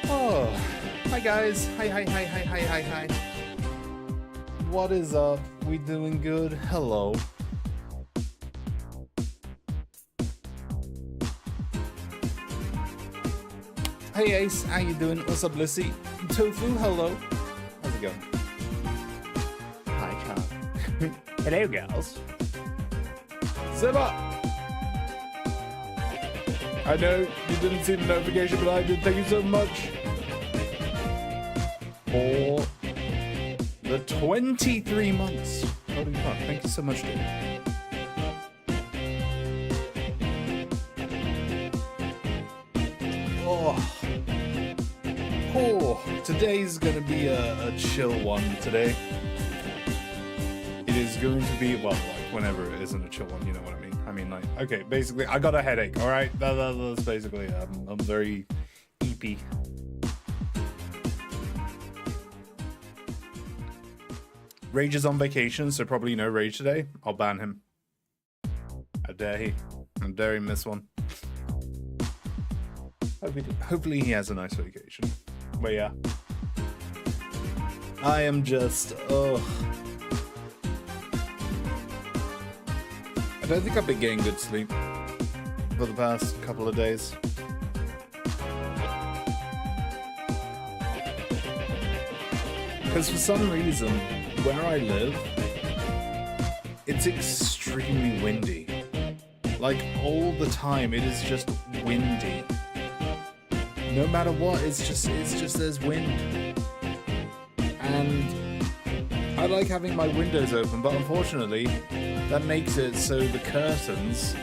Oh, hi guys. Hi. What is up? We doing good? Hello. Hey Ace, how you doing? What's up, Lissy? Tofu, hello. How's it going? Hi, Charm. Hello, girls. Zipper! I know you didn't see the notification, but I did. Thank you so much for the 23 months. Holy fuck, thank you so much, dude. Today's gonna be a chill one today. It is going to be, well, like, whenever it isn't a chill one, you know what I mean. I mean, like, okay, basically, I got a headache, alright? That's basically, I'm very eepy. Rage is on vacation, so probably no Rage today. I'll ban him. How dare he? How dare he miss one? Hopefully he has a nice vacation. But yeah. I am just, I don't think I've been getting good sleep for the past couple of days. Because for some reason, where I live, it's extremely windy. Like, all the time, it is just windy. No matter what, it's just there's wind. And I like having my windows open, but unfortunately, that makes it so the curtains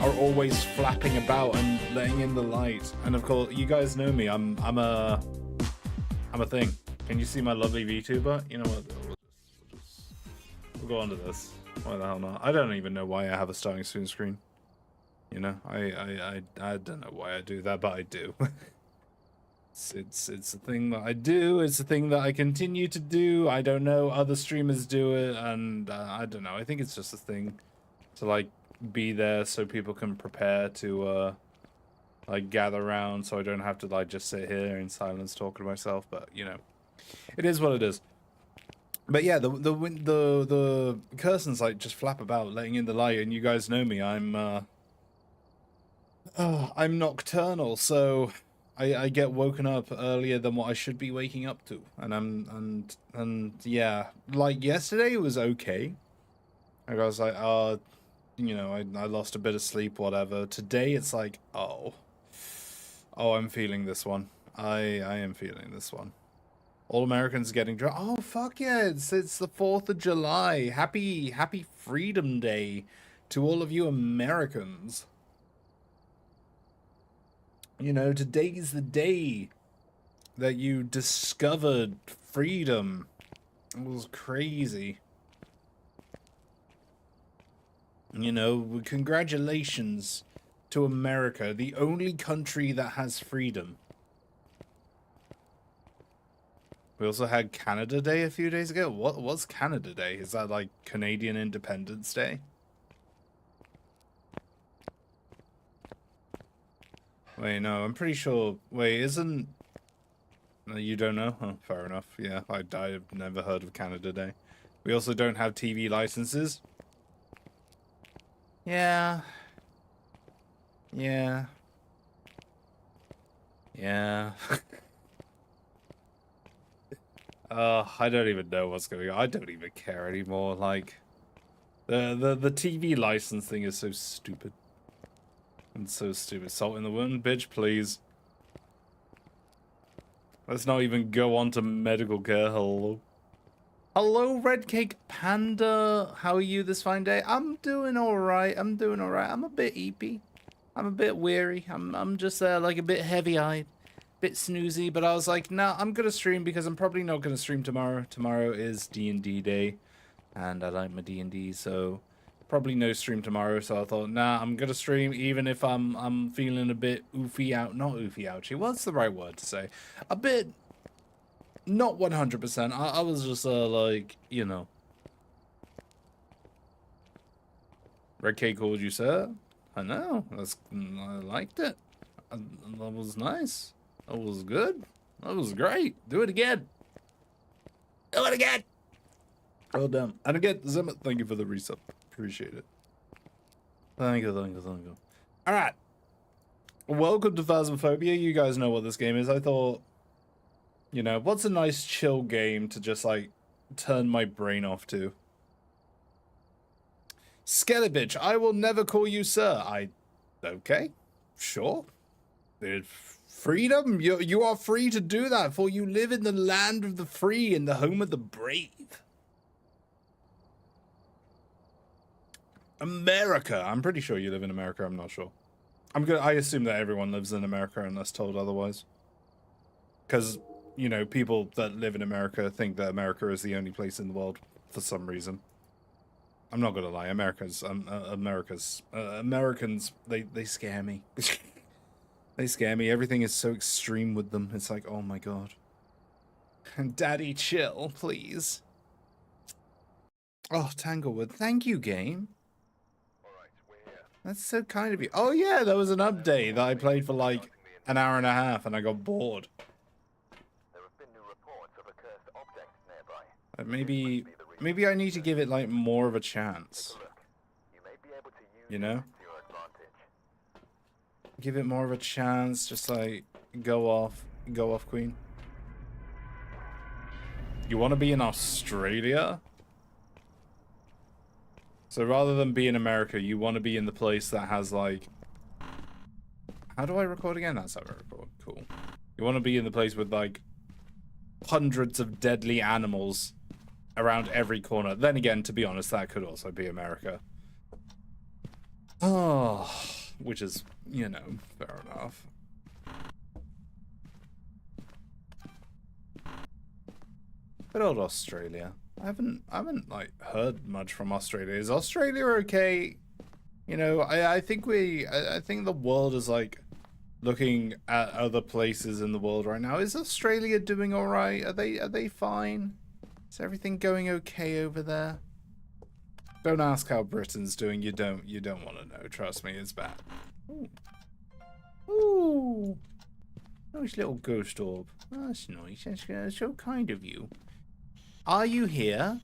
are always flapping about and letting in the light. And of course, you guys know me. I'm a thing. Can you see my lovely VTuber? You know what? We'll go on to this. Why the hell not? I don't even know why I have a starting soon screen. You know, I don't know why I do that, but I do. It's a thing that I do. It's a thing that I continue to do. I don't know, other streamers do it, and I don't know. I think it's just a thing to like be there so people can prepare to like gather around, so I don't have to like just sit here in silence talking to myself. But you know, it is what it is. But yeah, the curtains like just flap about, letting in the light, and you guys know me. I'm nocturnal, so I get woken up earlier than what I should be waking up to, and yeah, like yesterday it was okay. I was like, you know, I lost a bit of sleep, whatever. Today it's like, oh, I'm feeling this one. I am feeling this one. All Americans getting drunk. Oh fuck yeah! It's the 4th of July. Happy Freedom Day to all of you Americans. You know, today's the day that you discovered freedom. It was crazy. You know, congratulations to America, the only country that has freedom. We also had Canada Day a few days ago. What was Canada Day? Is that like Canadian Independence Day? Wait, no, I'm pretty sure. Wait, isn't... No, you don't know? Oh, fair enough. Yeah, I've never heard of Canada Day. We also don't have TV licenses. Yeah. Yeah. Yeah. I don't even know what's going on. I don't even care anymore. Like, the TV license thing is so stupid. It's so stupid. Salt in the wound, bitch, please. Let's not even go on to medical care. Hello. Hello, Red Cake Panda. How are you this fine day? I'm doing alright. I'm a bit eepy. I'm a bit weary. I'm just like a bit heavy-eyed. Bit snoozy, but I was like, nah, I'm gonna stream because I'm probably not gonna stream tomorrow. Tomorrow is D&D day, and I like my D&D, so probably no stream tomorrow. So I thought, nah, I'm gonna stream even if I'm feeling a bit oofy out. Not oofy ouchy. What's the right word to say? A bit, not 100%. I was just like, you know. Red K called you, sir. I know. I liked it. That was nice. That was good. That was great. Do it again. Do it again. Well done. And again, Zimmer, thank you for the resub. Appreciate it. Thank you, thank you, thank you. All right. Welcome to Phasmophobia. You guys know what this game is. I thought, you know, what's a nice chill game to just, like, turn my brain off to? Skelebitch, I will never call you sir. Okay, sure. Freedom, you are free to do that, for you live in the land of the free, in the home of the brave. America. I'm pretty sure you live in America. I'm not sure. I assume that everyone lives in America unless told otherwise. Because, you know, people that live in America think that America is the only place in the world for some reason. I'm not gonna lie, Americans, they scare me. They scare me. Everything is so extreme with them. It's like, oh my god. Daddy, chill, please. Oh, Tanglewood, thank you, game. That's so kind of you. Oh yeah, there was an update that I played for like an hour and a half and I got bored. There have been new reports of a cursed object nearby. Maybe I need to give it like more of a chance. You know? Give it more of a chance, just like go off, queen. You want to be in Australia? So rather than be in America, you want to be in the place that has like... How do I record again? That's how I record. Cool. You want to be in the place with like hundreds of deadly animals around every corner. Then again, to be honest, that could also be America. Oh, which is, you know, fair enough. Good old Australia. I haven't like heard much from Australia. Is Australia okay? You know, I think the world is like looking at other places in the world right now. Is Australia doing all right? Are they fine? Is everything going okay over there? Don't ask how Britain's doing. You don't want to know. Trust me, it's bad. Ooh. Ooh. Nice little ghost orb. Oh, that's nice. That's so kind of you. Are you here?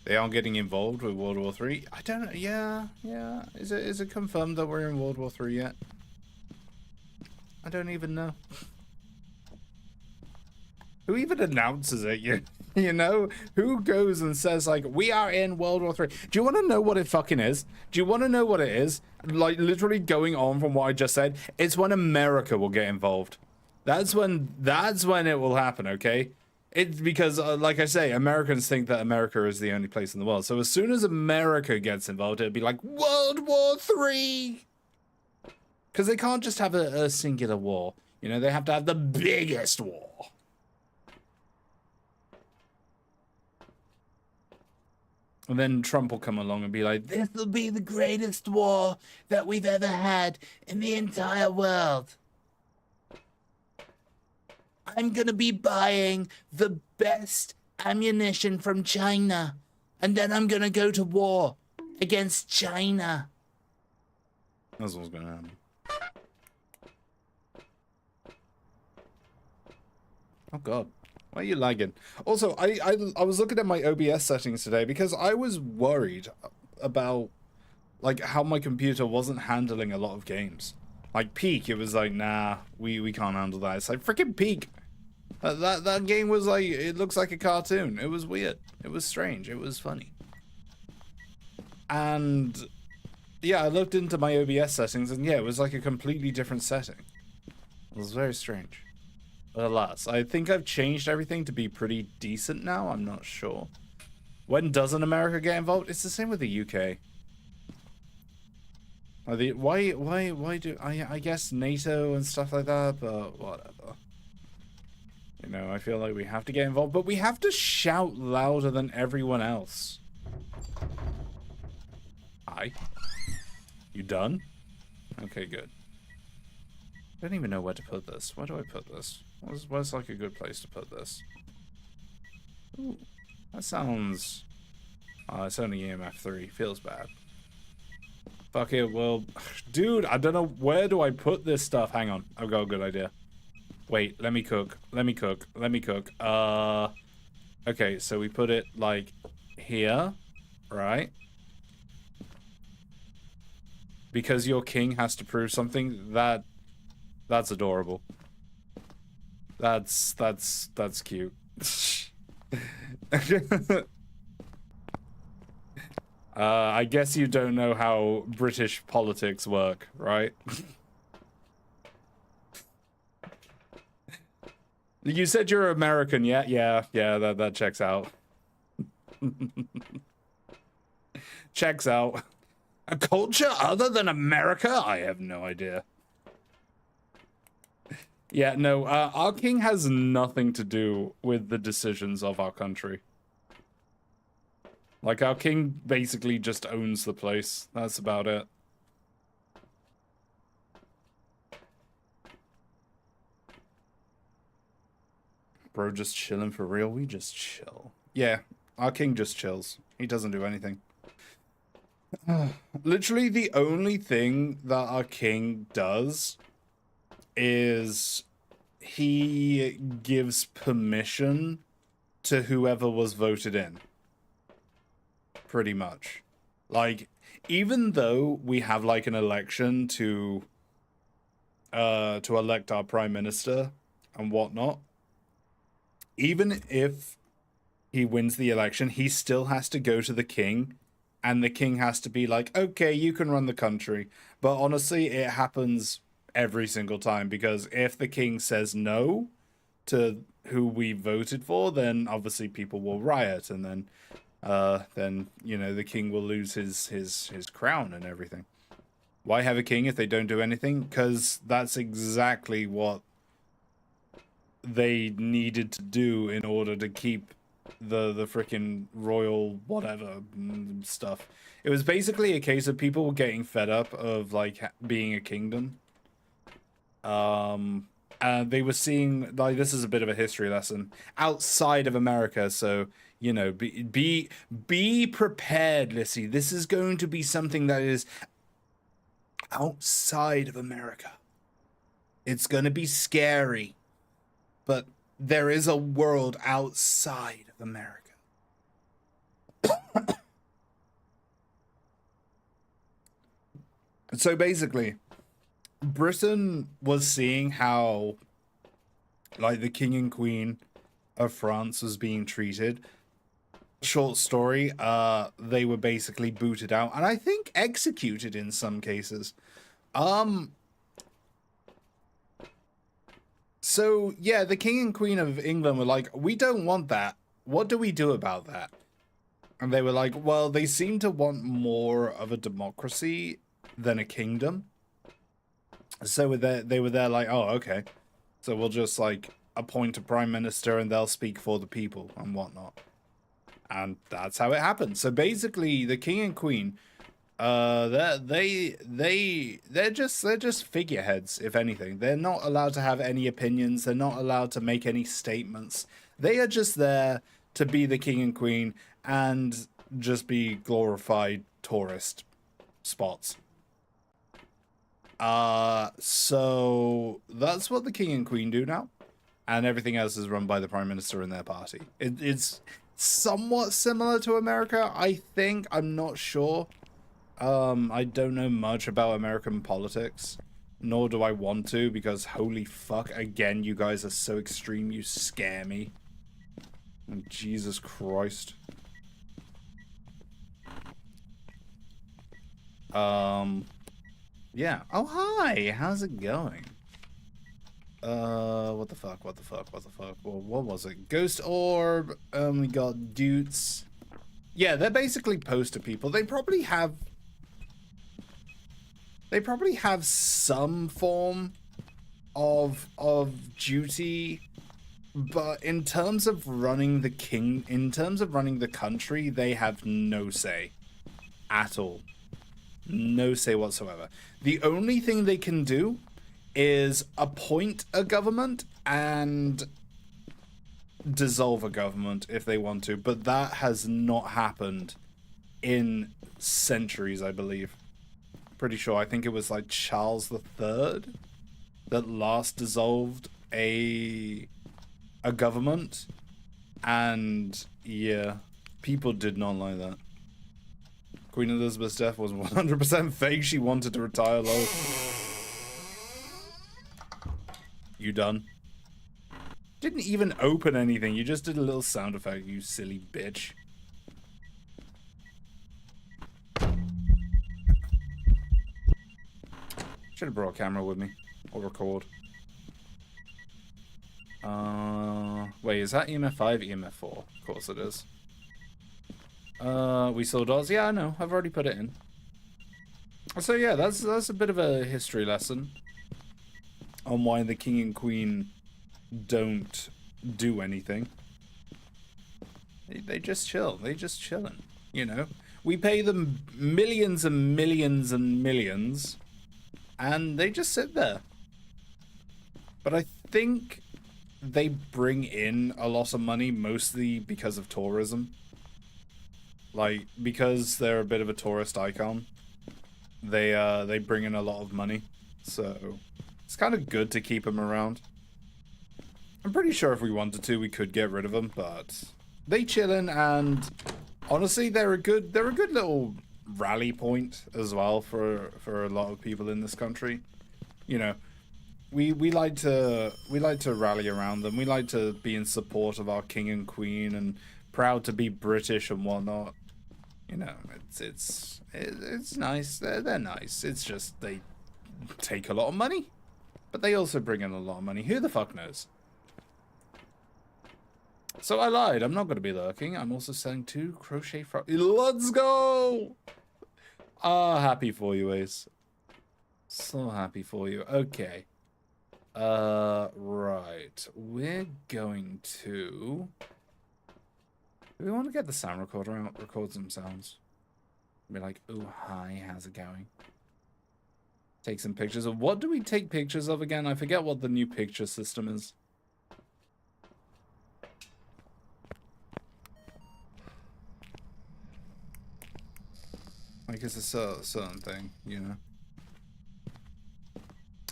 They aren't getting involved with World War III? I don't know. Yeah. Is it confirmed that we're in World War III yet? I don't even know. Who even announces it? You know? Who goes and says, like, we are in World War III? Do you want to know what it fucking is? Do you want to know what it is? Like, literally going on from what I just said, it's when America will get involved. That's when it will happen, okay? It's because, like I say, Americans think that America is the only place in the world. So as soon as America gets involved, it'll be like, World War III! Because they can't just have a singular war. You know, they have to have the biggest war. And then Trump will come along and be like, this will be the greatest war that we've ever had in the entire world. I'm gonna be buying the best ammunition from China. And then I'm gonna go to war against China. That's what's gonna happen. Oh god. Why are you lagging? Also, I was looking at my OBS settings today because I was worried about like how my computer wasn't handling a lot of games. Like Peak, it was like, nah, we can't handle that. It's like freaking Peak. That game was like, it looks like a cartoon. It was weird. It was strange. It was funny. And yeah, I looked into my OBS settings and yeah, it was like a completely different setting. It was very strange. But alas, I think I've changed everything to be pretty decent now. I'm not sure. When doesn't America get involved? It's the same with the UK. Why do I guess NATO and stuff like that, but whatever. You know, I feel like we have to get involved, but we have to shout louder than everyone else. Hi. You done? Okay, good. I don't even know where to put this. Where do I put this? Where's like a good place to put this? Ooh, that sounds... Oh, it's only EMF 3. Feels bad. Fuck it, well... Dude, I don't know, where do I put this stuff? Hang on, I've got a good idea. Wait, let me cook. Let me cook. Let me cook. Okay, so we put it, like, here, right? Because your king has to prove something, that's adorable. That's cute. I guess you don't know how British politics work, right? You said you're American, yeah? Yeah, that checks out. Checks out. A culture other than America? I have no idea. Yeah, no, our king has nothing to do with the decisions of our country. Like, our king basically just owns the place. That's about it. Bro, just chilling for real? We just chill. Yeah, our king just chills. He doesn't do anything. Literally, the only thing that our king does is he gives permission to whoever was voted in. Pretty much. Like, even though we have, like, an election to elect our prime minister and whatnot, even if he wins the election, he still has to go to the king, and the king has to be like, okay, you can run the country. But honestly, it happens every single time, because if the king says no to who we voted for, then obviously people will riot, and then you know, the king will lose his crown and everything. Why have a king if they don't do anything? Because that's exactly what they needed to do in order to keep the freaking royal whatever stuff. It was basically a case of people getting fed up of, like, being a kingdom. And they were seeing, like, this is a bit of a history lesson outside of America, so, you know, be prepared, Lissy. This is going to be something that is outside of America. It's gonna be scary, but there is a world outside of America. So basically, Britain was seeing how, like, the king and queen of France was being treated. Short story, they were basically booted out, and I think executed in some cases. So yeah, the king and queen of England were like, we don't want that. What do we do about that? And they were like, well, they seem to want more of a democracy than a kingdom. So they were there like, oh, okay. So we'll just, like, appoint a prime minister and they'll speak for the people and whatnot. And that's how it happened. So basically, the king and queen, they're just figureheads, if anything. They're not allowed to have any opinions. They're not allowed to make any statements. They are just there to be the king and queen and just be glorified tourist spots. So that's what the king and queen do now, and everything else is run by the prime minister and their party. It's somewhat similar to America, I think. I'm not sure. I don't know much about American politics, nor do I want to, because holy fuck, again, you guys are so extreme, you scare me. Oh, Jesus Christ. Yeah. Oh, hi. How's it going? What the fuck? Well, what was it? Ghost Orb. We got Dutes. Yeah, they're basically poster people. They probably have some form of duty, but in terms of running the country, they have no say at all. No say whatsoever. The only thing they can do is appoint a government and dissolve a government if they want to, but that has not happened in centuries, I believe. Pretty sure. I think it was like Charles III that last dissolved a government, and yeah, people did not like that. Queen Elizabeth's death was 100% fake. She wanted to retire low. You done? Didn't even open anything. You just did a little sound effect, you silly bitch. Should have brought a camera with me. Or record. Wait, is that EMF 5? EMF 4. Of course it is. We saw dolls. Yeah, I know. I've already put it in. So yeah, that's a bit of a history lesson on why the king and queen don't do anything. They just chill. They just chillin', you know? We pay them millions and millions and millions, and they just sit there. But I think they bring in a lot of money, mostly because of tourism. Like, because they're a bit of a tourist icon, they bring in a lot of money. So it's kind of good to keep them around. I'm pretty sure if we wanted to, we could get rid of them, but they chillin', and honestly, they're a good little rally point as well for a lot of people in this country. You know, we like to rally around them. We like to be in support of our king and queen, and proud to be British and whatnot. You know, it's nice. They're nice. It's just they take a lot of money, but they also bring in a lot of money. Who the fuck knows? So I lied. I'm not going to be lurking. I'm also selling 2 crochet frocks. Let's go! Happy for you, Ace. So happy for you. Okay. Right. We're going to... Do we want to get the sound recorder out? Record some sounds. Be like, oh, hi, how's it going? Take some pictures of... What do we take pictures of again? I forget what the new picture system is. Like, it's a certain thing, you know.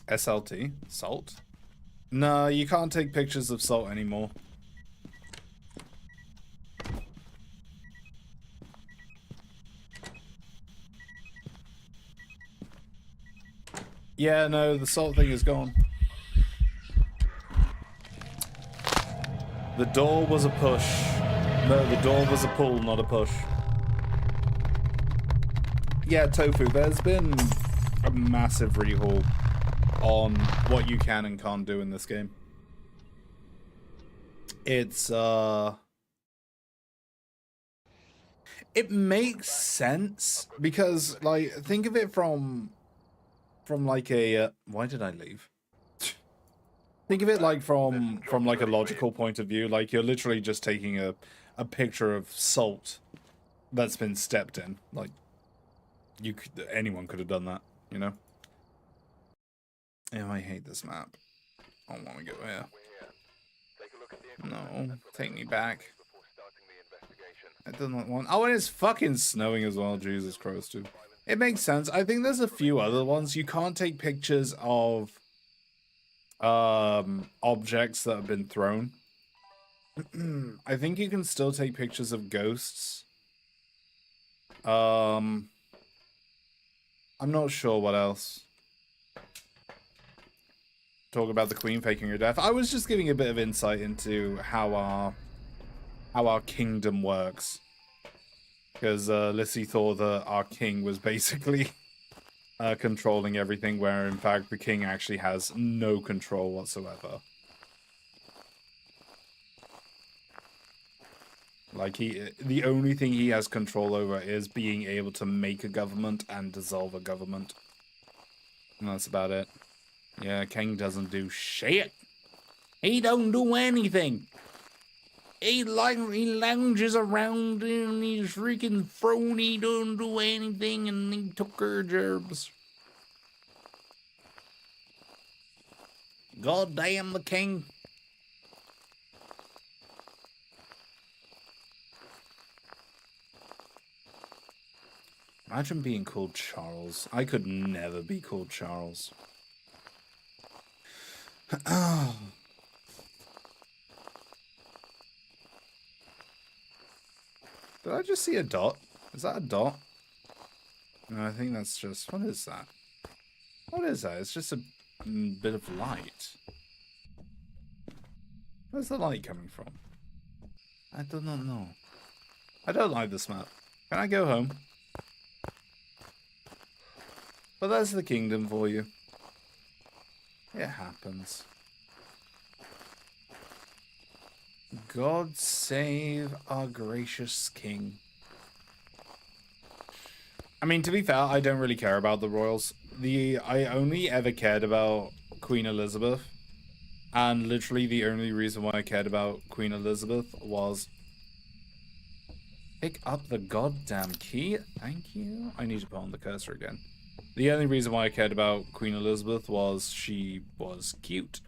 SLT? Salt? No, you can't take pictures of salt anymore. Yeah, no, the salt thing is gone. The door was a push. No, the door was a pull, not a push. Yeah, Tofu, there's been a massive rehaul on what you can and can't do in this game. It's, it makes sense because, like, think of it from like a, why did I leave? Think of it like from like a logical point of view. Like, you're literally just taking a picture of salt that's been stepped in. Like, anyone could have done that, you know? Oh, I hate this map. I want to go here. No, take me back. I don't want... Oh, and it's fucking snowing as well. Jesus Christ, dude. It makes sense. I think there's a few other ones. You can't take pictures of objects that have been thrown. I think you can still take pictures of ghosts. I'm not sure what else. Talk about the queen faking her death. I was just giving a bit of insight into how our kingdom works. Because Lissy thought that our king was basically controlling everything, where in fact the king actually has no control whatsoever. Like, the only thing he has control over is being able to make a government and dissolve a government. And that's about it. Yeah, King doesn't do shit. He don't do anything. He lounges around in his freaking throne. He don't do anything, and he took her gerbs. God damn the king. Imagine being called Charles. I could never be called Charles. Oh. Did I just see a dot? Is that a dot? No, I think that's just... What is that? What is that? It's just a bit of light. Where's the light coming from? I do not know. I don't like this map. Can I go home? But that's the kingdom for you. It happens. God save our gracious king. I mean, to be fair, I don't really care about the royals. I only ever cared about Queen Elizabeth. And literally the only reason why I cared about Queen Elizabeth was... Pick up the goddamn key. Thank you. I need to put on the cursor again. The only reason why I cared about Queen Elizabeth was she was cute.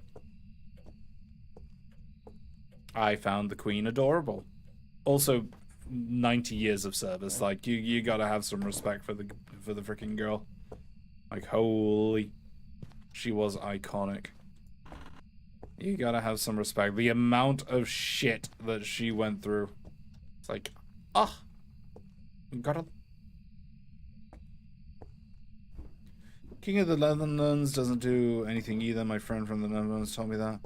I found the Queen adorable. Also, 90 years of service. Like, you gotta have some respect for the freaking girl. Like, holy... She was iconic. You gotta have some respect. The amount of shit that she went through. It's like, ah, you gotta... King of the Netherlands doesn't do anything either. My friend from the Netherlands told me that.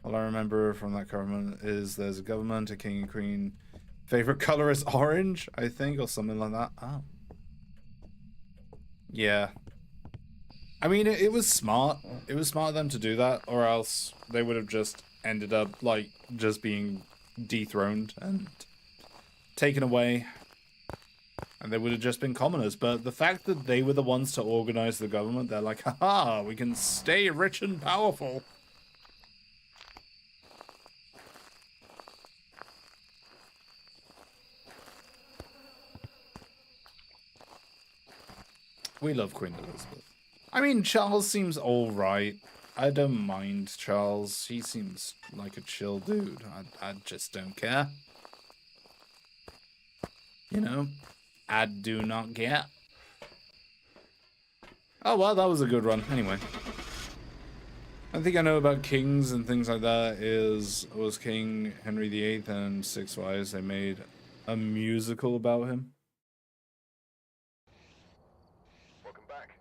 All I remember from that government is there's a government, a king and queen. Favorite color is orange, I think, or something like that. Oh. Yeah. I mean, it was smart. It was smart of them to do that, or else they would have just ended up, like, just being dethroned and taken away. And they would have just been commoners. But the fact that they were the ones to organize the government, they're like, haha, we can stay rich and powerful. We love Queen Elizabeth. I mean, Charles seems alright. I don't mind Charles. He seems like a chill dude. I just don't care. You know? I do not care. Oh, well, that was a good run. Anyway. I think I know about kings and things like that was King Henry VIII and Six Wives. They made a musical about him. Welcome back.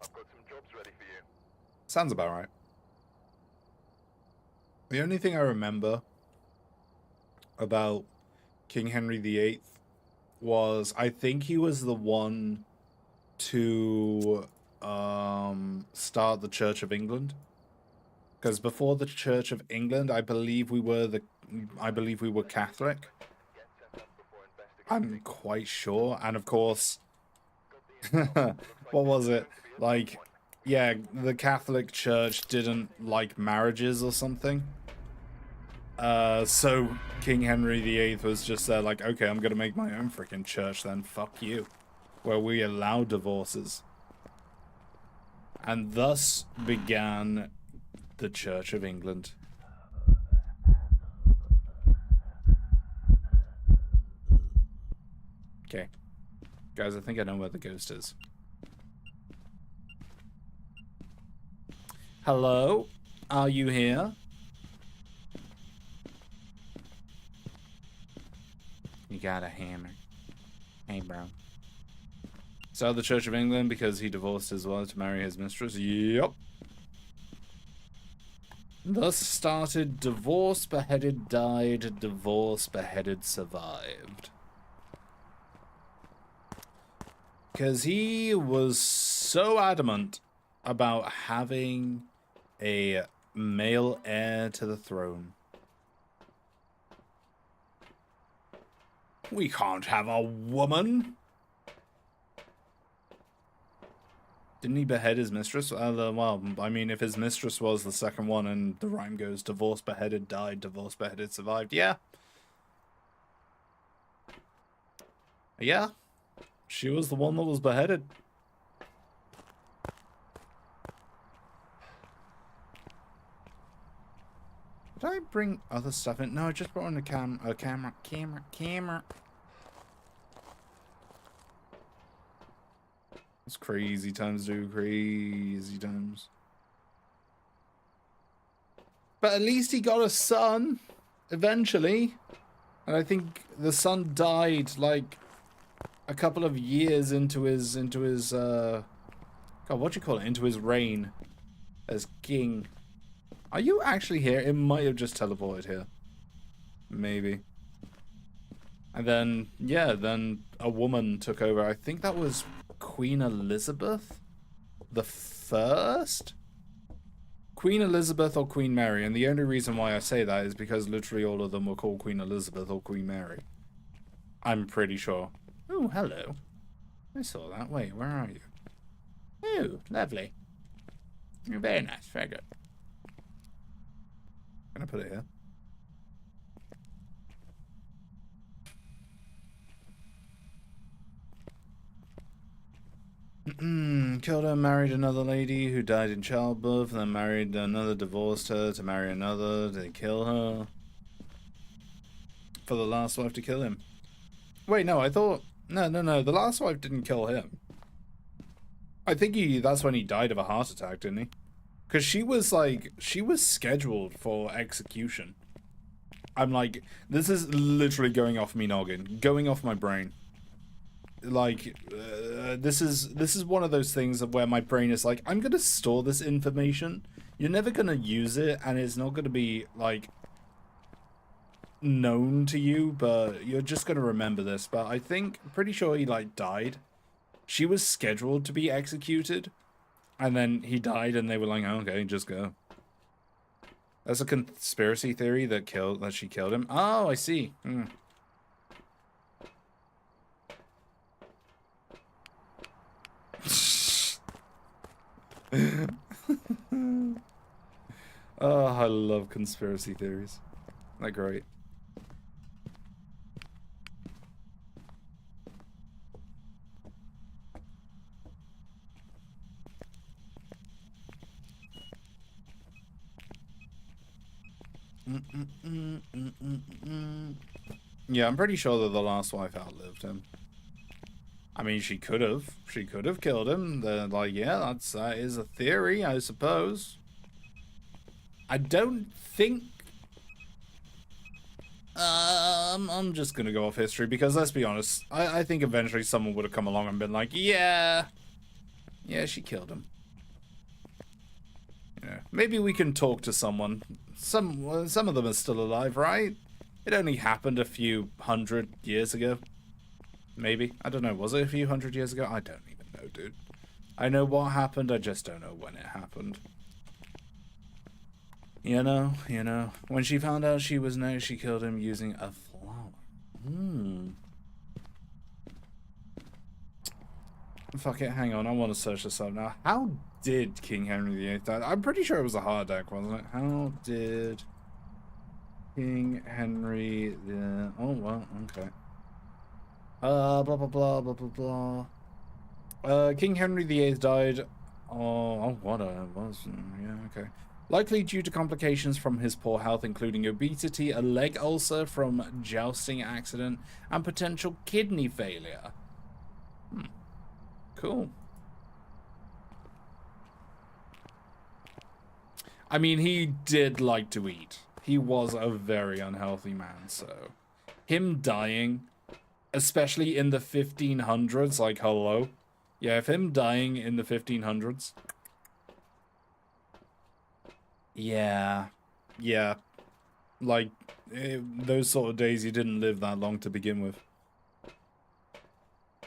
I've got some jobs ready for you. Sounds about right. The only thing I remember about King Henry VIII was I think he was the one to start the Church of England. Because before the Church of England, I believe we were Catholic. I'm quite sure. And of course, what was it? Like, yeah, the Catholic Church didn't like marriages or something. So King Henry VIII was just there like, okay, I'm gonna make my own freaking church then, fuck you. Where we allow divorces. And thus began the Church of England. Okay. Guys, I think I know where the ghost is. Hello? Are you here? You got a hammer. Hey, bro. So the Church of England because he divorced his wife to marry his mistress? Yep. Thus started divorce, beheaded, died, divorce, beheaded, survived. Because he was so adamant about having a male heir to the throne. We can't have a woman. Didn't he behead his mistress? Well, I mean, if his mistress was the second one and the rhyme goes divorce, beheaded, died, divorce, beheaded, survived. Yeah. Yeah. She was the one that was beheaded. Did I bring other stuff in? No, I just brought in a camera. It's crazy times, dude. Crazy times. But at least he got a son eventually. And I think the son died like a couple of years into his God, what do you call it? Into his reign as king. Are you actually here? It might have just teleported here. Maybe. And then, yeah, then a woman took over. I think that was Queen Elizabeth the First? Queen Elizabeth or Queen Mary. And the only reason why I say that is because literally all of them were called Queen Elizabeth or Queen Mary. I'm pretty sure. Oh, hello. I saw that. Wait, where are you? Oh, lovely. You're very nice. Very good. Can I put it here? Killed her, married another lady who died in childbirth, then married another, divorced her to marry another. They kill her. For the last wife to kill him. Wait, no, I thought... No. The last wife didn't kill him. I think that's when he died of a heart attack, didn't he? Because she was, like... She was scheduled for execution. I'm like... This is literally going off me noggin. Going off my brain. Like... this is one of those things where my brain is like, I'm going to store this information. You're never going to use it, and it's not going to be, like... known to you, but you're just gonna remember this. But I think, pretty sure he like died. She was scheduled to be executed, and then he died, and they were like, oh, okay, just go. That's a conspiracy theory that she killed him. Oh, I see. Oh, I love conspiracy theories. They're great. Yeah, I'm pretty sure that the last wife outlived him. I mean, she could have. She could have killed him. They're like, yeah, that is a theory, I suppose. I don't think... I'm just gonna go off history because, let's be honest, I think eventually someone would have come along and been like, yeah, she killed him. You know, maybe we can talk to someone. Some of them are still alive, right? It only happened a few hundred years ago. Maybe. I don't know. Was it a few hundred years ago? I don't even know, dude. I know what happened. I just don't know when it happened. You know. When she found out she was no, she killed him using a flower. Fuck it. Hang on. I want to search this up now. How did King Henry VIII die? I'm pretty sure it was a heart attack, wasn't it? How did King Henry the... Oh, well, okay. Blah, blah, blah, blah, blah, blah. King Henry VIII died... Oh, what it was. Yeah, okay. Likely due to complications from his poor health, including obesity, a leg ulcer from jousting accident, and potential kidney failure. Cool. I mean, he did like to eat. He was a very unhealthy man, so... Him dying, especially in the 1500s, like, hello? Yeah, if him dying in the 1500s... Yeah. Like, those sort of days, you didn't live that long to begin with.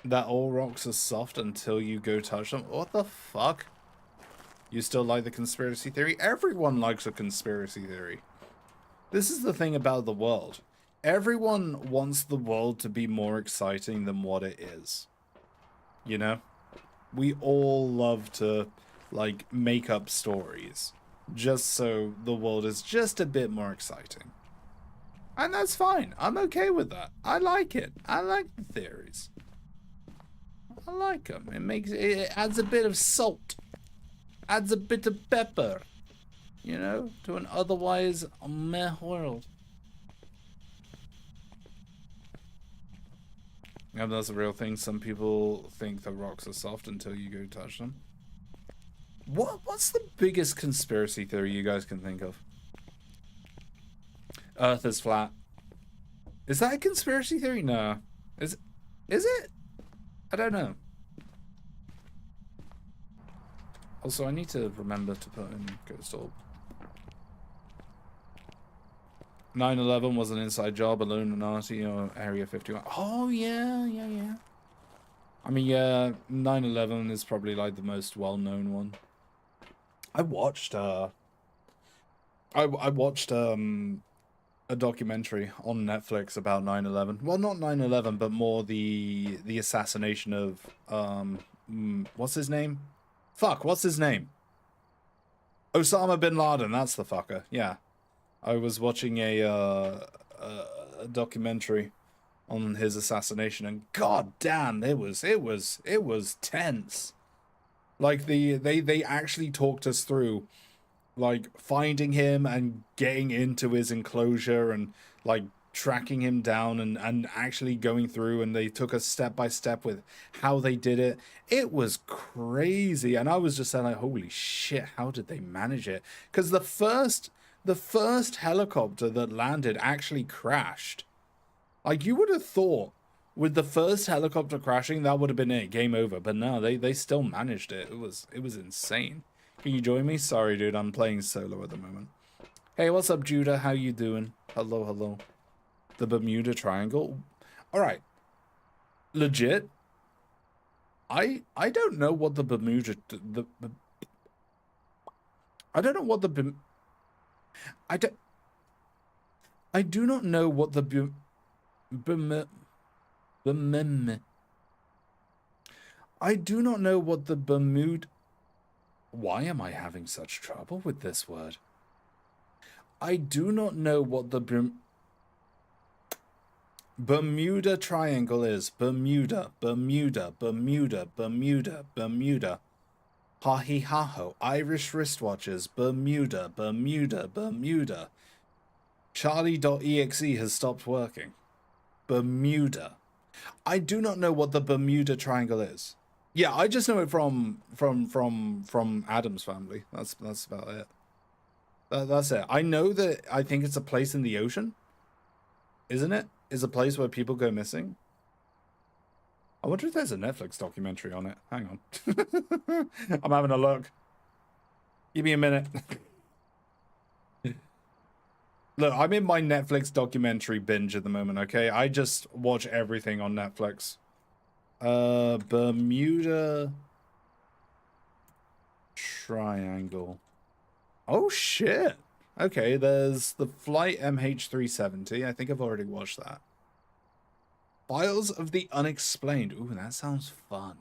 That all rocks are soft until you go touch them? What the fuck? You still like the conspiracy theory? Everyone likes a conspiracy theory. This is the thing about the world. Everyone wants the world to be more exciting than what it is. You know? We all love to, like, make up stories. Just so the world is just a bit more exciting. And that's fine. I'm okay with that. I like it. I like the theories. I like them. It adds a bit of salt. Adds a bit of pepper. You know, to an otherwise meh world. Yeah, that's a real thing. Some people think the rocks are soft until you go touch them. What's the biggest conspiracy theory you guys can think of? Earth is flat. Is that a conspiracy theory? No. Is it? I don't know. Also, I need to remember to put in Ghost Orb. 9/11 was an inside job, Illuminati or Area 51. Oh, yeah. I mean, yeah, 9/11 is probably like the most well-known one. I watched a documentary on Netflix about 9/11. Well, not 9/11, but more the assassination of what's his name? Fuck, what's his name? Osama bin Laden, that's the fucker. Yeah. I was watching a documentary on his assassination, and god damn, it was tense. Like they actually talked us through like finding him and getting into his enclosure and like tracking him down and actually going through, and they took us step by step with how they did it. It was crazy, and I was just saying like, holy shit, how did they manage it? Because the first helicopter that landed actually crashed. Like, you would have thought with the first helicopter crashing that would have been it, game over, but no, they still managed it. It was insane. Can you join me? Sorry dude, I'm playing solo at the moment. Hey, what's up Judah? How you doing? Hello. The Bermuda Triangle. All right. Legit. I don't know what the Bermuda I don't know what the I do not know what the I do not know what the Bermuda. Why am I having such trouble with this word? I do not know what the Bermuda Triangle is. Bermuda. Ha-he-ha-ho. Irish wristwatches. Bermuda. Charlie.exe has stopped working. Bermuda. I do not know what the Bermuda Triangle is. Yeah, I just know it from Adam's Family. That's about it. That's it. I know that I think it's a place in the ocean. Isn't it? Is a place where people go missing. I wonder if there's a Netflix documentary on it. Hang on. I'm having a look. Give me a minute. Look, I'm in my Netflix documentary binge at the moment, okay? I just watch everything on Netflix. Bermuda Triangle. Oh, shit. Okay, there's the Flight MH370. I think I've already watched that. Files of the Unexplained. Ooh, that sounds fun.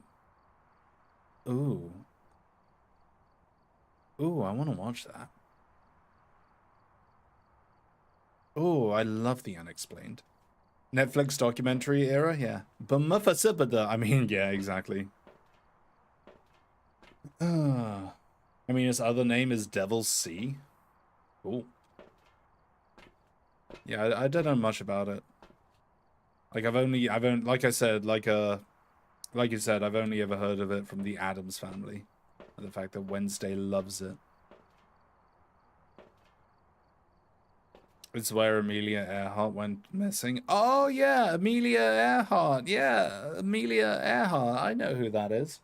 Ooh, I want to watch that. Oh, I love the Unexplained. Netflix documentary era, yeah. I mean, yeah, exactly. I mean, his other name is Devil's Sea. Cool. Yeah, I don't know much about it. Like, like I said, like you said, I've only ever heard of it from the Addams Family. And the fact that Wednesday loves it. It's where Amelia Earhart went missing. Oh, yeah, Amelia Earhart. Yeah, Amelia Earhart. I know who that is.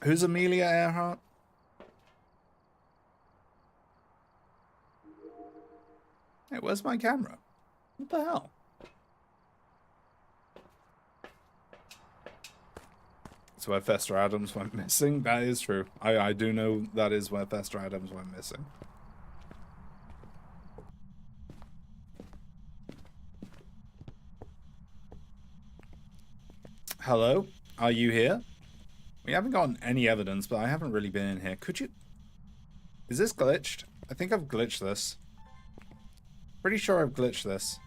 Who's Amelia Earhart? Hey, where's my camera? What the hell? It's where Fester Adams went missing. That is true. I do know that is where Fester Adams went missing. Hello? Are you here? We haven't gotten any evidence, but I haven't really been in here. Could you... Is this glitched? I think I've glitched this. Pretty sure I've glitched this.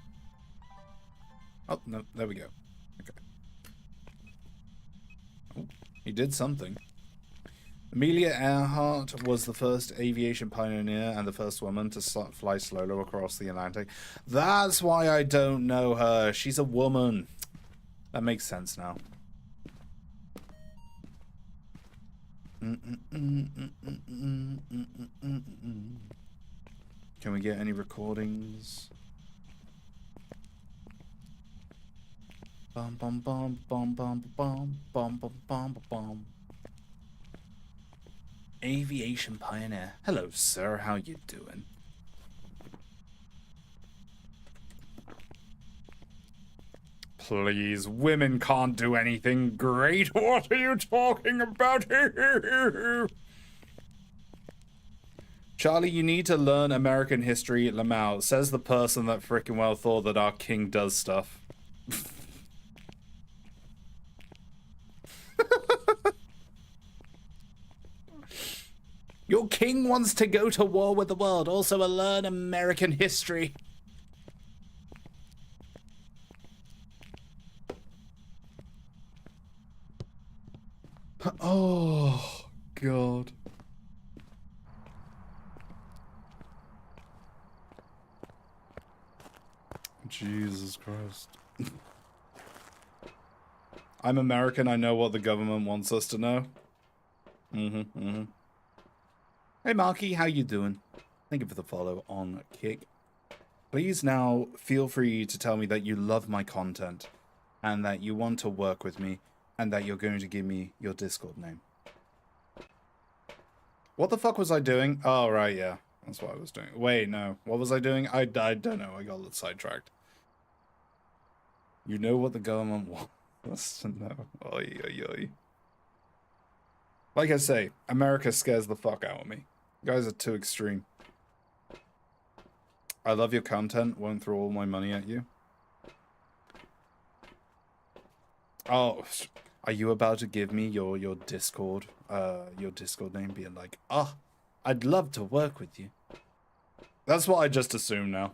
Oh, no. There we go. Okay. Oh, he did something. Amelia Earhart was the first aviation pioneer and the first woman to fly solo across the Atlantic. That's why I don't know her. She's a woman. That makes sense now. Can we get any recordings? Bum bum bum bum bum bum bum bum bum bum. Aviation pioneer. Hello, sir. How you doing? Please, women can't do anything great. What are you talking about? Charlie, you need to learn American history, Lamau, says the person that frickin' well thought that our king does stuff. Your king wants to go to war with the world, also learn American history. Oh, God. Jesus Christ. I'm American, I know what the government wants us to know. Hey Marky, how you doing? Thank you for the follow on Kick. Please now feel free to tell me that you love my content and that you want to work with me and that you're going to give me your Discord name. What the fuck was I doing? Oh, right, yeah. That's what I was doing. Wait, no. What was I doing? I don't know. I got sidetracked. You know what the government wants to know. Oy, oy, oy. Like I say, America scares the fuck out of me. You guys are too extreme. I love your content. Won't throw all my money at you. Oh, are you about to give me your Discord name, being like, ah, I'd love to work with you. That's what I just assume now.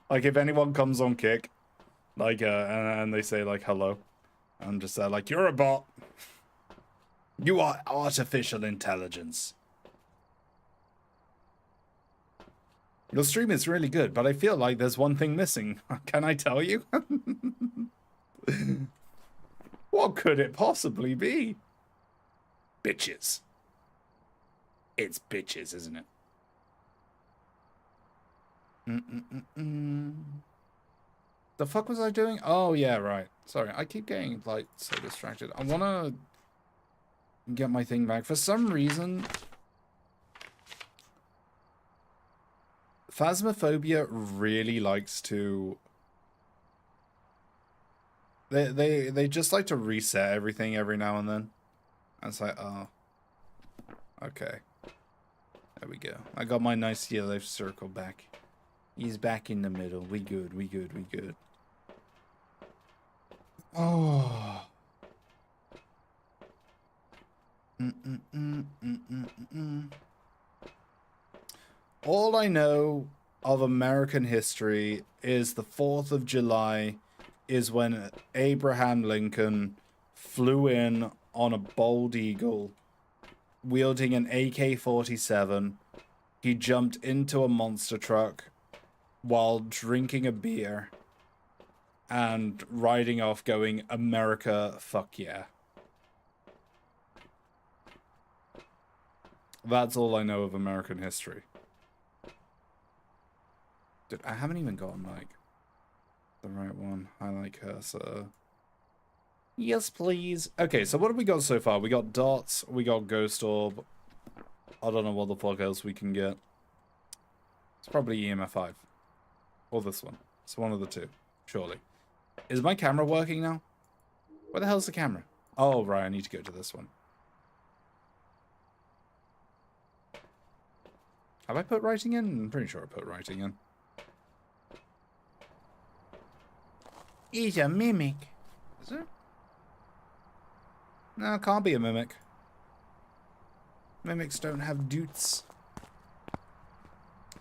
Like, if anyone comes on Kick, like, and they say, like, hello, I'm just like, you're a bot. You are artificial intelligence. Your stream is really good, but I feel like there's one thing missing. Can I tell you? What could it possibly be? Bitches. It's bitches, isn't it? The fuck was I doing? Oh, yeah, right. Sorry, I keep getting, like, so distracted. I want to get my thing back. For some reason, Phasmophobia really likes to... They just like to reset everything every now and then. And it's like, oh. Okay. There we go. I got my nice yellow circle back. He's back in the middle. We good, we good, we good. Oh. All I know of American history is the 4th of July is when Abraham Lincoln flew in on a bald eagle wielding an AK-47. He jumped into a monster truck while drinking a beer and riding off going, America, fuck yeah. That's all I know of American history. Dude, I haven't even gotten, like, the right one. Highlight cursor. Yes, please. Okay, so what have we got so far? We got dots, we got ghost orb. I don't know what the fuck else we can get. It's probably EMF 5. Or this one. It's one of the two, surely. Is my camera working now? Where the hell's the camera? Oh, right, I need to go to this one. Have I put writing in? I'm pretty sure I put writing in. It's a mimic. Is it? No, it can't be a mimic. Mimics don't have dutes.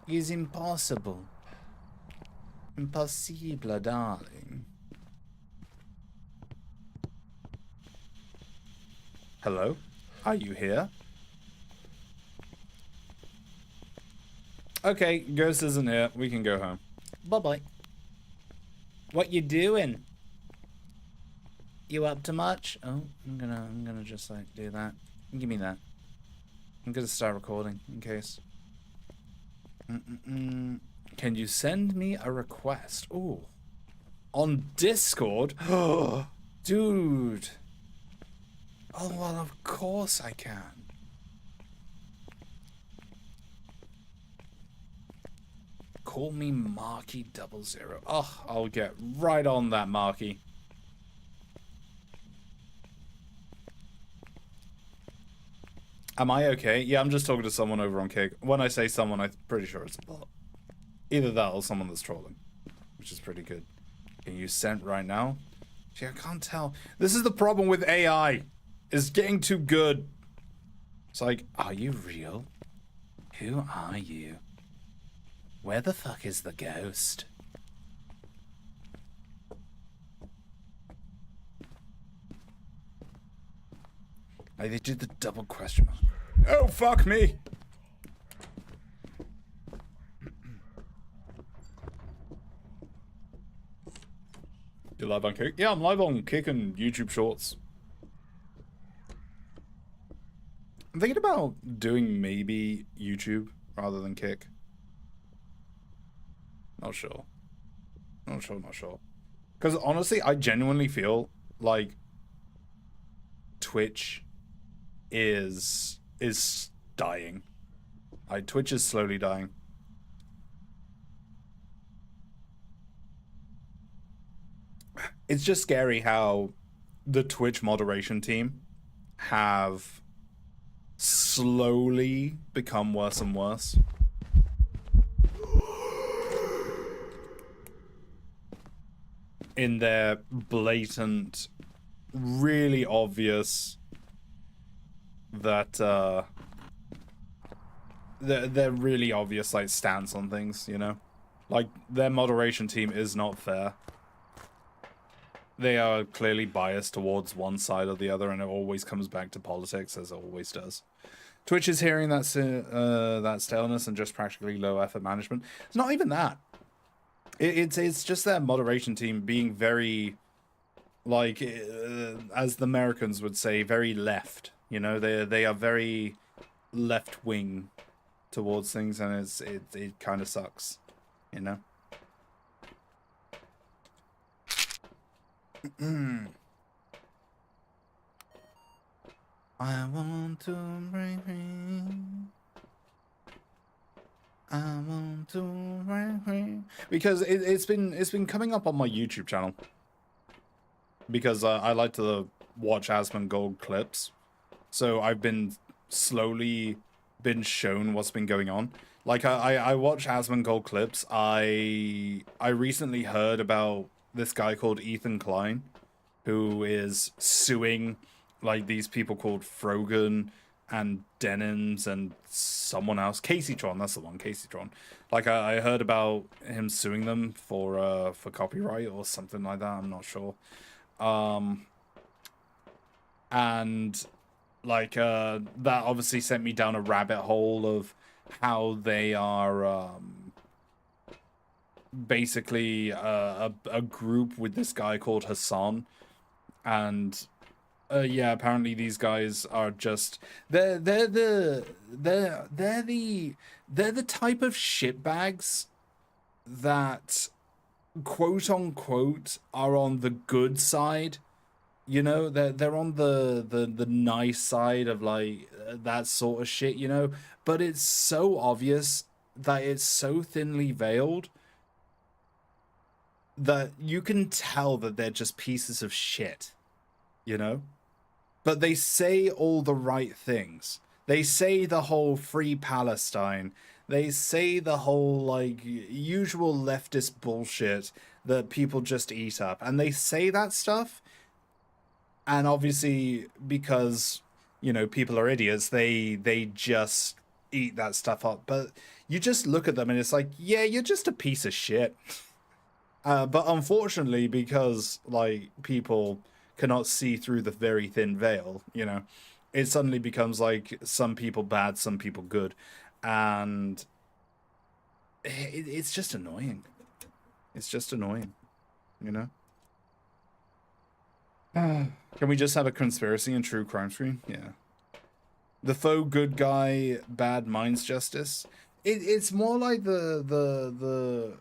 It's impossible. Impossible, darling. Hello? Are you here? Okay, Ghost isn't here. We can go home. Bye-bye. What you doing? You up to much? Oh, I'm gonna just like do that. Give me that. I'm gonna start recording in case. Can you send me a request? Ooh. On Discord? Dude. Oh, well, of course I can. Call me Marky00. Oh, I'll get right on that, Marky. Am I okay? Yeah, I'm just talking to someone over on Kick. When I say someone, I'm pretty sure it's a bot. Either that or someone that's trolling, which is pretty good. Can you send right now? Gee, I can't tell. This is the problem with AI. It's getting too good. It's like, are you real? Who are you? Where the fuck is the ghost? Like, they did the double question mark. Oh, fuck me! You're live on Kick? Yeah, I'm live on Kick and YouTube Shorts. I'm thinking about doing maybe YouTube rather than Kick. Not sure. Not sure. Because honestly, I genuinely feel like Twitch is dying. Like, Twitch is slowly dying. It's just scary how the Twitch moderation team have slowly become worse and worse. In their blatant, really obvious that they're really obvious like stance on things, you know? Like, their moderation team is not fair. They are clearly biased towards one side or the other, and it always comes back to politics, as it always does. Twitch is hearing that that staleness and just practically low effort management. It's not even that. It's just their moderation team being very, like, as the Americans would say, very left. You know, they are very left wing towards things, and it kind of sucks. You know. I want to bring because it's been coming up on my YouTube channel because I like to watch Asmongold clips, so I've been slowly been shown what's been going on. Like I watch Asmongold clips. I recently heard about this guy called Ethan Klein, who is suing like these people called Frogan and Denims and someone else, Caseytron. That's the one, Caseytron. Like I heard about him suing them for copyright or something like that. I'm not sure. And like that obviously sent me down a rabbit hole of how they are basically a group with this guy called Hassan, and yeah, apparently these guys are just they're the type of shitbags that quote unquote are on the good side. You know, they're on the nice side of like that sort of shit, you know, but it's so obvious that it's so thinly veiled that you can tell that they're just pieces of shit, you know? But they say all the right things. They say the whole free Palestine. They say the whole, like, usual leftist bullshit that people just eat up. And they say that stuff. And obviously, because, you know, people are idiots, they just eat that stuff up. But you just look at them and it's like, yeah, you're just a piece of shit. But unfortunately, because, like, people cannot see through the very thin veil, you know, it suddenly becomes like some people bad, some people good. And it's just annoying. It's just annoying, you know? Can we just have a conspiracy and true crime screen? Yeah. The faux good guy, bad minds justice. It's more like the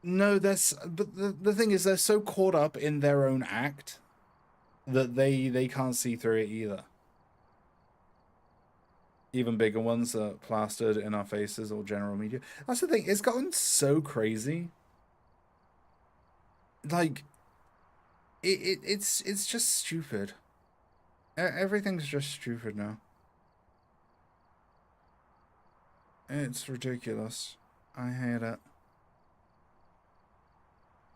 no, but the thing is they're so caught up in their own act that they can't see through it either. Even bigger ones that plastered in our faces or general media. That's the thing, it's gotten so crazy. Like it's just stupid. Everything's just stupid now. It's ridiculous. I hate it.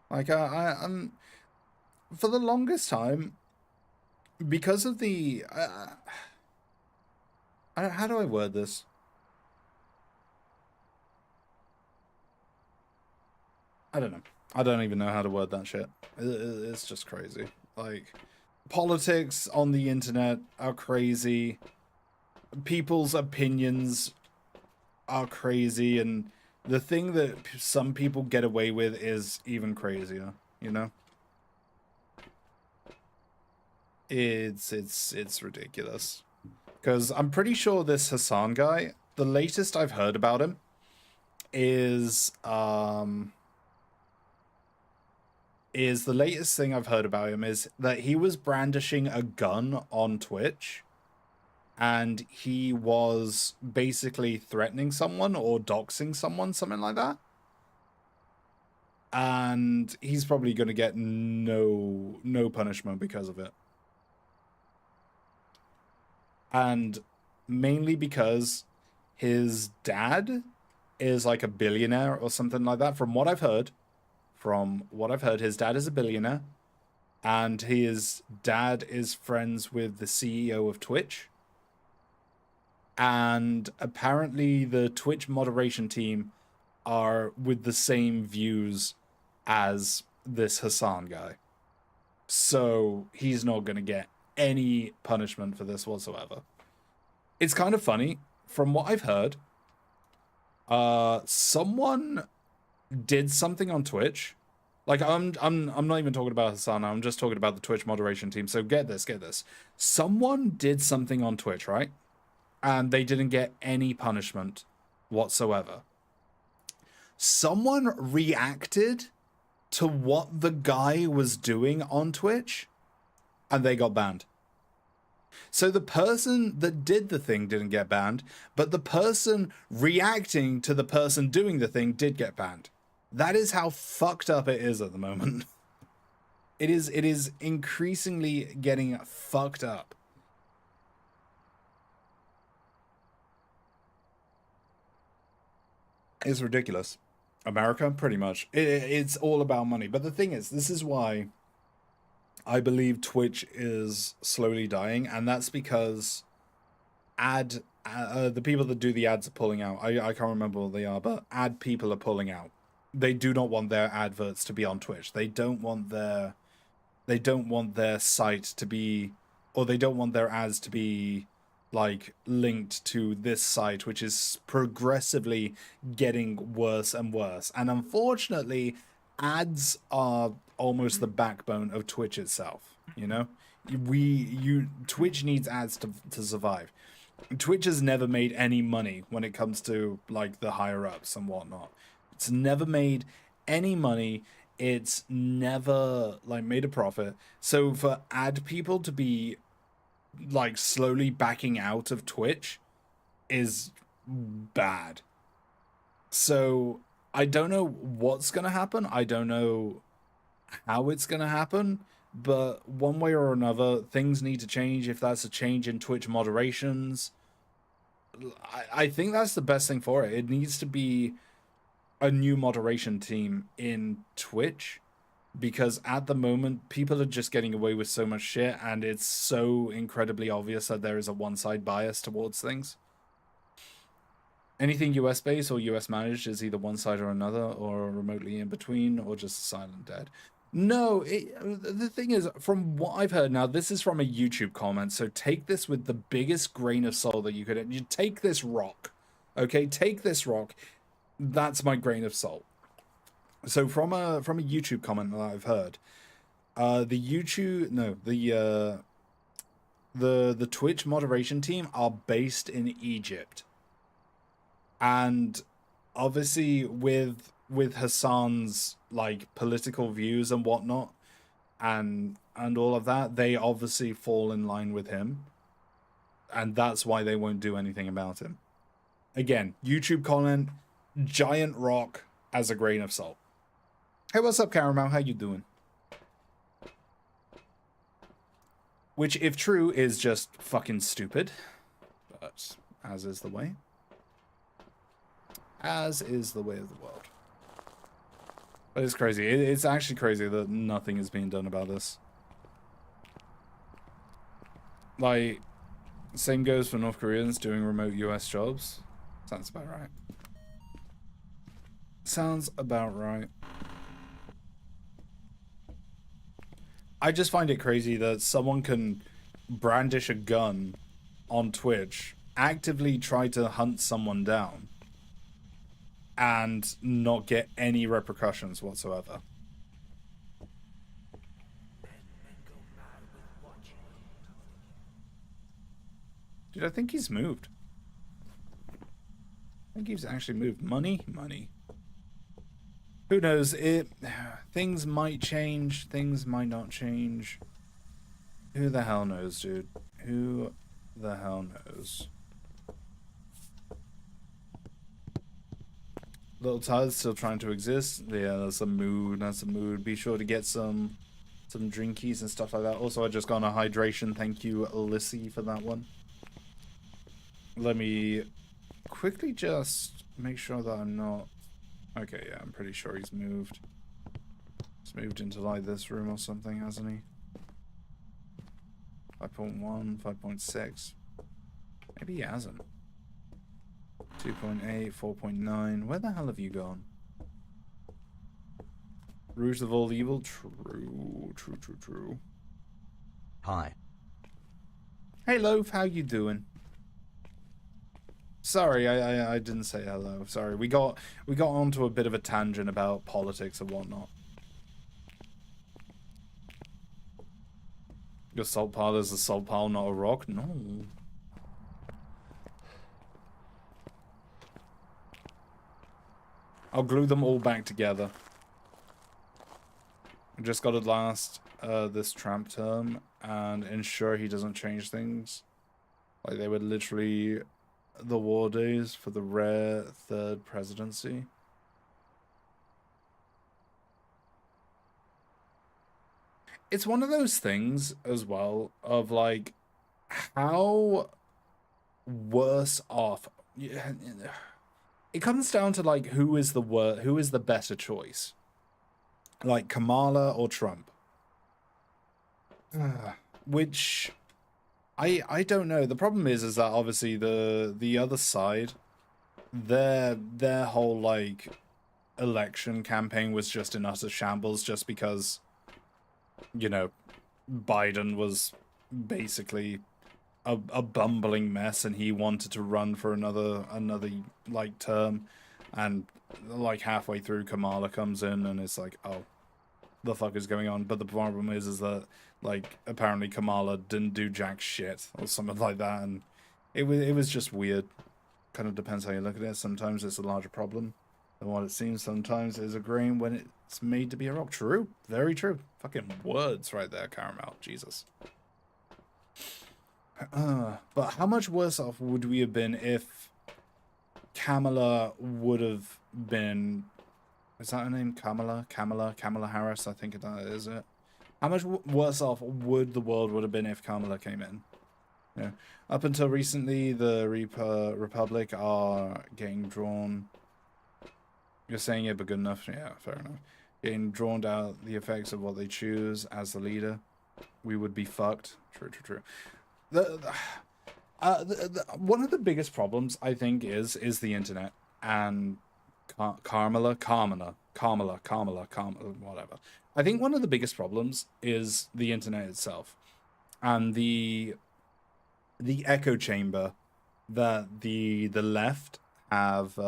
Like I'm for the longest time, because of the how do I word this? I don't know. I don't even know how to word that shit. It's just crazy. Like, politics on the internet are crazy. People's opinions are crazy, and the thing that some people get away with is even crazier, you know? It's ridiculous. Because I'm pretty sure this Hassan guy, the latest I've heard about him is the latest thing I've heard about him is that he was brandishing a gun on Twitch, and he was basically threatening someone or doxing someone, something like that. And he's probably going to get no punishment because of it. And mainly because his dad is like a billionaire or something like that. From what I've heard, his dad is a billionaire, and his dad is friends with the CEO of Twitch. And apparently the Twitch moderation team are with the same views as this Hassan guy. So he's not going to get any punishment for this whatsoever. It's kind of funny. From what I've heard, someone did something on Twitch. Like, I'm not even talking about Hassan. I'm just talking about the Twitch moderation team. So get this. Someone did something on Twitch, right? And they didn't get any punishment whatsoever. Someone reacted to what the guy was doing on Twitch, and they got banned. So the person that did the thing didn't get banned, but the person reacting to the person doing the thing did get banned. That is how fucked up it is at the moment. It is increasingly getting fucked up. It's ridiculous. America, pretty much. It's all about money. But the thing is, this is why I believe Twitch is slowly dying, and that's because the people that do the ads are pulling out. I can't remember what they are, but ad people are pulling out. They do not want their adverts to be on Twitch. They don't want their site to be, or they don't want their ads to be like linked to this site, which is progressively getting worse and worse. And unfortunately, ads are almost the backbone of Twitch itself. You know, Twitch needs ads to survive. Twitch has never made any money when it comes to like the higher ups and whatnot. It's never made any money. It's never like made a profit. So for ad people to be like slowly backing out of Twitch is bad. So I don't know what's gonna happen. I don't know how it's gonna happen, but one way or another, things need to change. If that's a change in Twitch moderations, I think that's the best thing for it. It needs to be a new moderation team in Twitch, because at the moment people are just getting away with so much shit, and it's so incredibly obvious that there is a one-side bias towards things. Anything US based or US managed is either one side or another, or remotely in between, or just silent dead. No, the thing is, from what I've heard, now this is from a YouTube comment, so take this with the biggest grain of salt that you could. You take this rock, okay? Take this rock. that's my grain of salt. So from a YouTube comment that I've heard, the Twitch moderation team are based in Egypt, and obviously with Hassan's like political views and whatnot, and all of that, they obviously fall in line with him, and that's why they won't do anything about him. Again, YouTube comment, giant rock as a grain of salt. Hey, what's up, Caramel? How you doing? Which, if true, is just fucking stupid. But as is the way. As is the way of the world. But it's crazy. It's actually crazy that nothing is being done about this. Like, same goes for North Koreans doing remote US jobs. Sounds about right. Sounds about right. I just find it crazy that someone can brandish a gun on Twitch, actively try to hunt someone down, and not get any repercussions whatsoever. Dude, I think he's moved. I think he's actually moved. Money? Money. Who knows? Things might change, things might not change. Who the hell knows, dude? Who the hell knows? Little Todd's still trying to exist. Yeah, that's a mood. That's a mood. Be sure to get some drinkies and stuff like that. Also, I just got a hydration. Thank you, Lissy, for that one. Let me quickly just make sure that I'm not... Okay, yeah, I'm pretty sure he's moved. He's moved into, like, this room or something, hasn't he? 5.1, 5.6. Maybe he hasn't. 2.8, 4.9. Where the hell have you gone? Root of all evil? True, true, true, true. Hi. Hey, Loaf, how you doing? Sorry, I didn't say hello. Sorry, we got onto a bit of a tangent about politics and whatnot. Your salt pile is a salt pile, not a rock? No. I'll glue them all back together. I just gotta last this Trump term and ensure he doesn't change things. Like they were literally the war days for the rare third presidency. It's one of those things as well of like how worse off. It comes down to like who is the better choice, like Kamala or Trump. Which I don't know. The problem is that obviously the other side, their whole like election campaign was just in utter shambles, just because, you know, Biden was basically a bumbling mess and he wanted to run for another like term, and like halfway through Kamala comes in and it's like, oh, the fuck is going on? But the problem is that like apparently Kamala didn't do jack shit or something like that, and it was just weird. Kind of depends how you look at it. Sometimes it's a larger problem than what it seems. Sometimes it's a grain when it's made to be a rock. True, very true. Fucking words right there, Caramel. Jesus. But how much worse off would we have been if Kamala would have been... Is that her name? Kamala Harris, I think that is it. How much worse off would the world would have been if Kamala came in? Yeah. Up until recently, the Republic are getting drawn... You're saying it, but good enough? Yeah, fair enough. Getting drawn out the effects of what they choose as the leader. We would be fucked. True, true, true. One of the biggest problems, I think, is the internet. And Kamala, whatever. I think one of the biggest problems is the internet itself, and the echo chamber that the left have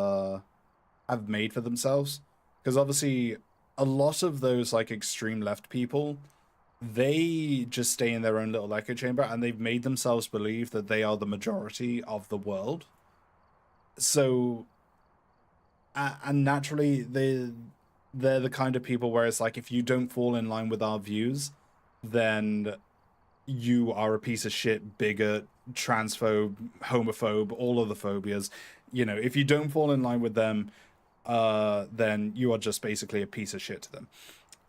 have made for themselves. Because obviously, a lot of those like extreme left people, they just stay in their own little echo chamber, and they've made themselves believe that they are the majority of the world. So, and naturally, they're the kind of people where it's like, if you don't fall in line with our views, then you are a piece of shit, bigot, transphobe, homophobe, all of the phobias. You know, if you don't fall in line with them, then you are just basically a piece of shit to them.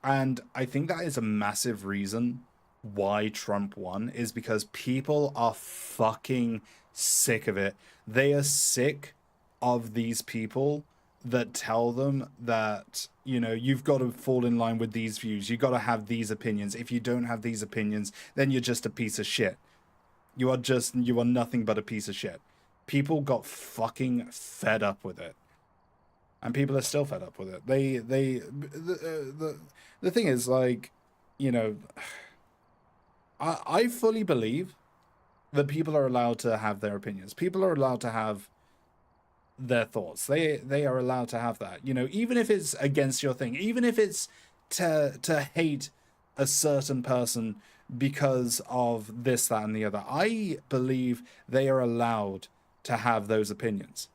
And I think that is a massive reason why Trump won, is because people are fucking sick of it. They are sick of these people that tell them that, you know, you've got to fall in line with these views. You've got to have these opinions. If you don't have these opinions, then you're just a piece of shit. You are nothing but a piece of shit. People got fucking fed up with it. And people are still fed up with it. The thing is, like, you know, I fully believe that people are allowed to have their opinions. People are allowed to have their thoughts. They are allowed to have that. You know, even if it's against your thing, even if it's to hate a certain person because of this, that, and the other. I believe they are allowed to have those opinions.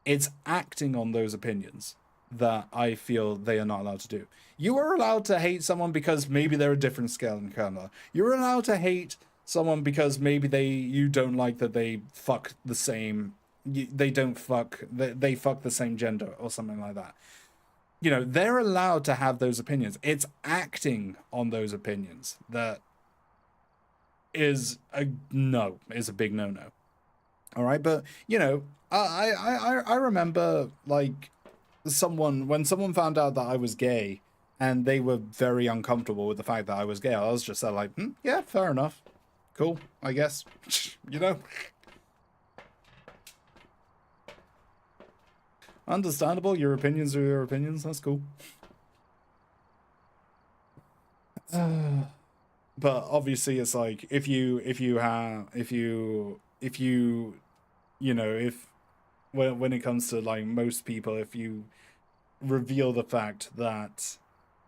It's acting on those opinions that I feel they are not allowed to do. You are allowed to hate someone because maybe they're a different scale and color. You're allowed to hate someone because maybe you don't like that they fuck the same, they fuck the same gender or something like that. You know, they're allowed to have those opinions. It's acting on those opinions that is a big no-no. All right, but you know, I remember like when someone found out that I was gay, and they were very uncomfortable with the fact that I was gay. I was just like, yeah, fair enough, cool, I guess. You know, understandable. Your opinions are your opinions. That's cool. But obviously, it's like if you you know, if when it comes to like most people, if you reveal the fact that,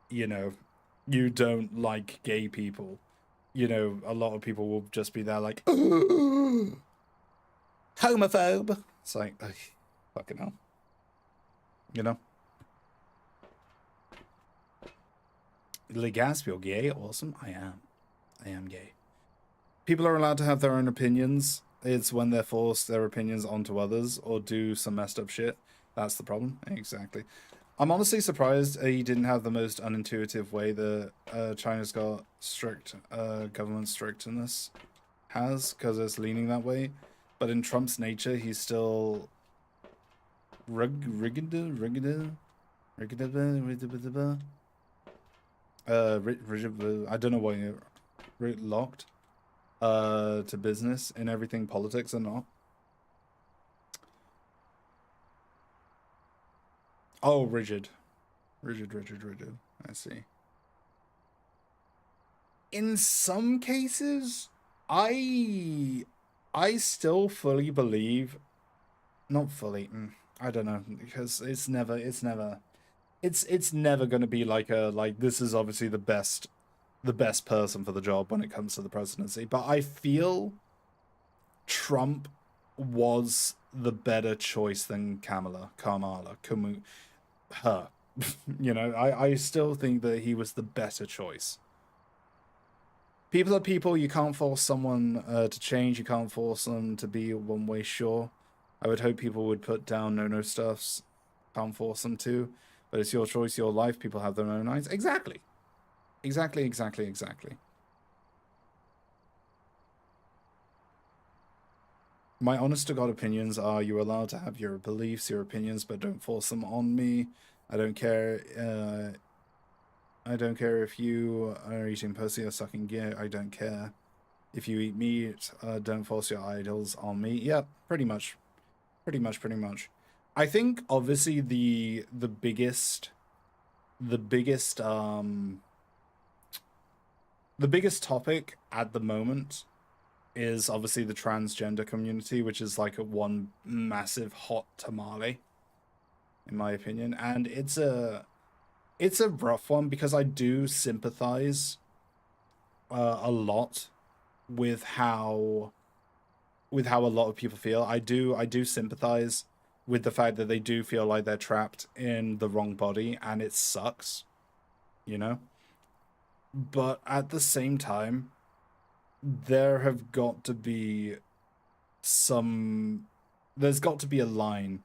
you know, you don't like gay people, you know, a lot of people will just be there like, homophobe. It's like, ugh, fucking hell, you know. Legasp, you're gay? Awesome. I am gay. People are allowed to have their own opinions. It's when they're forced their opinions onto others or do some messed up shit. That's the problem. Exactly. I'm honestly surprised he didn't have the most unintuitive way that China's got strict government strictness has, because it's leaning that way. But in Trump's nature, he's still rigid. I don't know why you're locked to business in everything politics or not. Oh, rigid. I see. In some cases, I still fully believe, not fully, I don't know, because it's never going to be like this is obviously the best person for the job when it comes to the presidency. But I feel Trump was the better choice than Kamala. You know, I still think that he was the better choice. People are people. You can't force someone to change. You can't force them to be one way. Sure, I would hope people would put down no stuffs. Can't force them to, but it's your choice, your life. People have their own minds. Exactly. My honest to God opinions are: you're allowed to have your beliefs, your opinions, but don't force them on me. I don't care. I don't care if you are eating pussy or sucking gear. I don't care. If you eat meat, don't force your idols on me. Yeah, pretty much. I think obviously the biggest topic at the moment is obviously the transgender community, which is like one massive hot tamale. in my opinion, and it's a rough one because I do sympathize a lot with how a lot of people feel. I do sympathize with the fact that they do feel like they're trapped in the wrong body, and it sucks, you know. But at the same time, there have got to be some there's got to be a line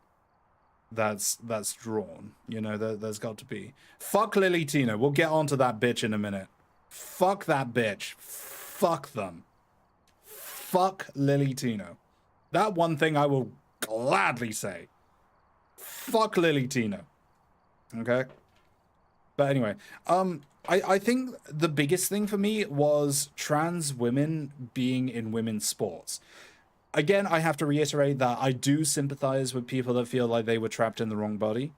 that's drawn, you know. There's got to be. Fuck Lily Tina, we'll get onto that bitch in a minute. Fuck that bitch. Fuck them. Fuck Lily Tino. That one thing I will gladly say. Fuck Lily Tino. Okay? But anyway, I think the biggest thing for me was trans women being in women's sports. Again, I have to reiterate that I do sympathize with people that feel like they were trapped in the wrong body.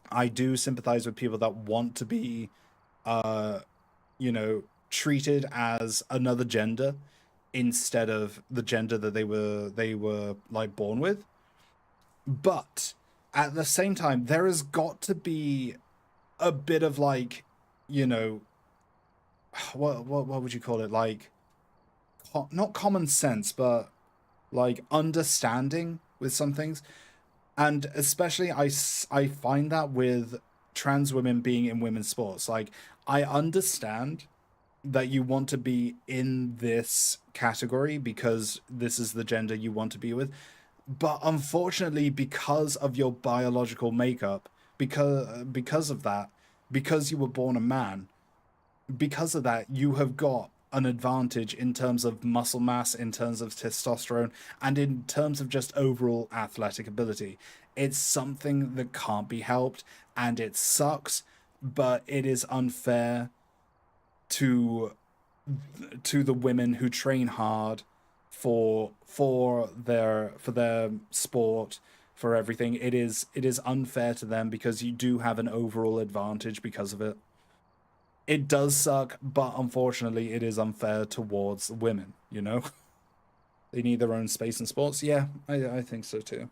I do sympathize with people that want to be, you know, treated as another gender instead of the gender that they were like born with. But at the same time, there has got to be a bit of like, you know, what would you call it? Like, not common sense, but like understanding with some things. And especially I find that with trans women being in women's sports. Like, I understand that you want to be in this category because this is the gender you want to be with, but unfortunately, because of your biological makeup, because of that, because you were born a man, because of that, you have got an advantage in terms of muscle mass, in terms of testosterone, and in terms of just overall athletic ability. It's something that can't be helped, and it sucks, but it is unfair to the women who train hard for their sport, for everything. It is unfair to them because you do have an overall advantage because of it. It does suck, but unfortunately it is unfair towards women, you know. They need their own space in sports. Yeah, I think so too.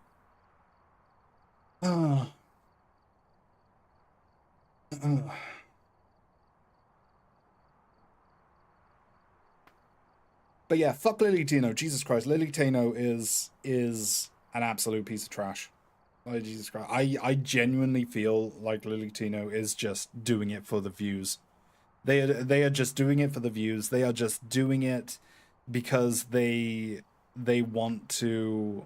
But yeah, fuck Lily Tino. Jesus Christ, Lily Tino is an absolute piece of trash. Oh, Jesus Christ. I genuinely feel like Lily Tino is just doing it for the views. They are just doing it for the views. They are just doing it because they want to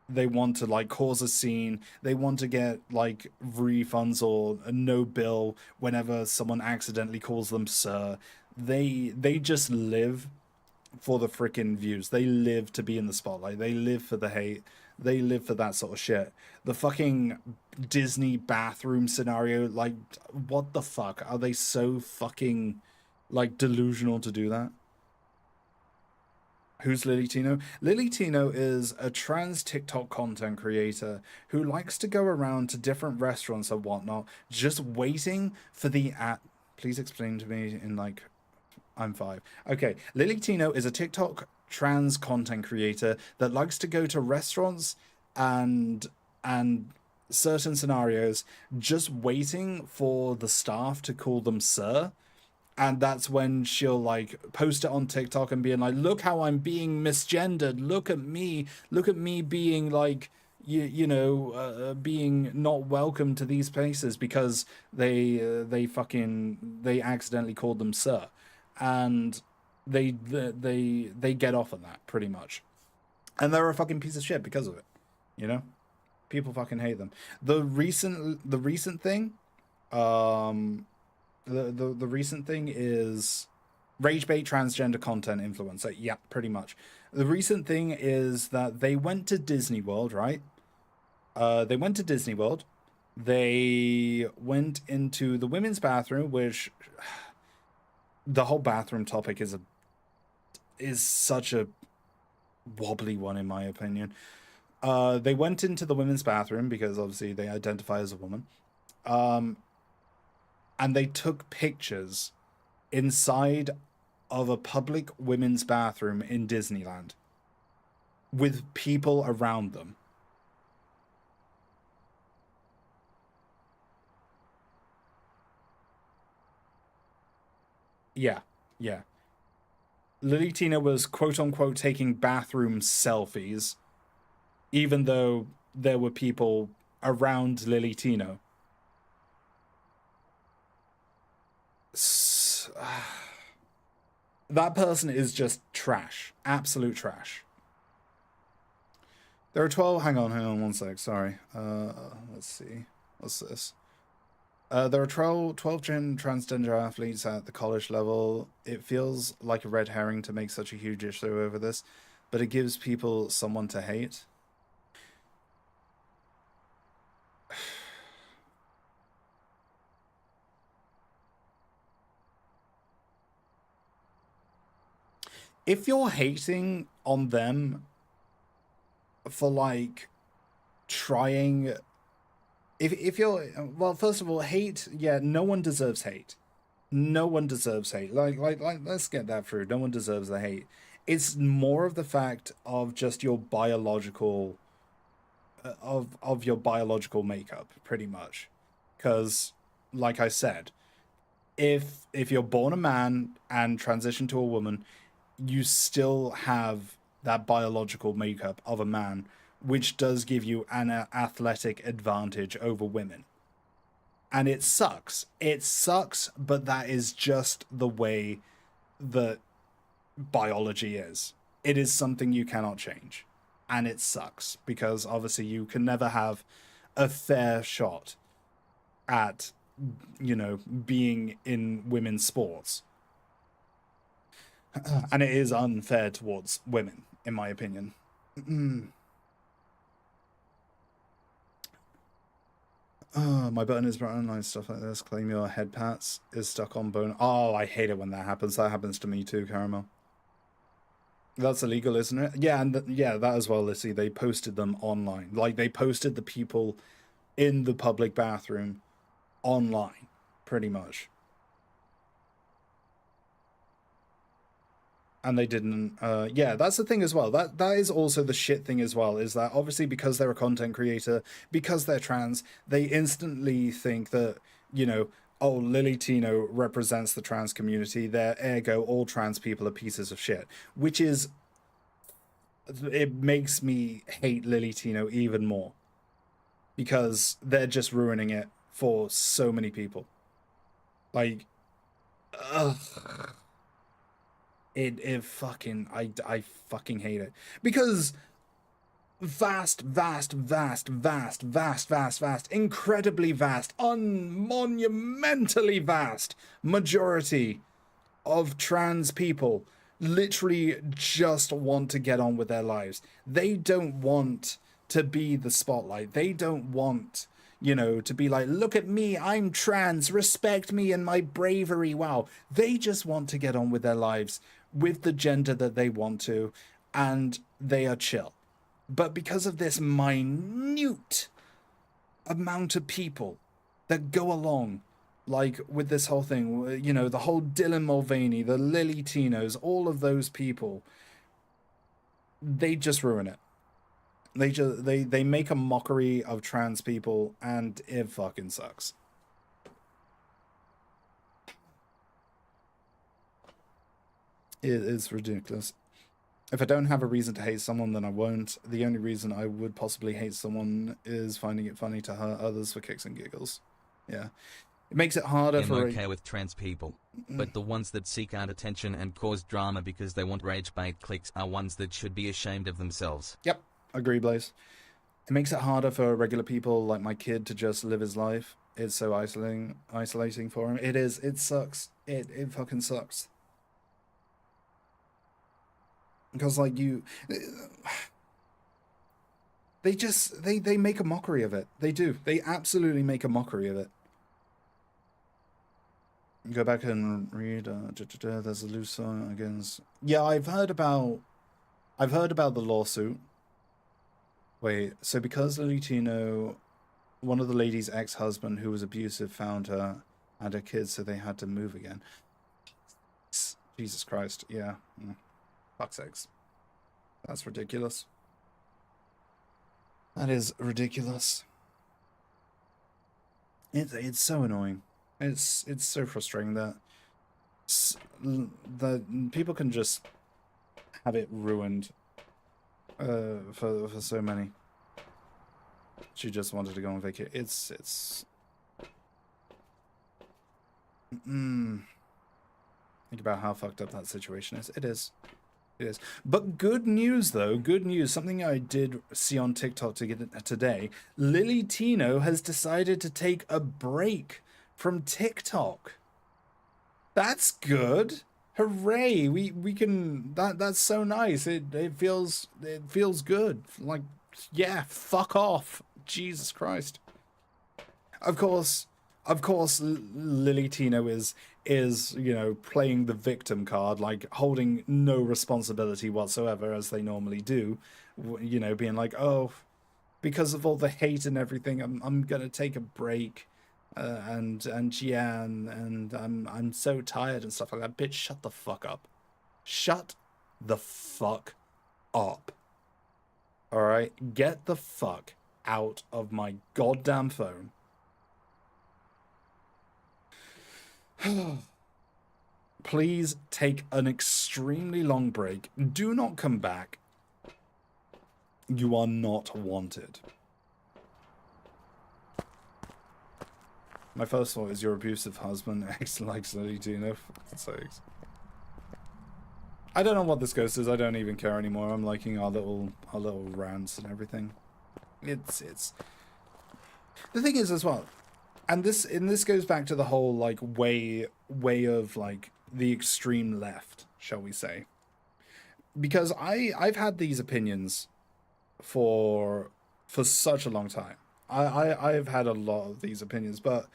like cause a scene. They want to get like refunds or a no bill whenever someone accidentally calls them sir. They just live for the freaking views. They live to be in the spotlight. They live for the hate. They live for that sort of shit. The fucking Disney bathroom scenario, like, what the fuck? Are they so fucking, like, delusional to do that? Who's Lily Tino? Lily Tino is a trans TikTok content creator who likes to go around to different restaurants and whatnot, just waiting for the ad. Please explain to me in, like, I'm 5. Okay, Lily Tino is a TikTok trans content creator that likes to go to restaurants and certain scenarios just waiting for the staff to call them sir. And that's when she'll like post it on TikTok and being like, look how I'm being misgendered. Look at me being like, you know, being not welcome to these places because they accidentally called them sir. And they get off on that pretty much, and they're a fucking piece of shit because of it, you know. People fucking hate them. The recent thing, the recent thing is rage bait transgender content influencer. Yeah, pretty much. The recent thing is that they went to Disney World, right? They went to Disney World. They went into the women's bathroom, which the whole bathroom topic is such a wobbly one in my opinion. They went into the women's bathroom because obviously they identify as a woman. And they took pictures inside of a public women's bathroom in Disneyland with people around them. Yeah, yeah. Lily Tina was quote unquote taking bathroom selfies, even though there were people around Lily Tina. That person is just trash. Absolute trash. There are 12. Hang on 1 sec. Sorry. Let's see. What's this? There are 12 transgender athletes at the college level. It feels like a red herring to make such a huge issue over this, but it gives people someone to hate. If you're hating on them for like trying, if you're, well, first of all, hate, yeah, no one deserves hate. No one deserves hate. Like let's get that through. No one deserves the hate. It's more of the fact of just your biological of your biological makeup, pretty much. Because like I said, if you're born a man and transition to a woman, you still have that biological makeup of a man, which does give you an athletic advantage over women. And it sucks. It sucks, but that is just the way that biology is. It is something you cannot change. And it sucks because obviously you can never have a fair shot at, you know, being in women's sports. And it is unfair towards women, in my opinion. My button is brown and stuff like this. Claim your head pats is stuck on bone. Oh, I hate it when that happens. That happens to me too, Caramel. That's illegal, isn't it? Yeah, and yeah, that as well, Lissy. They posted them online. Like, they posted the people in the public bathroom online, pretty much. And they didn't, yeah, that's the thing as well. That is also the shit thing as well, is that obviously because they're a content creator, because they're trans, they instantly think that, you know, oh, Lily Tino represents the trans community, there, ergo, all trans people are pieces of shit. Which is, it makes me hate Lily Tino even more. Because they're just ruining it for so many people. Like, ugh. It fucking, I fucking hate it. Because vast, incredibly vast, unmonumentally vast majority of trans people literally just want to get on with their lives. They don't want to be the spotlight. They don't want, you know, to be like, look at me, I'm trans, respect me and my bravery. Wow. They just want to get on with their lives with the gender that they want to, and they are chill. But because of this minute amount of people that go along, like with this whole thing, you know, the whole Dylan Mulvaney, the Lily Tinos, all of those people, they just ruin it. They make a mockery of trans people, and it fucking sucks. It is ridiculous. If I don't have a reason to hate someone, then I won't. The only reason I would possibly hate someone is finding it funny to hurt others for kicks and giggles. Yeah. It makes it harder I'm for... okay with trans people, but the ones that seek out attention and cause drama because they want rage bait clicks are ones that should be ashamed of themselves. Yep, agree, Blaze. It makes it harder for regular people like my kid to just live his life. It's so isolating for him. It is. It sucks. It fucking sucks. Because like they make a mockery of it. They do. They absolutely make a mockery of it. Go back and read. There's a loose song against. Yeah, I've heard about the lawsuit. Wait, so because Lily Tino, one of the lady's ex-husband who was abusive, found her and her kids, so they had to move again. Jesus Christ, yeah. Fuck's sakes. That's ridiculous. That is ridiculous. It's so annoying. It's so frustrating that The people can just have it ruined for so many. She just wanted to go on vacation. It's think about how fucked up that situation is. It is. It is. But good news, though. Good news. Something I did see on TikTok today. Lily Tino has decided to take a break from TikTok. That's good. Hooray! We can. That's so nice. It feels good. Like, yeah. Fuck off. Jesus Christ. Of course, Lily Tino is you know, playing the victim card, like holding no responsibility whatsoever, as they normally do. You know, being like, oh, because of all the hate and everything, I'm gonna take a break, and yeah, and I'm so tired and stuff like that. Bitch, shut the fuck up. Shut the fuck up. All right, get the fuck out of my goddamn phone. Please take an extremely long break. Do not come back. You are not wanted. My first thought is your abusive husband likes Lily Tino, for God's sakes. I don't know what this ghost is. I don't even care anymore. I'm liking our little rants and everything. It's the thing is as well. And this goes back to the whole like way of like the extreme left, shall we say? Because I've had these opinions for such a long time. I've had a lot of these opinions, but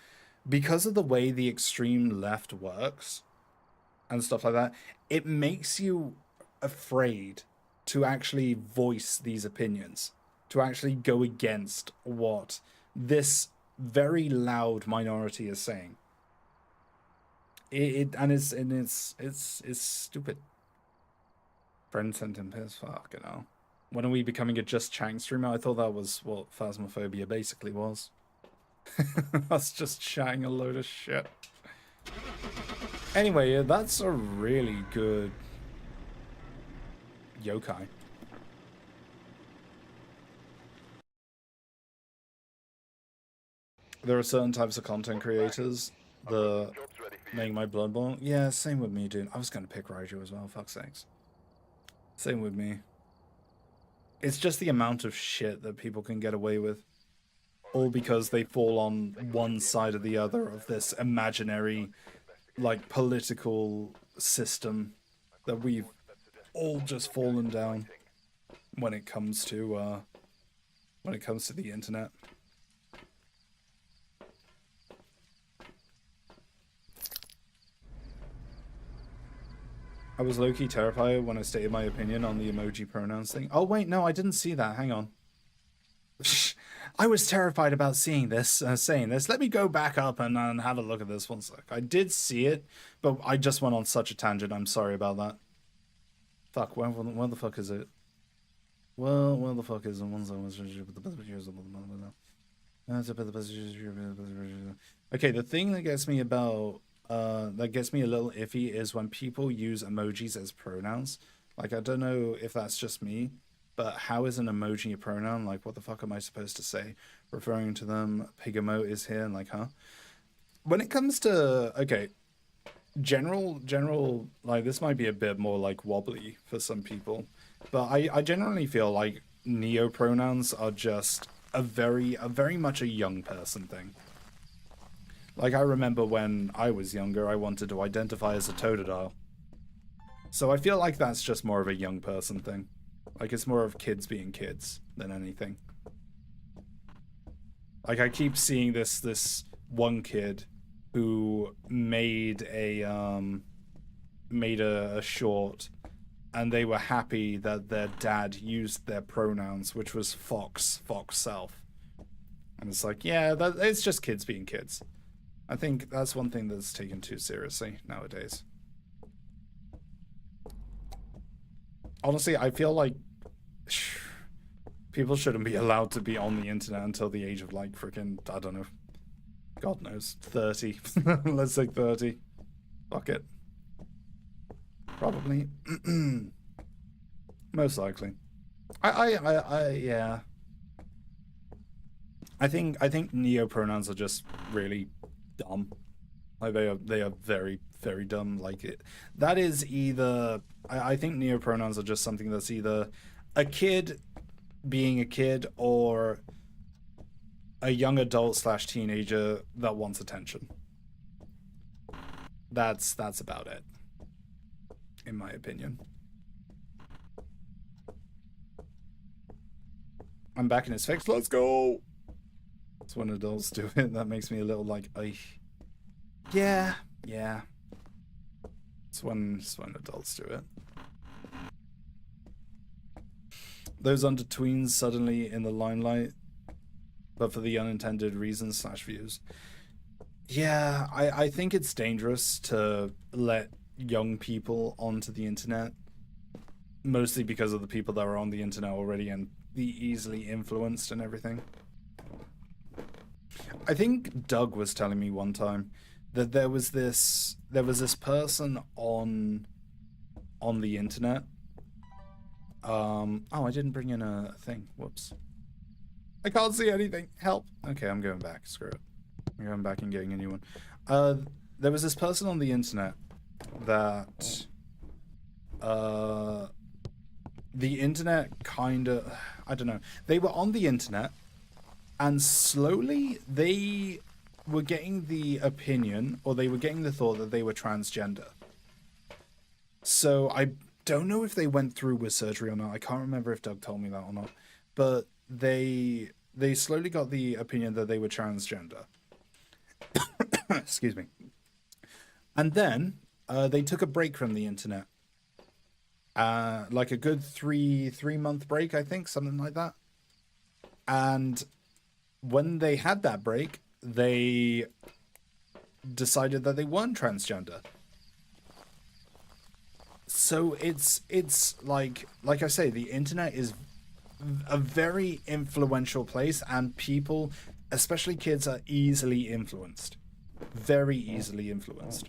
because of the way the extreme left works and stuff like that, it makes you afraid to actually voice these opinions, to actually go against what this very loud minority is saying. It's stupid. Friend sent him piss. Fuck, you know. When are we becoming a just chatting streamer? I thought that was what Phasmophobia basically was. That's just chatting a load of shit. Anyway, yeah, that's a really good yokai. There are certain types of content creators that make my blood boil. Yeah, same with me, dude. I was gonna pick Raiju as well, fuck's sakes. Same with me. It's just the amount of shit that people can get away with. All because they fall on one side or the other of this imaginary, like, political system that we've all just fallen down when it comes to the internet. I was low-key terrified when I stated my opinion on the emoji pronouns thing. Oh wait, no, I didn't see that. Hang on. I was terrified about seeing this, saying this. Let me go back up and have a look at this one sec. I did see it, but I just went on such a tangent. I'm sorry about that. Fuck, where the fuck is it? Well, where the fuck is it? Okay, the thing that gets me about that gets me a little iffy is when people use emojis as pronouns. Like, I don't know if that's just me, but how is an emoji a pronoun? Like, what the fuck am I supposed to say? Referring to them, Pigamo is here, and like, huh? When it comes to, okay, general, like, this might be a bit more, like, wobbly for some people, but I generally feel like neo-pronouns are just a very much a young person thing. Like, I remember when I was younger, I wanted to identify as a Totodile. So I feel like that's just more of a young person thing. Like, it's more of kids being kids than anything. Like, I keep seeing this one kid who made a short, and they were happy that their dad used their pronouns, which was fox self. And it's like, yeah, it's just kids being kids. I think that's one thing that's taken too seriously nowadays. Honestly, I feel like people shouldn't be allowed to be on the internet until the age of, like, freaking, I don't know, God knows, 30. Let's say 30. Fuck it. Probably. Most likely. Yeah. I think neopronouns are just really dumb. Like they are very, very dumb. Like that is either I think neopronouns are just something that's either a kid being a kid or a young adult / teenager that wants attention. That's about it, in my opinion. I'm back in his fix. Let's go. It's when adults do it. That makes me a little like, yeah. It's when adults do it. Those under tweens suddenly in the limelight, but for the unintended reasons / views. Yeah, I think it's dangerous to let young people onto the internet, mostly because of the people that are on the internet already and the easily influenced and everything. I think Doug was telling me one time that there was this person on the internet. Oh, I didn't bring in a thing. Whoops. I can't see anything. Help. Okay, I'm going back. Screw it. I'm going back and getting a new one. There was this person on the internet that the internet kind of, I don't know. They were on the internet and slowly they were getting the opinion, or they were getting the thought that they were transgender. So I don't know if they went through with surgery or not. I can't remember if Doug told me that or not. But they slowly got the opinion that they were transgender. Excuse me. And then they took a break from the internet. Like a good three-month break, I think, something like that. And when they had that break, they decided that they weren't transgender. So it's like I say, the internet is a very influential place, and people, especially kids, are easily influenced. Very easily influenced.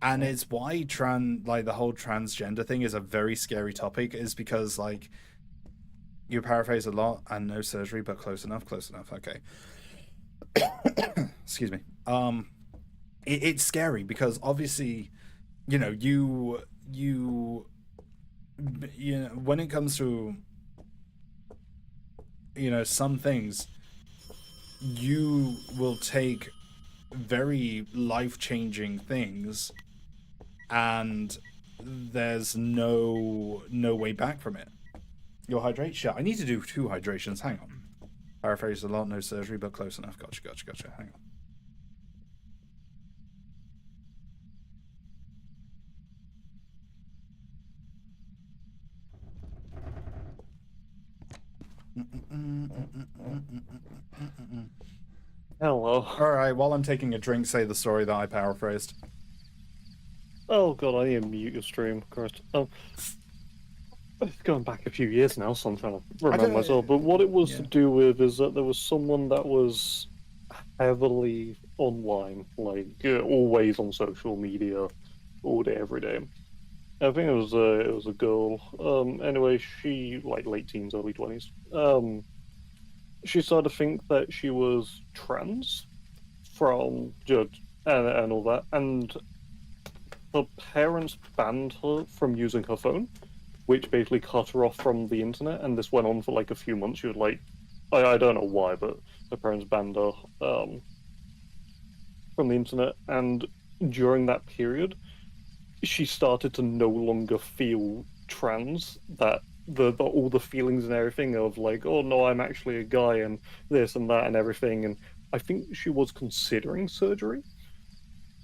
And it's why the whole transgender thing is a very scary topic, is because, like, you paraphrase a lot, and no surgery, but close enough, okay. Excuse me. It's scary because obviously, you know, when it comes to, you know, some things, you will take very life-changing things and there's no way back from it. You'll hydrate? Sure. I need to do 2 hydrations. Hang on. Paraphrase a lot, no surgery, but close enough. Gotcha. Hang on. Hello. Alright, while I'm taking a drink, say the story that I paraphrased. Oh god, I need to mute your stream, Christ. It's going back a few years now, so I'm trying to remember myself. But what it was to do with is that there was someone that was heavily online, like always on social media, all day, every day. I think it was a girl. Anyway, she, like, late teens, early 20s. She started to think that she was trans from and all that, and her parents banned her from using her phone, which basically cut her off from the internet, and this went on for like a few months. She was like, I don't know why, but her parents banned her from the internet, and during that period, she started to no longer feel trans, that all the feelings and everything of like, oh no, I'm actually a guy and this and that and everything. And I think she was considering surgery,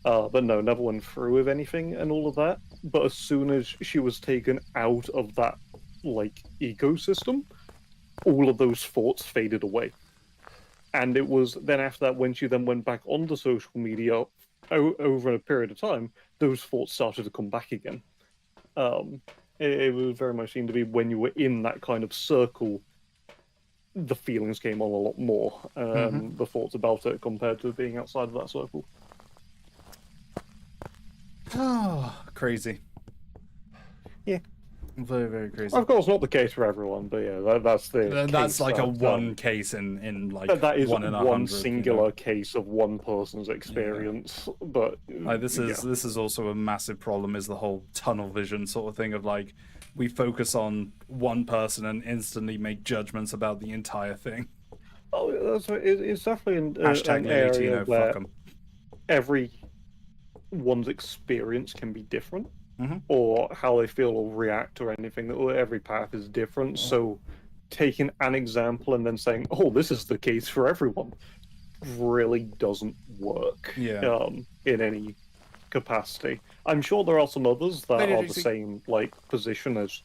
but no, never went through with anything and all of that. But as soon as she was taken out of that, like, ecosystem, all of those thoughts faded away. And it was then after that, when she then went back onto social media over a period of time, those thoughts started to come back again. It would very much seem to be when you were in that kind of circle, the feelings came on a lot more, the thoughts about it, compared to being outside of that circle. Oh, crazy. Very, very crazy. Of course, not the case for everyone, but yeah, that's the That's case like a that, one case in like that is one in a one hundred. singular You know? case of one person's experience. But Like this is also a massive problem. Is the whole tunnel vision sort of thing of like we focus on one person and instantly make judgments about the entire thing. oh, it's definitely Hashtag an area Lilitino, fuck where 'em. everyone's experience can be different, Mhm. or how they feel or react or anything. Every path is different. So, taking an example and then saying, "Oh, this is the case for everyone," really doesn't work. Yeah. In any capacity. I'm sure there are some others that Lady are the JC. same like position as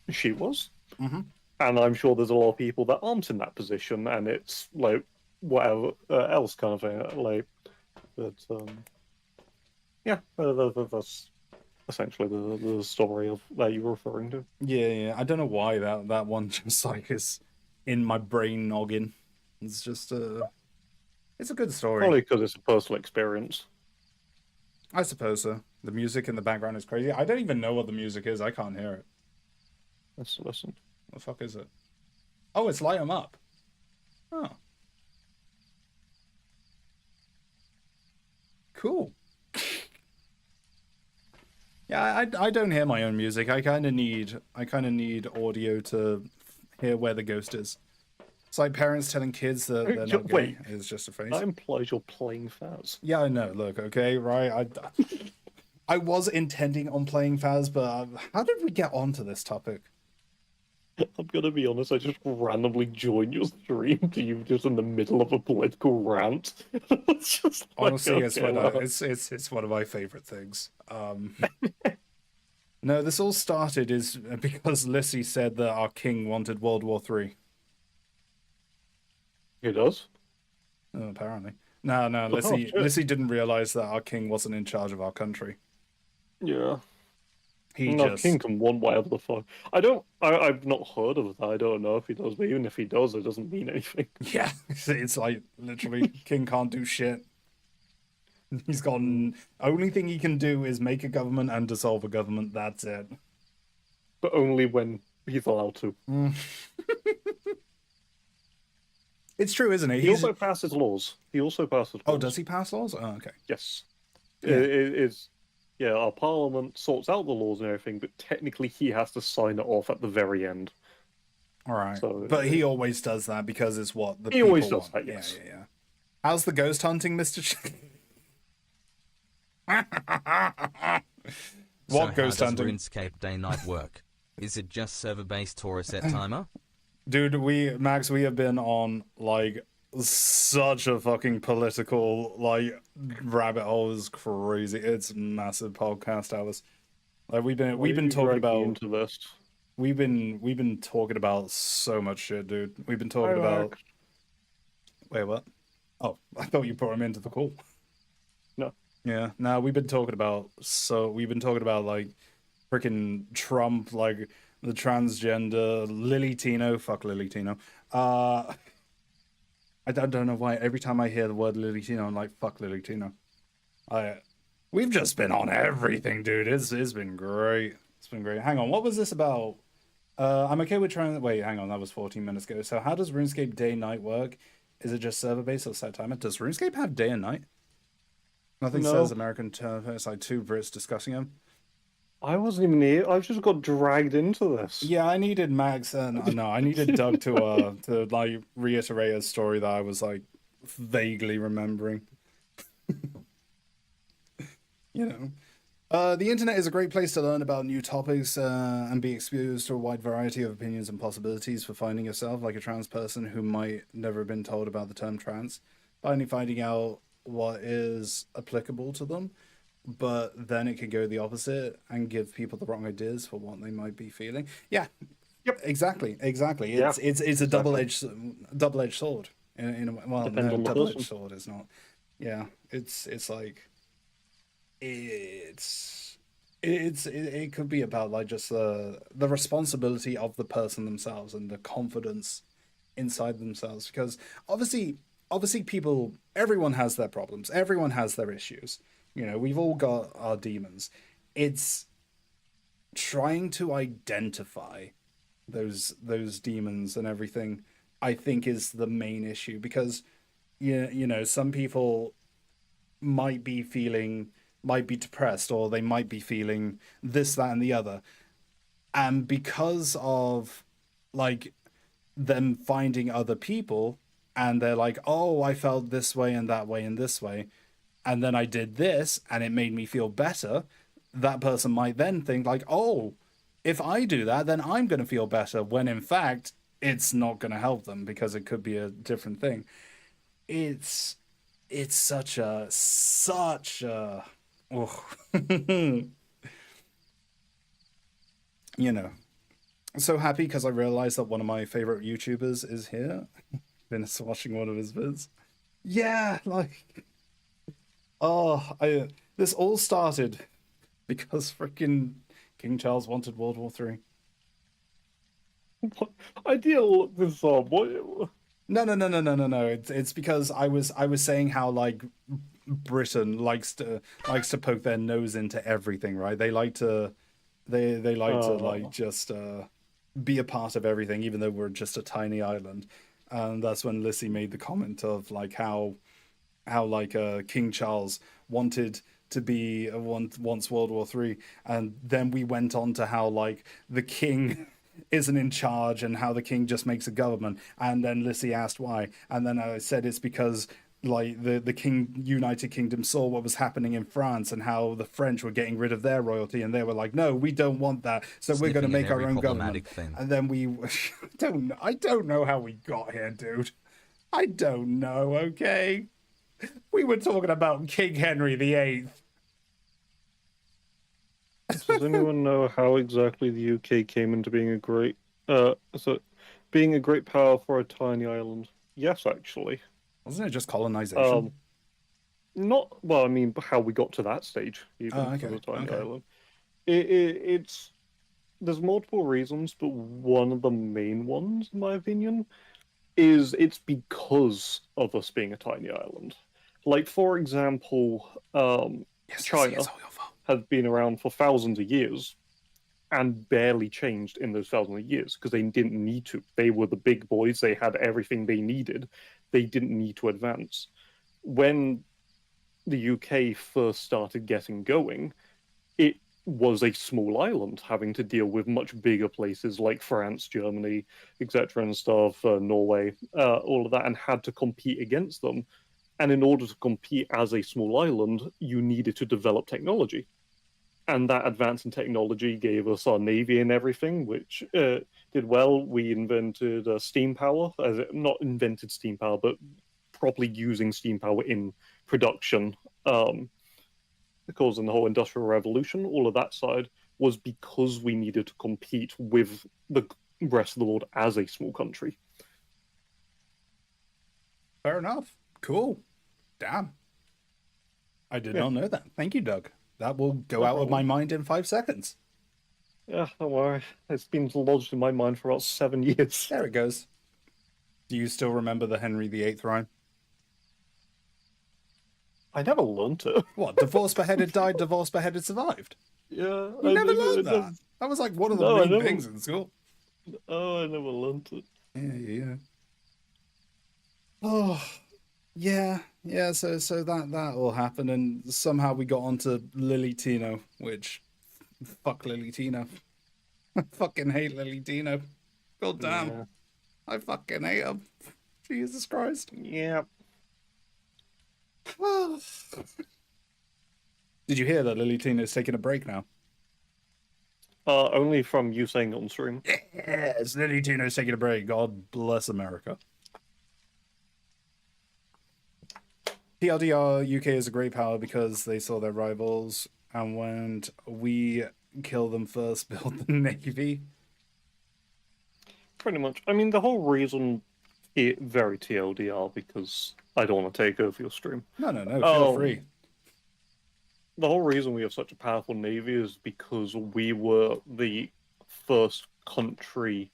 she was, Mhm. and I'm sure there's a lot of people that aren't in that position, and it's like whatever else kind of thing. Like, but yeah, that's essentially the story of that you're referring to. Yeah. I don't know why that one just like is in my brain noggin. It's just it's a good story. Probably because it's a personal experience. I suppose so. The music in the background is crazy. I don't even know what the music is. I can't hear it. Let's listen. What the fuck is it? Oh, it's Light 'Em Up. Oh. Cool. Yeah, I don't hear my own music. I kind of need audio to hear where the ghost is. It's like parents telling kids that they're not gay. Wait. It's just a phase. That implies you're playing Phas. Yeah, I know. Look, okay, right. I was intending on playing Phas, but how did we get onto this topic? I'm gonna be honest, I just randomly joined your stream to you just in the middle of a political rant. It's just like, Honestly, it's okay, one well, it's one of my favorite things. No, this all started is because Lissy said that our king wanted World War III. He does? Oh, apparently. No, Lissy shit. Lissy didn't realize that our king wasn't in charge of our country. Yeah. He No, just King can want whatever the fuck. I've not heard of that. I don't know if he does, but even if he does, it doesn't mean anything. yeah, it's like literally king can't do shit. He's got only thing he can do is make a government and dissolve a government. That's it. But only when he's allowed to. It's true, isn't it? He also passes laws. Oh, does he pass laws? Oh, okay. Yes. Yeah. It is. Yeah, our parliament sorts out the laws and everything, but technically he has to sign it off at the very end. All right. So, But he always does that because it's what the He people always does want. that, yes. Yeah. How's the ghost hunting, Mr. So What ghost how does hunting? RuneScape day-night work? Is it just server-based or a set timer? Dude, Max, we have been on like such a fucking political like rabbit hole. Is crazy. It's massive podcast hours. Like we've been talking about into this. we've been talking about so much shit, dude. We've been talking about. Wait, what? Oh, I thought you brought him into the call. No. Yeah, no, we've been talking about like freaking Trump, like the transgender Lily Tino. Fuck Lily Tino. I don't know why. Every time I hear the word Lily Tino, I'm like, fuck Lily Tino. We've just been on everything, dude. It's been great. It's been great. Hang on, what was this about? I'm okay with trying. Wait, hang on, that was 14 minutes ago. So how does RuneScape day-night work? Is it just server-based or set timer? Does RuneScape have day and night? Nothing No. says American term. It's like two Brits discussing them. I wasn't even here. I just got dragged into this. Yeah, I needed Max and no, I needed Doug to like reiterate a story that I was like vaguely remembering. You know, the internet is a great place to learn about new topics and be exposed to a wide variety of opinions and possibilities for finding yourself, like a trans person who might never have been told about the term trans, finally finding out what is applicable to them. But then it could go the opposite and give people the wrong ideas for what they might be feeling. Yeah, Yep. Exactly. Yeah, It's a double-edged sword. In a way. Well, Depends no, on the double-edged person. sword is not. Yeah, it's like it could be about like just the responsibility of the person themselves and the confidence inside themselves, because obviously people, everyone has their problems, everyone has their issues. You know, we've all got our demons. It's trying to identify those demons and everything, I think is the main issue because you know, some people might be feeling might be depressed or they might be feeling this, that, and the other. And because of like them finding other people and they're like, oh, I felt this way and that way and this way, and then I did this and it made me feel better, that person might then think like, oh, if I do that, then I'm going to feel better, when in fact it's not going to help them because it could be a different thing. It's it's such a oh. You know, so happy because I realized that one of my favorite YouTubers is here. Been watching one of his vids. Yeah, like, oh, I this all started because freaking King Charles wanted World War Three. I did look this up. What? No. It's because I was saying how like Britain likes to poke their nose into everything, right? They like to like just be a part of everything, even though we're just a tiny island. And that's when Lissy made the comment of like how like King Charles wanted to be once World War Three, and then we went on to how like the king isn't in charge and how the king just makes a government, and then Lissy asked why, and then I said it's because like the king United Kingdom saw what was happening in France and how the French were getting rid of their royalty, and they were like, no, we don't want that, so we're going to Sniffing at make our every own government. problematic thing. And then we I don't know how we got here, dude. I don't know. Okay, we were talking about King Henry VIII. Does anyone know how exactly the UK came into being a great, being a great power for a tiny island? Yes, actually. Wasn't it just colonization? Not well. I mean, how we got to that stage, even Oh, okay, as a tiny okay. island. It's there's multiple reasons, but one of the main ones, in my opinion, is it's because of us being a tiny island. Like, for example, Yes, China it's all your fault. has been around for thousands of years and barely changed in those thousands of years because they didn't need to. They were the big boys, they had everything they needed, they didn't need to advance. When the UK first started getting going, it was a small island having to deal with much bigger places like France, Germany, etc., and stuff, Norway, all of that, and had to compete against them. And in order to compete as a small island, you needed to develop technology. And that advance in technology gave us our navy and everything, which did well. We invented steam power, not invented steam power, but properly using steam power in production, causing the whole industrial revolution. All of that side was because we needed to compete with the rest of the world as a small country. Fair enough. Cool. Damn. I did not know that. Thank you, Doug. That will go No out of my problem. mind in 5 seconds. Yeah, don't worry. It's been lodged in my mind for about 7 years. There it goes. Do you still remember the Henry VIII rhyme? I never learnt it. What? Divorce beheaded died, divorce beheaded survived. Yeah, You I never never, learned it that. does. That was like one of the No, I main never. things in school. Oh, I never learnt it. Yeah. Oh, yeah. So that all happened, and somehow we got onto Lily Tino, which fuck Lily Tino. I fucking hate Lily Tino. God damn, Yeah. I fucking hate him. Jesus Christ. Yeah. Did you hear that Lily Tino's taking a break now? Only from you saying it on stream. Yes, Lily Tino's taking a break. God bless America. TLDR, UK is a great power because they saw their rivals and when we kill them first, build the navy. Pretty much. I mean, the whole reason very TLDR because I don't want to take over your stream. No, feel free. The whole reason we have such a powerful navy is because we were the first country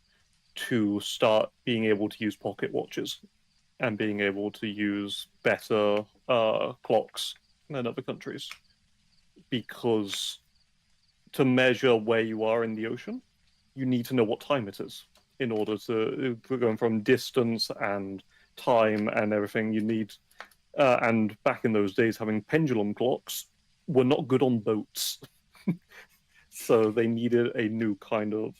to start being able to use pocket watches and being able to use better clocks than other countries because to measure where you are in the ocean, you need to know what time it is in order to going from distance and time and everything. You need, and back in those days, having pendulum clocks were not good on boats, so they needed a new kind of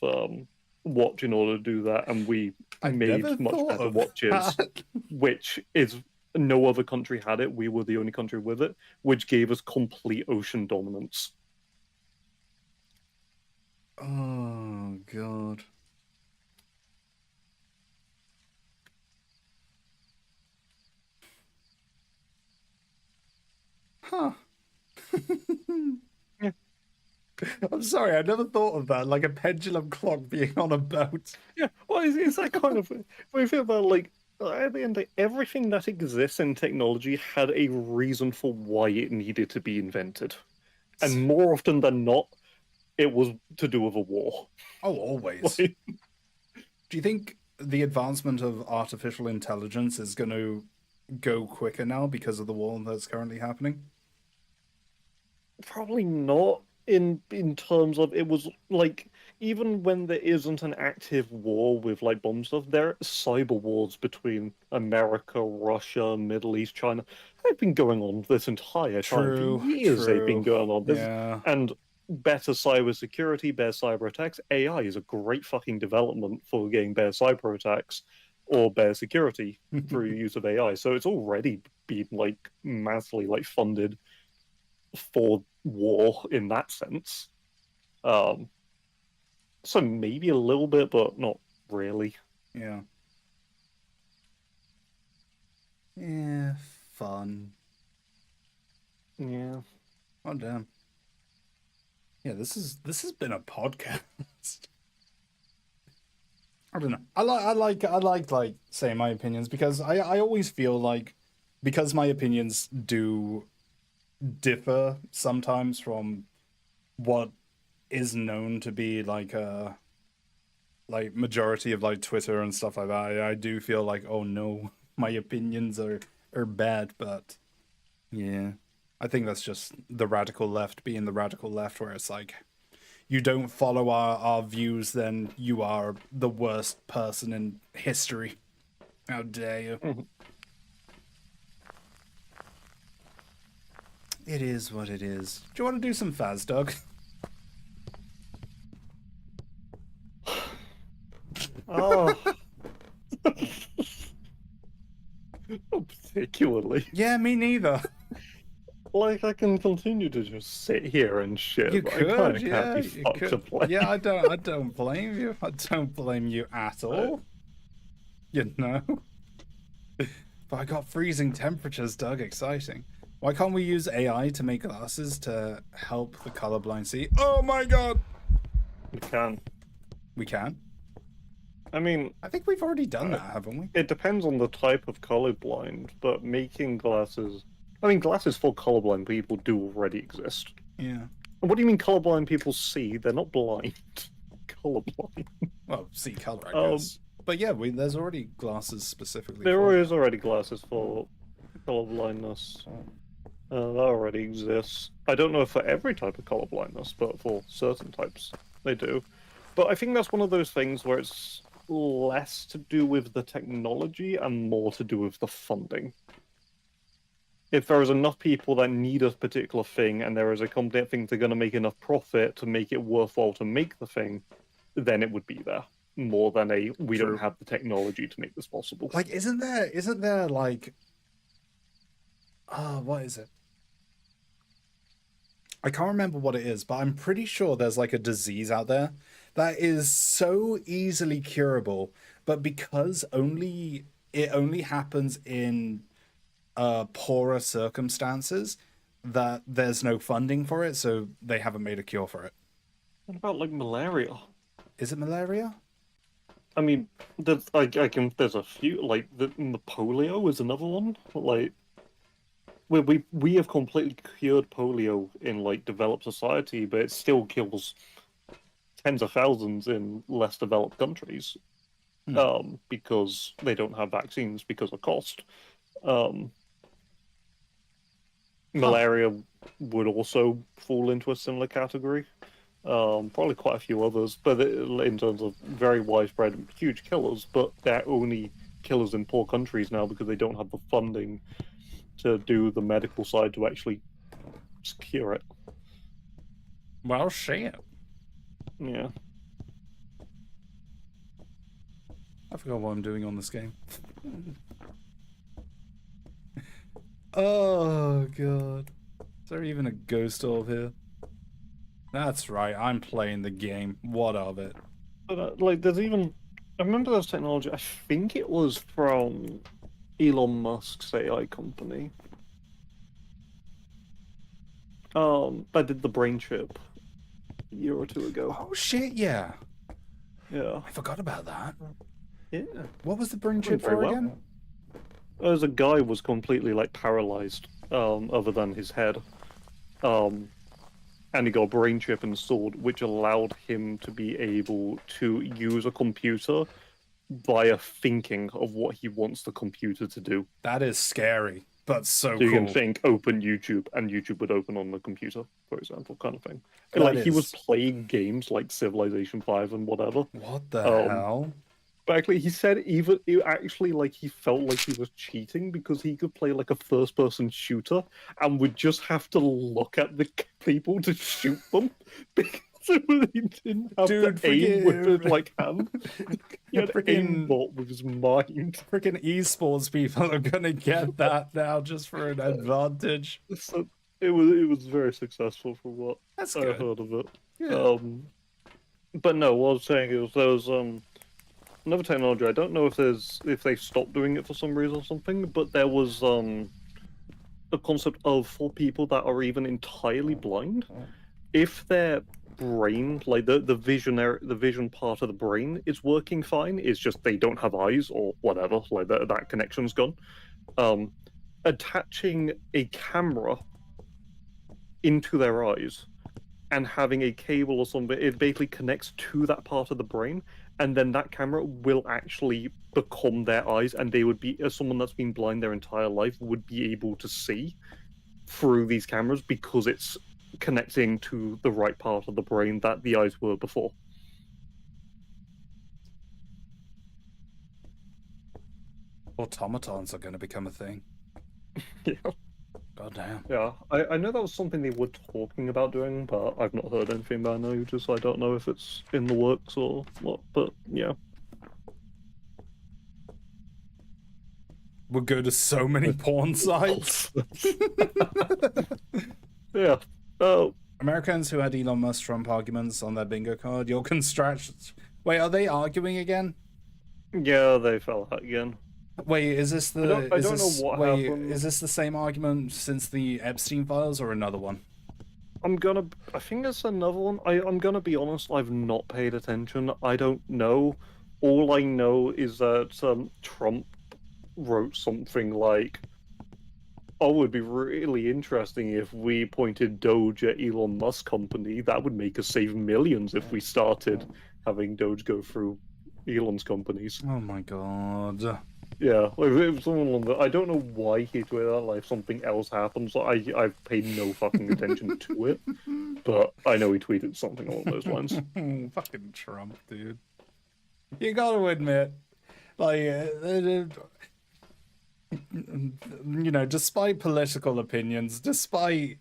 watch in order to do that. And we I never made much thought better of watches, that. which is no other country had it. We were the only country with it, which gave us complete ocean dominance. Oh god. Huh. Yeah. I'm sorry, I never thought of that, like a pendulum clock being on a boat. Yeah, well, it's that kind of. When you think about like at the end, of everything that exists in technology had a reason for why it needed to be invented, and more often than not, it was to do with a war. Oh, always. Like, Do you think the advancement of artificial intelligence is going to go quicker now because of the war that's currently happening? probably not in terms of it was like even when there isn't an active war with like bomb stuff, there are cyber wars between America, Russia, Middle East, China. They've been going on this entire time for True, years. They've been true. going on this, Yeah. and better cyber security, better cyber attacks. AI is a great fucking development for getting better cyber attacks or better security through use of AI. So it's already been like massively like funded for war in that sense. Um, so maybe a little bit, but not really. Yeah. Yeah, fun. Yeah. Oh damn. Yeah, this has been a podcast. I don't know. I like saying my opinions because I always feel like because my opinions do differ sometimes from what is known to be like majority of like Twitter and stuff like that. I do feel like, oh no, my opinions are bad, but yeah. I think that's just the radical left being the radical left where it's like you don't follow our views, then you are the worst person in history. How dare you? Mhm. It is what it is. Do you want to do some Faz, Doug? Oh. Not particularly. Yeah, me neither. Like I can continue to just sit here and shit, You but I kind could, of can't yeah, be you fucked to could. play. Yeah, I don't blame you. I don't blame you at all. You know. But I got freezing temperatures, Doug. Exciting. Why can't we use AI to make glasses to help the colorblind see? Oh my god! You can. We can. I mean, I think we've already done that, haven't we? it depends on the type of colorblind, but making glasses. I mean, glasses for colorblind people do already exist. Yeah. What do you mean colorblind people see? They're not blind. Colorblind. Well, see color, I Um, guess. But yeah, there's already glasses specifically. There for is already glasses for colorblindness. That already exists. I don't know if for every type of colorblindness, but for certain types, they do. But I think that's one of those things where it's less to do with the technology and more to do with the funding. If there is enough people that need a particular thing and there is a company that thinks they're going to make enough profit to make it worthwhile to make the thing, then it would be there. More than we True. don't have the technology to make this possible. Like, isn't there like, what is it? I can't remember what it is, but I'm pretty sure there's like a disease out there that is so easily curable, but because it only happens in poorer circumstances, that there's no funding for it, so they haven't made a cure for it. What about like malaria? Is it malaria? I mean, there's a few like the polio is another one. Like we have completely cured polio in like developed society, but it still kills tens of thousands in less developed countries. Because they don't have vaccines because of cost. Malaria would also fall into a similar category. probably quite a few others, but in terms of very widespread, huge killers, but they're only killers in poor countries now because they don't have the funding to do the medical side to actually secure it. Well, shit. Yeah. I forgot what I'm doing on this game. Oh, God. Is there even a ghost orb here? That's right, I'm playing the game. What of it? But, like, there's even... I remember there's technology, I think it was from Elon Musk's AI company. That did the brain chip a year or two ago. Oh, shit, yeah. Yeah. I forgot about that. Yeah. What was the brain chip Very for well. again? As a guy was completely, like, paralyzed, other than his head. And he got a brain chip installed, which allowed him to be able to use a computer via thinking of what he wants the computer to do. That is scary, but so So you cool. can think, open YouTube, and YouTube would open on the computer, for example, kind of thing. That Like, he was is- playing games like Civilization 5 and whatever. What the hell? But actually, he said even like he felt like he was cheating because he could play like a first-person shooter and would just have to look at the people to shoot them because he didn't have Dude, to aim with his freaking- like hand. He had Freaking- aimbot with his mind. Freaking esports people are gonna get that now just for an advantage. So it was very successful from what That's I good. heard of it. Yeah. But no, what I was saying is there was another technology. I don't know if they stopped doing it for some reason or something, but there was a concept of for people that are even entirely blind, if their brain, like the vision part of the brain is working fine, it's just they don't have eyes or whatever, like that connection's gone. Attaching a camera into their eyes and having a cable or something, it basically connects to that part of the brain, and then that camera will actually become their eyes, and they would be, as someone that's been blind their entire life, would be able to see through these cameras because it's connecting to the right part of the brain that the eyes were before. Automatons are gonna become a thing. Yeah. God damn. Yeah, I know that was something they were talking about doing, but I've not heard anything about it, just I don't know if it's in the works or what, but yeah. We'll go to so many porn sites. Yeah. Oh, Americans who had Elon Musk Trump arguments on their bingo card, your construct. Wait, are they arguing again? yeah, they fell out again. Wait, is this the? I don't know what happened. Is this the same argument since the Epstein files or another one? I think it's another one. I'm gonna be honest, I've not paid attention. I don't know. All I know is that Trump wrote something like, "Oh, it would be really interesting if we pointed Doge at Elon Musk company. That would make us save millions if we started having Doge go through Elon's companies." Oh my god. Yeah, if someone on the, I don't know why he tweeted that. Like, if something else happens, I've paid no fucking attention to it, but I know he tweeted something along those lines. Fucking Trump, dude. You gotta admit, like, you know, despite political opinions, despite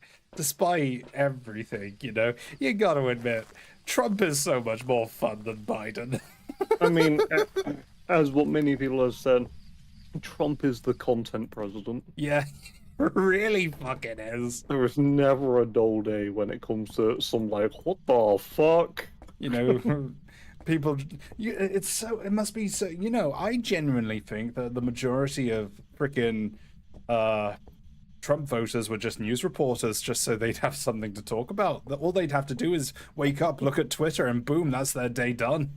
everything, you know, you gotta admit, Trump is so much more fun than Biden. I mean, as what many people have said, Trump is the content president. Yeah, really fucking is. There is never a dull day when it comes to some like, what the fuck? You know, people, it must be so, you know, I genuinely think that the majority of freaking Trump voters were just news reporters just so they'd have something to talk about. All they'd have to do is wake up, look at Twitter, and boom, that's their day done.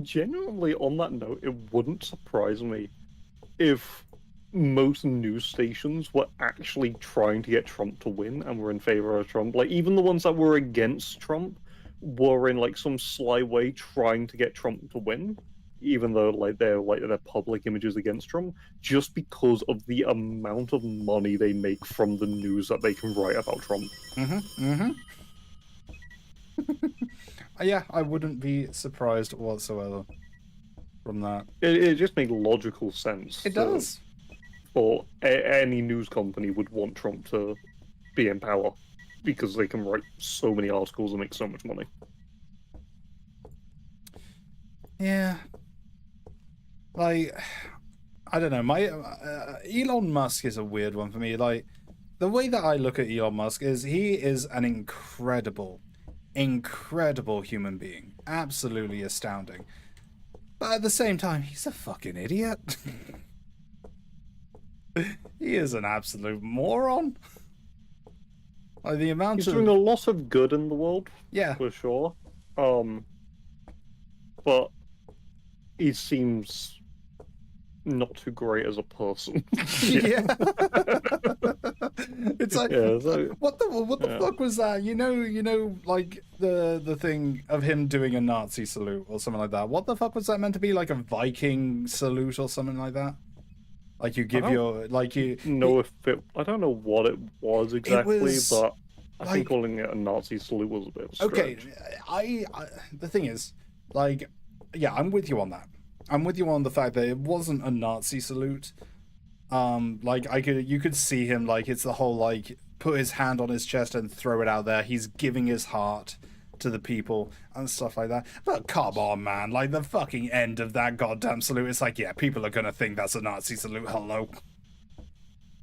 Genuinely, on that note, it wouldn't surprise me if most news stations were actually trying to get Trump to win and were in favor of Trump. Like, even the ones that were against Trump were in like some sly way trying to get Trump to win, even though like their public images against Trump, just because of the amount of money they make from the news that they can write about Trump. Yeah, I wouldn't be surprised whatsoever from that. It just makes logical sense. It does. For any news company would want Trump to be in power because they can write so many articles and make so much money. Yeah. Like, I don't know. My Elon Musk is a weird one for me. Like, the way that I look at Elon Musk is he is an incredible human being. Absolutely astounding. But at the same time, he's a fucking idiot. He is an absolute moron. Like, the amount He's of... doing a lot of good in the world, Yeah. for sure. But he seems not too great as a person. Yeah. It's like, Yeah, so, what the fuck was that? You know, like the thing of him doing a Nazi salute or something like that. What the fuck was that meant to be? Like a Viking salute or something like that? Like you give your like you know if it. I don't know what it was exactly, but I like, think calling it a Nazi salute was a bit of a stretch. okay. I the thing is, like, yeah, I'm with you on that. I'm with you on the fact that it wasn't a Nazi salute. Like you could see him, like, it's the whole, like, put his hand on his chest and throw it out there. He's giving his heart to the people and stuff like that. But come on, man, like, the fucking end of that goddamn salute, it's like, yeah, people are gonna think that's a Nazi salute. Hello.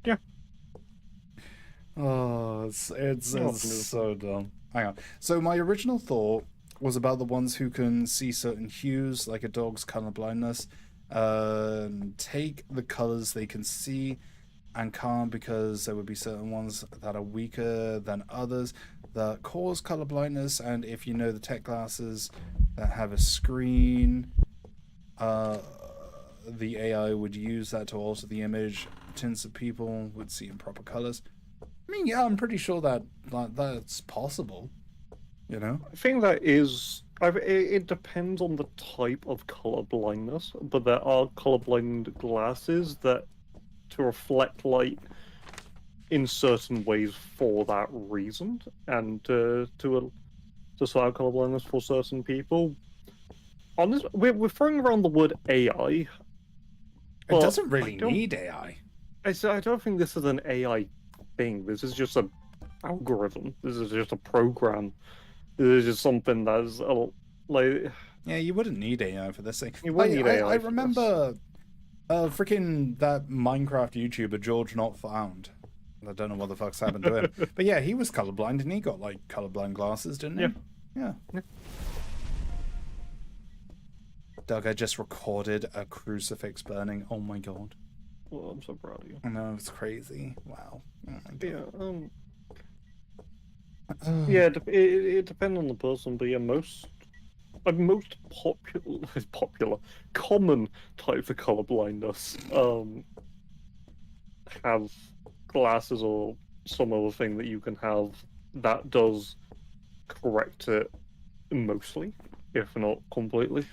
Yeah. Oh, it's so dumb. Hang on. So my original thought was about the ones who can see certain hues, like a dog's color blindness. Take the colors they can see and can't, because there would be certain ones that are weaker than others that cause color blindness. And if you know the tech glasses that have a screen, the AI would use that to alter the image. Tints of people would see in proper colors. I mean, yeah, I'm pretty sure that's possible. You know? I think that is. It depends on the type of color blindness, but there are colorblind glasses that to reflect light in certain ways for that reason, and to solve color blindness for certain people. On this, we're throwing around the word AI. It doesn't really need AI. I don't think this is an AI thing. This is just an algorithm. This is just a program. This is just something that's like. Yeah, you wouldn't need AI for this thing. You wouldn't need AI. I remember, freaking that Minecraft YouTuber George Not Found. I don't know what the fuck's happened to him, but yeah, he was colorblind and he got like colorblind glasses, didn't he? Yeah. Doug, I just recorded a crucifix burning. Oh my god. Well, I'm so proud of you. I know, it's crazy. Wow. Oh my god. Yeah, it depends on the person, but yeah, most common types of color blindness have glasses or some other thing that you can have that does correct it mostly, if not completely.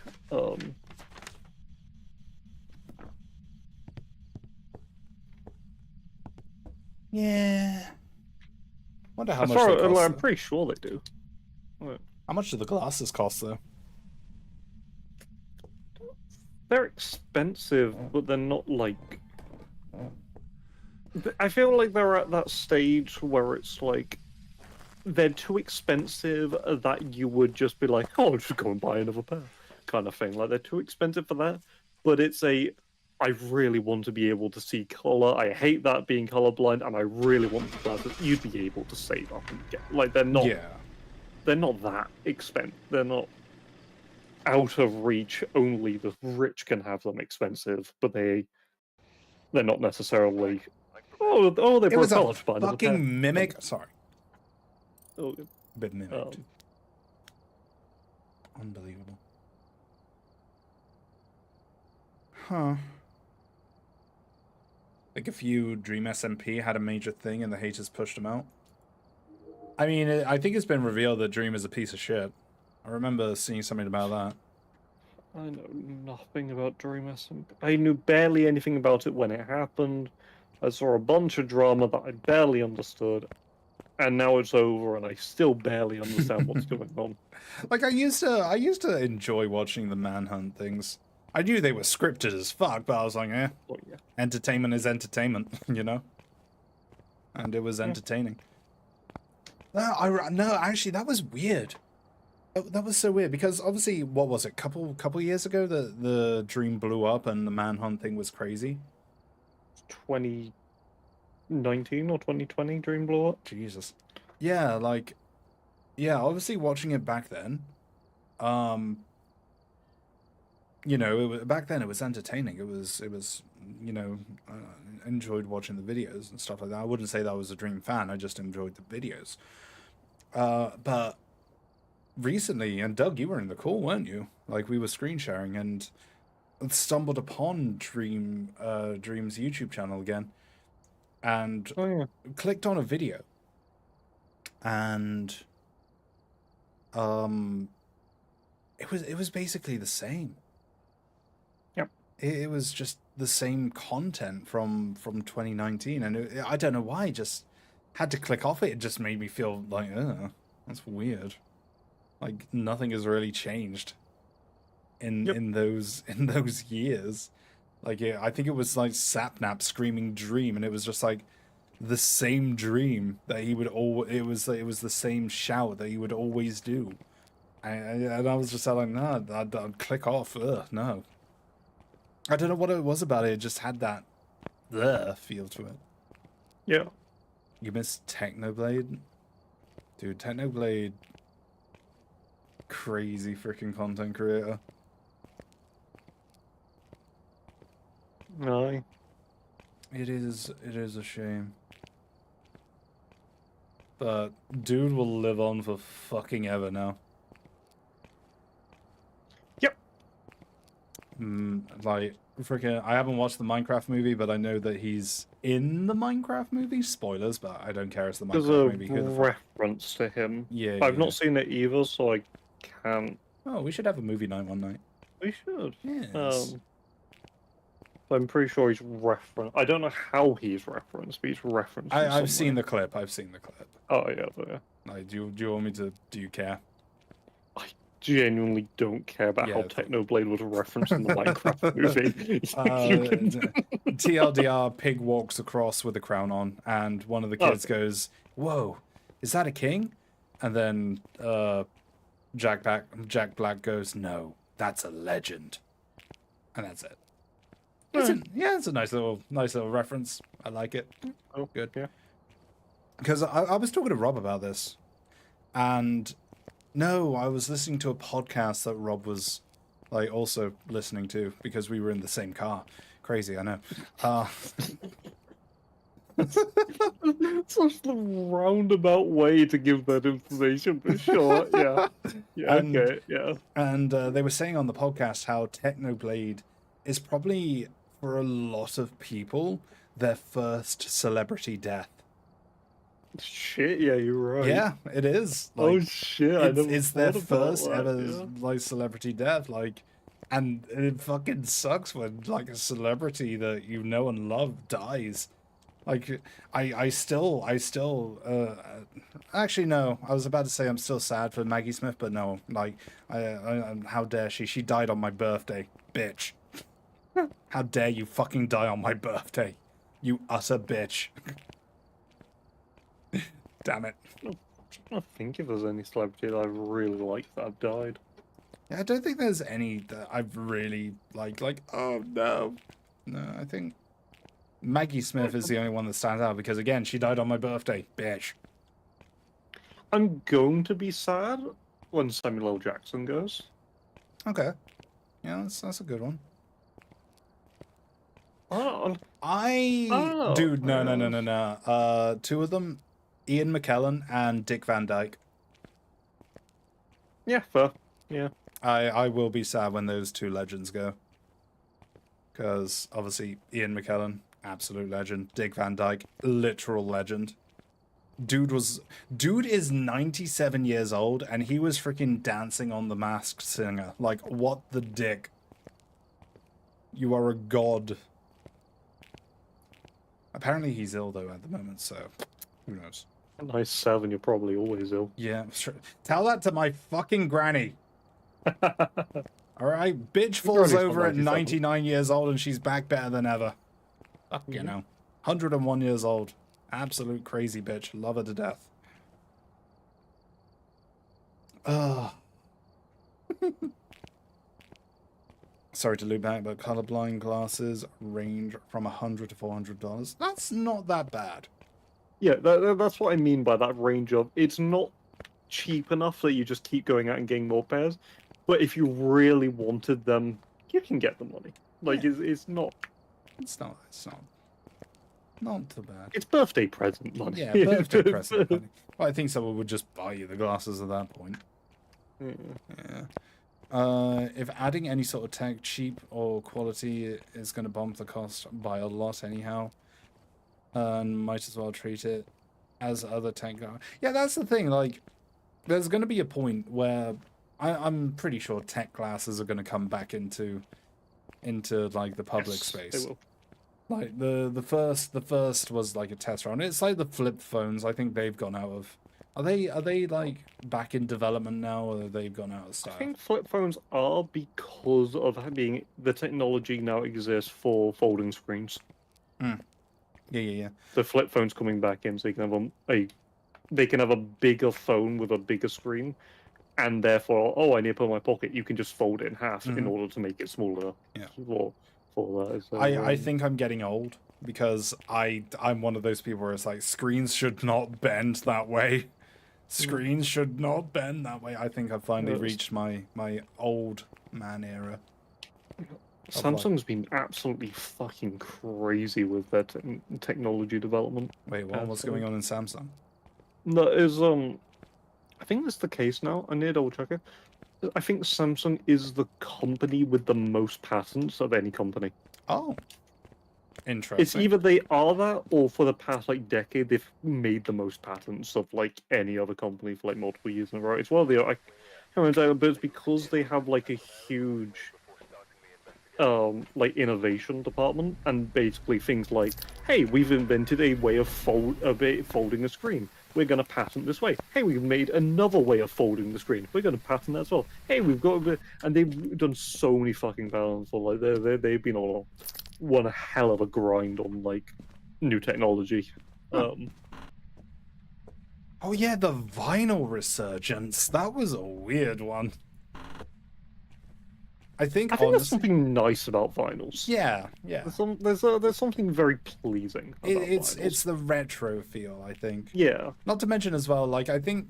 Yeah. Wonder how much they cost. I'm pretty sure they do. How much do the glasses cost, though? They're expensive, but they're not like. I feel like they're at that stage where it's like they're too expensive that you would just be like, oh, just go and buy another pair, kind of thing. Like they're too expensive for that. But it's I really want to be able to see color. I hate that being colorblind, and I really want the glasses. You'd be able to save up and get like they're not. Yeah. They're not that expensive. They're not out of reach. Only the rich can have them expensive, but they're not necessarily. Oh, they broke college by another pair. Fucking mimic. Sorry. Oh, bit mimicked. Unbelievable. Huh. Like if you Dream SMP had a major thing and the haters pushed him out. I mean, I think it's been revealed that Dream is a piece of shit. I remember seeing something about that. I know nothing about Dream SMP. I knew barely anything about it when it happened. I saw a bunch of drama that I barely understood. and now it's over, and I still barely understand what's going on. Like I used to enjoy watching the manhunt things. I knew they were scripted as fuck, but I was like, eh, Oh, yeah. entertainment is entertainment, you know? And it was Yeah. entertaining. No, actually, that was weird. That was so weird because obviously, what was it? Couple years ago, the dream blew up and the manhunt thing was crazy. 2019 or 2020 Dream blew up. Jesus. Yeah, like, yeah. Obviously, watching it back then, you know, back then it was entertaining. It was, you know, I enjoyed watching the videos and stuff like that. I wouldn't say that I was a Dream fan. I just enjoyed the videos. But recently, and Doug, you were in the call, weren't you? Like we were screen sharing and stumbled upon Dream's YouTube channel again, and Oh yeah. clicked on a video, and it was basically the same. Yep. It was just the same content from 2019, and I don't know why. I just had to click off it. It just made me feel like, that's weird. Like nothing has really changed in those years. Like I think it was like Sapnap screaming Dream, and it was just like the same dream that he would it was the same shout that he would always do. And I was just like, no, I'd click off. Ugh, no. I don't know what it was about it. It just had that feel to it. Yeah. You missed Technoblade? Dude, Technoblade, crazy freaking content creator. Aye. It is a shame. But dude will live on for fucking ever now. Yep. Like, freaking, I haven't watched the Minecraft movie, but I know that he's in the Minecraft movie. Spoilers, but I don't care. It's the There's Minecraft a movie. Who the fuck? reference to him. Yeah, I've yeah. not seen it either, so I can't. Oh, we should have a movie night one night. We should. Yes. I'm pretty sure he's referenced. I don't know how he's referenced, but he's referenced. I've seen the clip. I've seen the clip. Oh yeah, yeah. Like, do you want me to? Do you care? I genuinely don't care about how Yeah. Technoblade was referenced in the Minecraft movie. You can- TLDR, Pig walks across with a crown on, and one of the kids goes, "Whoa, is that a king?" And then Jack Black goes, "No, that's a legend," and that's it. It's a nice little reference. I like it. Oh, Good. Yeah. Because I was talking to Rob about this, and no, I was listening to a podcast that Rob was like also listening to because we were in the same car. Crazy, I know. Such the roundabout way to give that information, but sure, yeah. Yeah, And- okay, yeah. And they were saying on the podcast how Technoblade is probably, for a lot of people, their first celebrity death. Shit, yeah, you're right. Yeah, it is. Oh Like, shit, I never it's their thought about first that, ever yeah. like celebrity death. Like, and it fucking sucks when like a celebrity that you know and love dies. Like, I still actually no, I was about to say I'm still sad for Maggie Smith, but no, like how dare she? She died on my birthday, bitch. How dare you fucking die on my birthday, you utter bitch. Damn it. I don't think if there's any celebrity that I really like that have died. Yeah, I don't think there's any that I've really like, oh no. No, I think Maggie Smith is the only one that stands out because, again, she died on my birthday, bitch. I'm going to be sad when Samuel L. Jackson goes. Okay. Yeah, that's a good one. Oh, Dude, no. Two of them, Ian McKellen and Dick Van Dyke. yeah, fair. Yeah. I will be sad when those two legends go. Because, obviously, Ian McKellen, absolute legend. Dick Van Dyke, literal legend. Dude is 97 years old, and he was freaking dancing on The Masked Singer. Like, what the dick? You are a god. Apparently he's ill, though, at the moment, so who knows? A nice 7, you're probably always ill. Yeah, sure. Tell that to my fucking granny. All right, bitch falls granny's not over at 97. 99 years old and she's back better than ever. Fuck, you know, 101 years old. Absolute crazy bitch. Love her to death. Ugh. Sorry to loop back, but colorblind glasses range from $100 to $400. That's not that bad. Yeah, that's what I mean by that range of, it's not cheap enough that you just keep going out and getting more pairs, but if you really wanted them, you can get the money. Like, Yeah. it's not not too bad. It's birthday present money. Yeah, birthday present money. Well, I think someone would just buy you the glasses at that point. Yeah. If adding any sort of tech, cheap or quality, is going to bump the cost by a lot anyhow, and might as well treat it as other tech. Yeah, that's the thing. Like, there's going to be a point where I'm pretty sure tech glasses are going to come back into like the public space. They will. Like the first was like a test run. It's like the flip phones. I think they've gone out of. Are they like back in development now, or they've gone out of I style? think flip phones are because of being the technology now exists for folding screens. Yeah. The flip phone's coming back in, so you can have they can have a bigger phone with a bigger screen, and therefore, I need to put it in my pocket. You can just fold it in half in order to make it smaller. Yeah. For that. So, I think I'm getting old because I'm one of those people where it's like screens should not bend that way. Screens should not bend that way. I think I've finally reached my old man era. Samsung's been absolutely fucking crazy with their technology development. Wait, what's going on in Samsung? No, is I think that's the case now. I need to double check it. I think Samsung is the company with the most patents of any company. Oh, interesting. It's either they are that, or for the past like decade, they've made the most patents of like any other company for like multiple years in a row. It's one of the I can't remember, but it's because they have like a huge like innovation department, and basically things like, hey, we've invented a way of folding a screen. We're going to patent this way. Hey, we've made another way of folding the screen. We're going to patent that as well. Hey, we've got and they've done so many fucking patents. For like they've been on one hell of a grind on like new technology. Oh yeah, the vinyl resurgence. That was a weird one. I think there's honestly, something nice about vinyls. yeah. There's something very pleasing about It's vinyls. the retro feel, I think. Yeah. Not to mention as well, like I think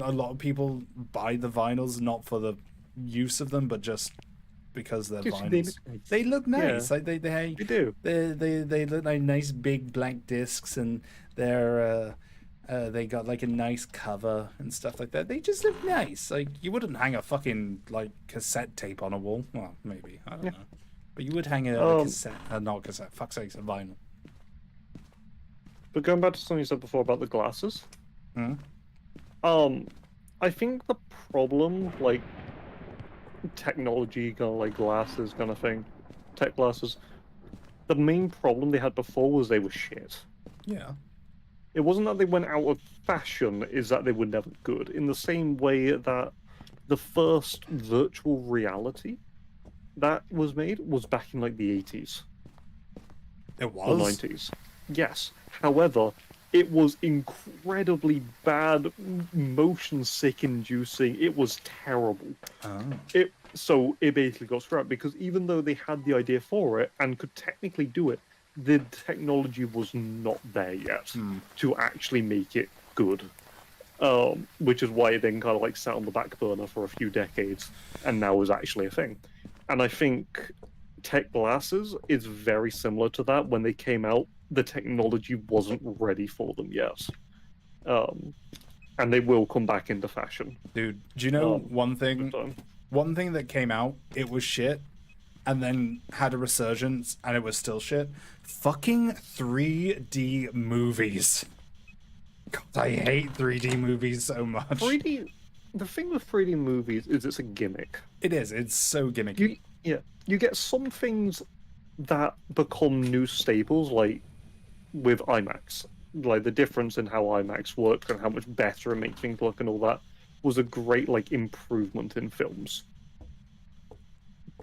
a lot of people buy the vinyls not for the use of them, but just because they're Just vinyls. They look nice. Yeah. Like they do. they look like nice big black discs, and they got like a nice cover and stuff like that. They just look nice. Like you wouldn't hang a fucking like cassette tape on a wall. Well, maybe, I don't know. But you would hang a cassette, not cassette. Fuck's sakes, a vinyl. But going back to something you said before about the glasses, I think the problem, like technology, kind of like glasses, kind of thing, tech glasses, the main problem they had before was they were shit. Yeah. It wasn't that they went out of fashion, is that they were never good. In the same way that the first virtual reality that was made was back in like the 80s. It Or was 90s. Yes. However, it was incredibly bad, motion sick inducing. It was terrible. So it basically got scrapped because even though they had the idea for it and could technically do it, the technology was not there yet to actually make it good. Which is why it then kind of like sat on the back burner for a few decades and now is actually a thing. And I think tech glasses is very similar to that. When they came out, the technology wasn't ready for them yet. And they will come back into fashion. Dude, do you know one with thing? time. One thing that came out, it was shit, and then had a resurgence, and it was still shit. Fucking 3D movies. God, I hate 3D movies so much. 3D. The thing with 3D movies is it's a gimmick. It is. It's so gimmicky. You get some things that become new staples, like with IMAX. like the difference in how IMAX works and how much better it makes things look and all that was a great like improvement in films.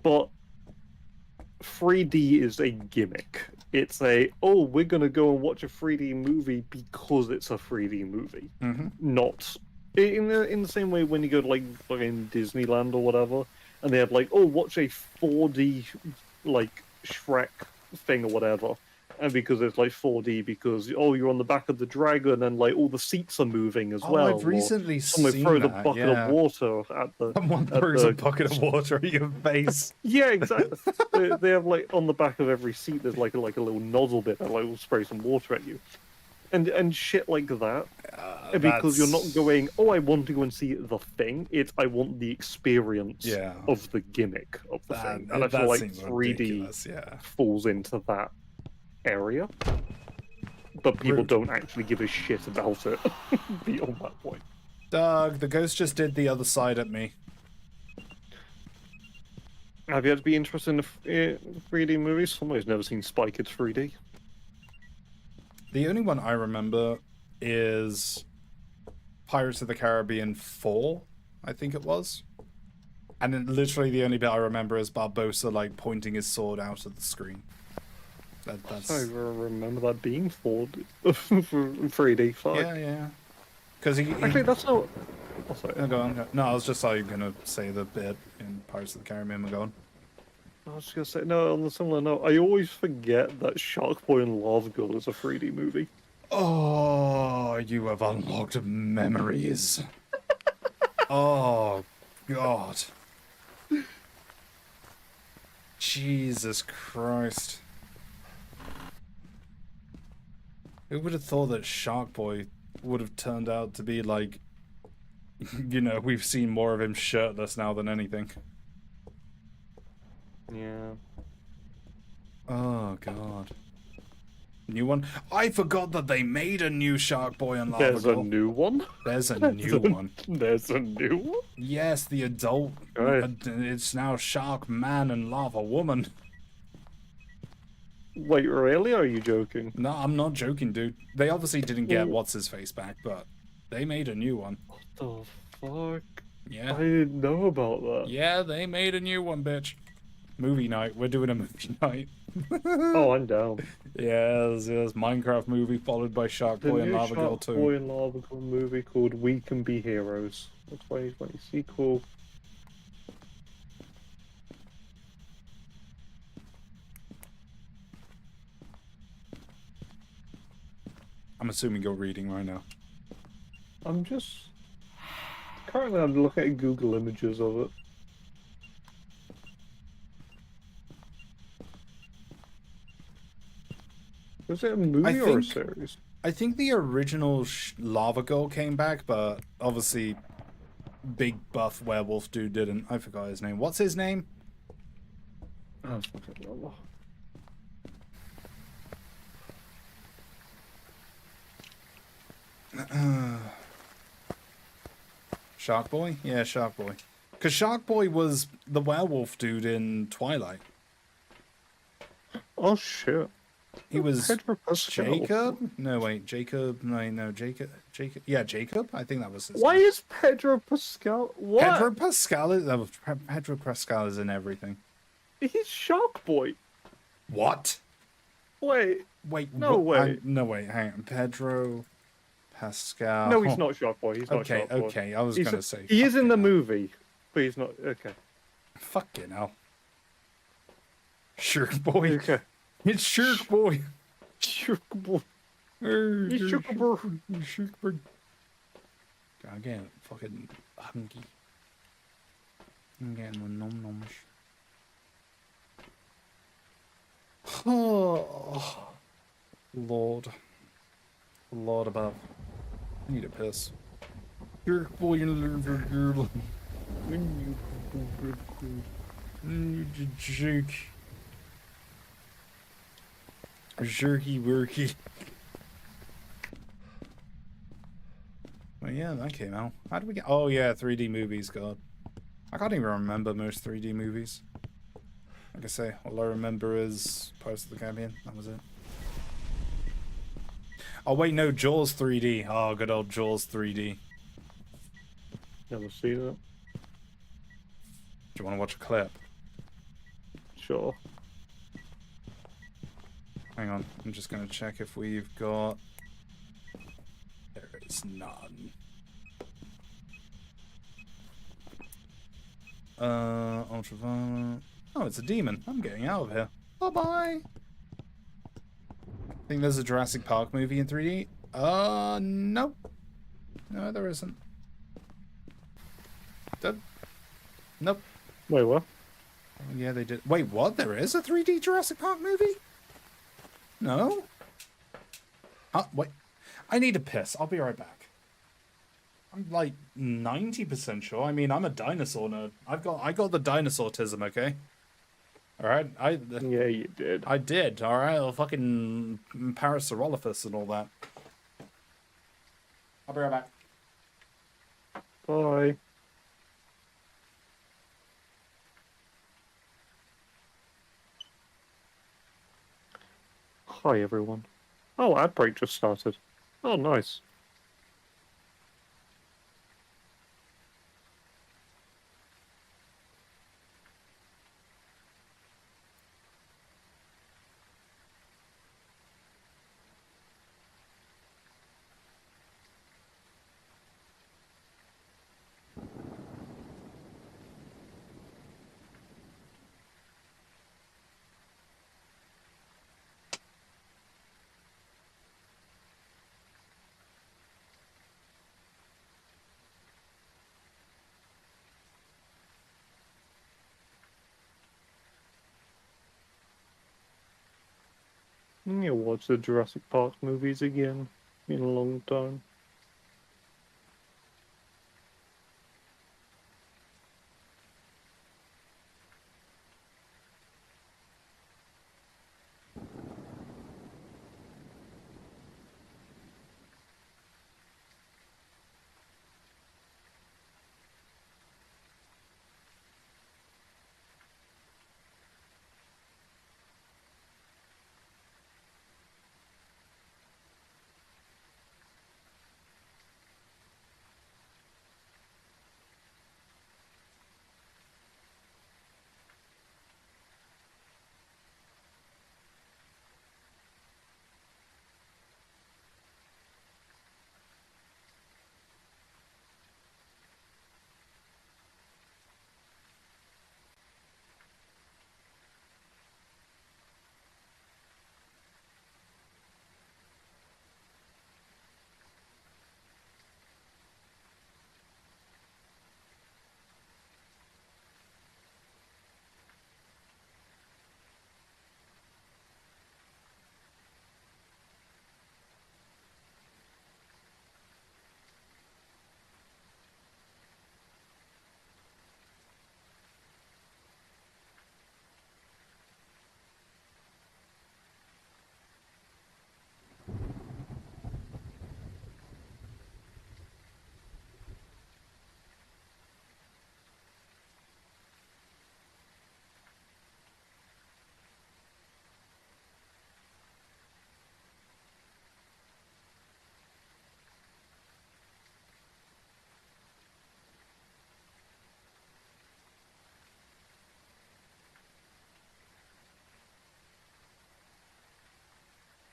But 3D is a gimmick. It's we're gonna go and watch a 3D movie because it's a 3D movie. Not in the same way when you go to like fucking Disneyland or whatever, and they have like, watch a 4D like Shrek thing or whatever. And because it's like 4D, because you're on the back of the dragon and like all the seats are moving as well. I've recently someone seen throws a that, bucket of water at the. Someone throws a bucket of water at your face. Yeah, exactly. they have like on the back of every seat. There's like a little nozzle bit that like will spray some water at you, and shit like that. Because you're not going, I want to go and see the thing. It's I want the experience of the gimmick of the thing, and I feel like 3D falls into that area, but people don't actually give a shit about it beyond that point. Doug, the ghost just did the other side at me. Have you had to be interested in 3D movies? Somebody's never seen Spy Kids 3D. The only one I remember is Pirates of the Caribbean 4, I think it was. And then literally the only bit I remember is Barbossa like pointing his sword out at the screen. That's... I remember that being 3D. Fuck. Yeah. Because actually, that's not. Oh, sorry. Go on. No, I was just like gonna say the bit in Pirates of the Caribbean. Go on. I was just gonna say no. On a similar note, I always forget that Shark Boy and Lava Girl is a 3D movie. Oh, you have unlocked memories. Oh, God. Jesus Christ. Who would have thought that Shark Boy would have turned out to be like, we've seen more of him shirtless now than anything. Yeah. Oh, God. New one? I forgot that they made a new Shark Boy and Lava There's Girl. a new one? There's a new one. There's a new one? Yes, the adult. It's now Shark Man and Lava Woman. Wait, really? Are you joking? No, I'm not joking, dude. They obviously didn't get What's-His-Face back, but they made a new one. What the fuck? Yeah. I didn't know about that. Yeah, they made a new one, bitch. Movie night. We're doing a movie night. Oh, I'm down. Yes, Minecraft movie followed by Shark Boy and Lava Girl 2. Shark Boy and Lava Girl movie called We Can Be Heroes. The 2020 sequel. I'm assuming you're reading right now. Currently I'm looking at Google images of it. Is it a movie or a series? I think the original Lava Girl came back, but obviously big buff werewolf dude didn't. I forgot his name. What's his name? Oh, fucking Allah. Shark Boy? Yeah, Shark Boy. Because Shark Boy was the werewolf dude in Twilight. Oh, shit. He was Pedro Pascal. Jacob? No, wait, Jacob. No, Jacob. Yeah, Jacob? I think that was his Why name. is Pedro Pascal? What? Pedro Pascal is in everything. He's Shark Boy. What? Wait. No what? way. No, wait, hang on. Pedro Pascal. No, he's not Shark Boy. He's not Okay, Shark Boy. okay, I was going to say. He is in the hell. movie, but he's not. Okay. Fucking hell. Shark Boy. Okay. It's Shark Boy. Shark Boy. Hey, He's Shark Boy. Shark Boy. I'm getting fucking hungry. I'm getting my nom-noms. Oh, Lord. Lord above. I need a piss. Shark Boy and little girl. Jerk. Jerky worky. Well, yeah, that came out. How did we get? Oh yeah, 3D movies. God, I can't even remember most 3D movies. Like I say, all I remember is Pirates of the Caribbean. That was it. Oh wait, no, Jaws 3D. Oh, good old Jaws 3D. Never seen it. Do you want to watch a clip? Sure. Hang on, I'm just gonna check if we've got... There is none. Ultraviolet. Oh, it's a demon. I'm getting out of here. Bye-bye. Think there's a Jurassic Park movie in 3D? No. No, there isn't. Nope. Wait, what? Yeah, they did. Wait, what? There is a 3D Jurassic Park movie? No? Wait. I need a piss. I'll be right back. I'm like 90% sure. I mean, I'm a dinosaur nerd. I got the dinosaur-tism, okay? Alright, Yeah, you did. I did, alright? I'll fucking Parasaurolophus and all that. I'll be right back. Bye. Hi, everyone. Oh, ad break just started. Oh, nice. Yeah, watch the Jurassic Park movies again in a long time.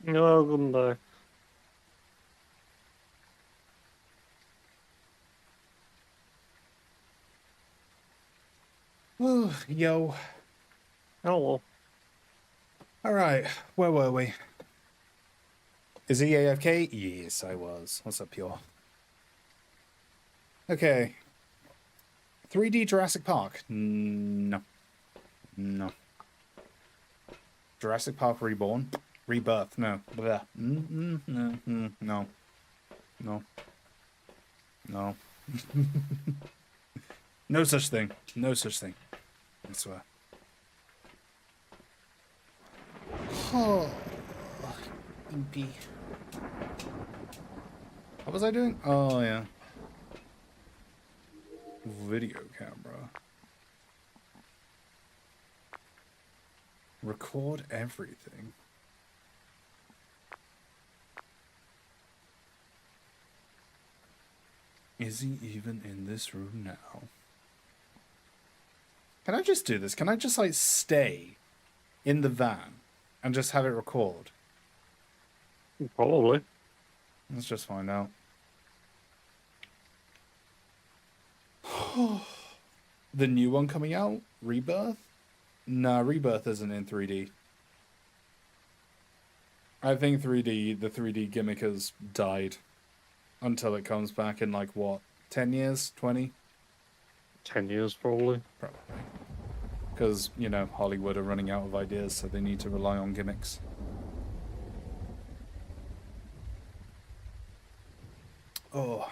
Welcome back. Ooh, yo. Hello. Alright, where were we? Is he AFK? Yes, I was. What's up, Pure? Okay. 3D Jurassic Park? No. No. Jurassic Park Reborn? Rebirth? No. Blech. No. No. No. No such thing. No such thing. I swear. Oh. Impy. What was I doing? Oh, yeah. Video camera. Record everything. Is he even in this room now? Can I just do this? Can I just, like, stay in the van and just have it record? Probably. Let's just find out. The new one coming out? Rebirth? Nah, Rebirth isn't in 3D. I think the 3D gimmick has died until it comes back in, like, what, 10 years? 20? 10 years, probably. Probably. Because, you know, Hollywood are running out of ideas, so they need to rely on gimmicks. Oh,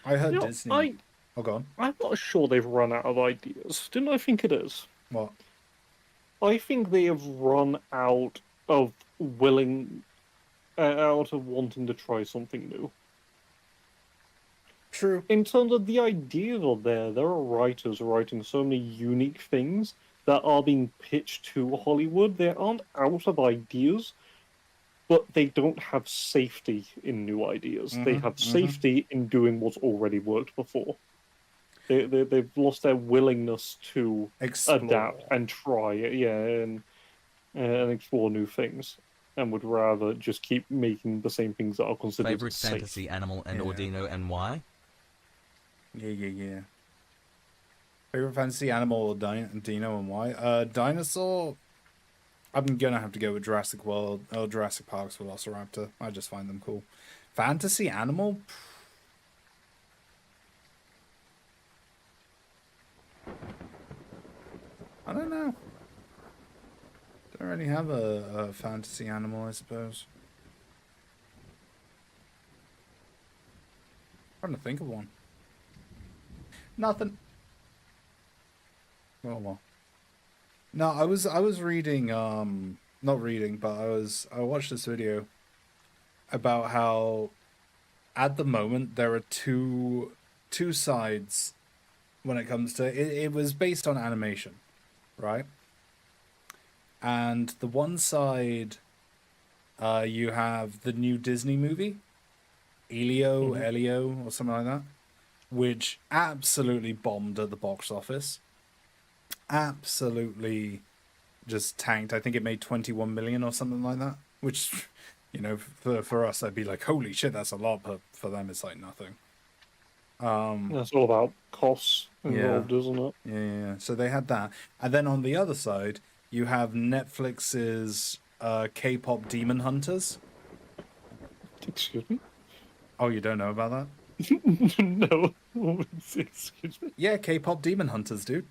I heard You know, Disney. Oh, go on. I'm not sure they've run out of ideas. Didn't I think it is? What? I think they have run out of out of wanting to try something new. True. In terms of the ideas are there are writers writing so many unique things that are being pitched to Hollywood. They aren't out of ideas, but they don't have safety in new ideas. They have safety in doing what's already worked before. They've lost their willingness to Explore. adapt and try, and explore new things, and would rather just keep making the same things that are considered Favorite safe. fantasy animal and Yeah. Ordino and why? Yeah. Favorite fantasy animal or Dino and why? Dinosaur. I'm gonna have to go with Jurassic World or Jurassic Park's Velociraptor. I just find them cool. Fantasy animal? I don't know. Don't really have a fantasy animal, I suppose. Trying to think of one. Nothing. Oh well. No, I was reading not reading, but I watched this video about how at the moment there are two sides when it comes to it was based on animation, right? And the one side you have the new Disney movie, Elio, or something like that, which absolutely bombed at the box office. Absolutely just tanked. I think it made 21 million or something like that, which, you know, for us, I'd be like, holy shit, that's a lot, but for them, it's like nothing. That's all about costs involved, isn't it? Yeah. So they had that. And then on the other side, you have Netflix's K-pop Demon Hunters. Excuse me? Oh, you don't know about that? No. Excuse me? Yeah, K-pop Demon Hunters, dude.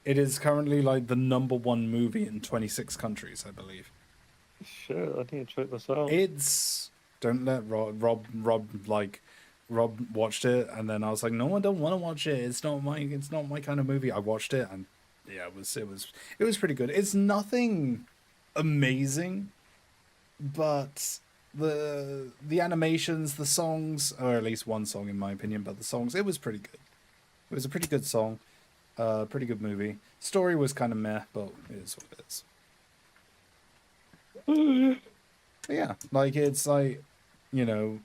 It is currently like the #1 movie in 26 countries, I believe. Shit, I need to check this out. It's don't let Rob watched it, and then I was like, no, I don't want to watch it. It's not my kind of movie. I watched it, and yeah, it was pretty good. It's nothing amazing, but the animations, the songs, or at least one song in my opinion, but the songs, it was pretty good. It was a pretty good song, pretty good movie. Story was kind of meh, but it is what it is. But yeah, like it's like, you know,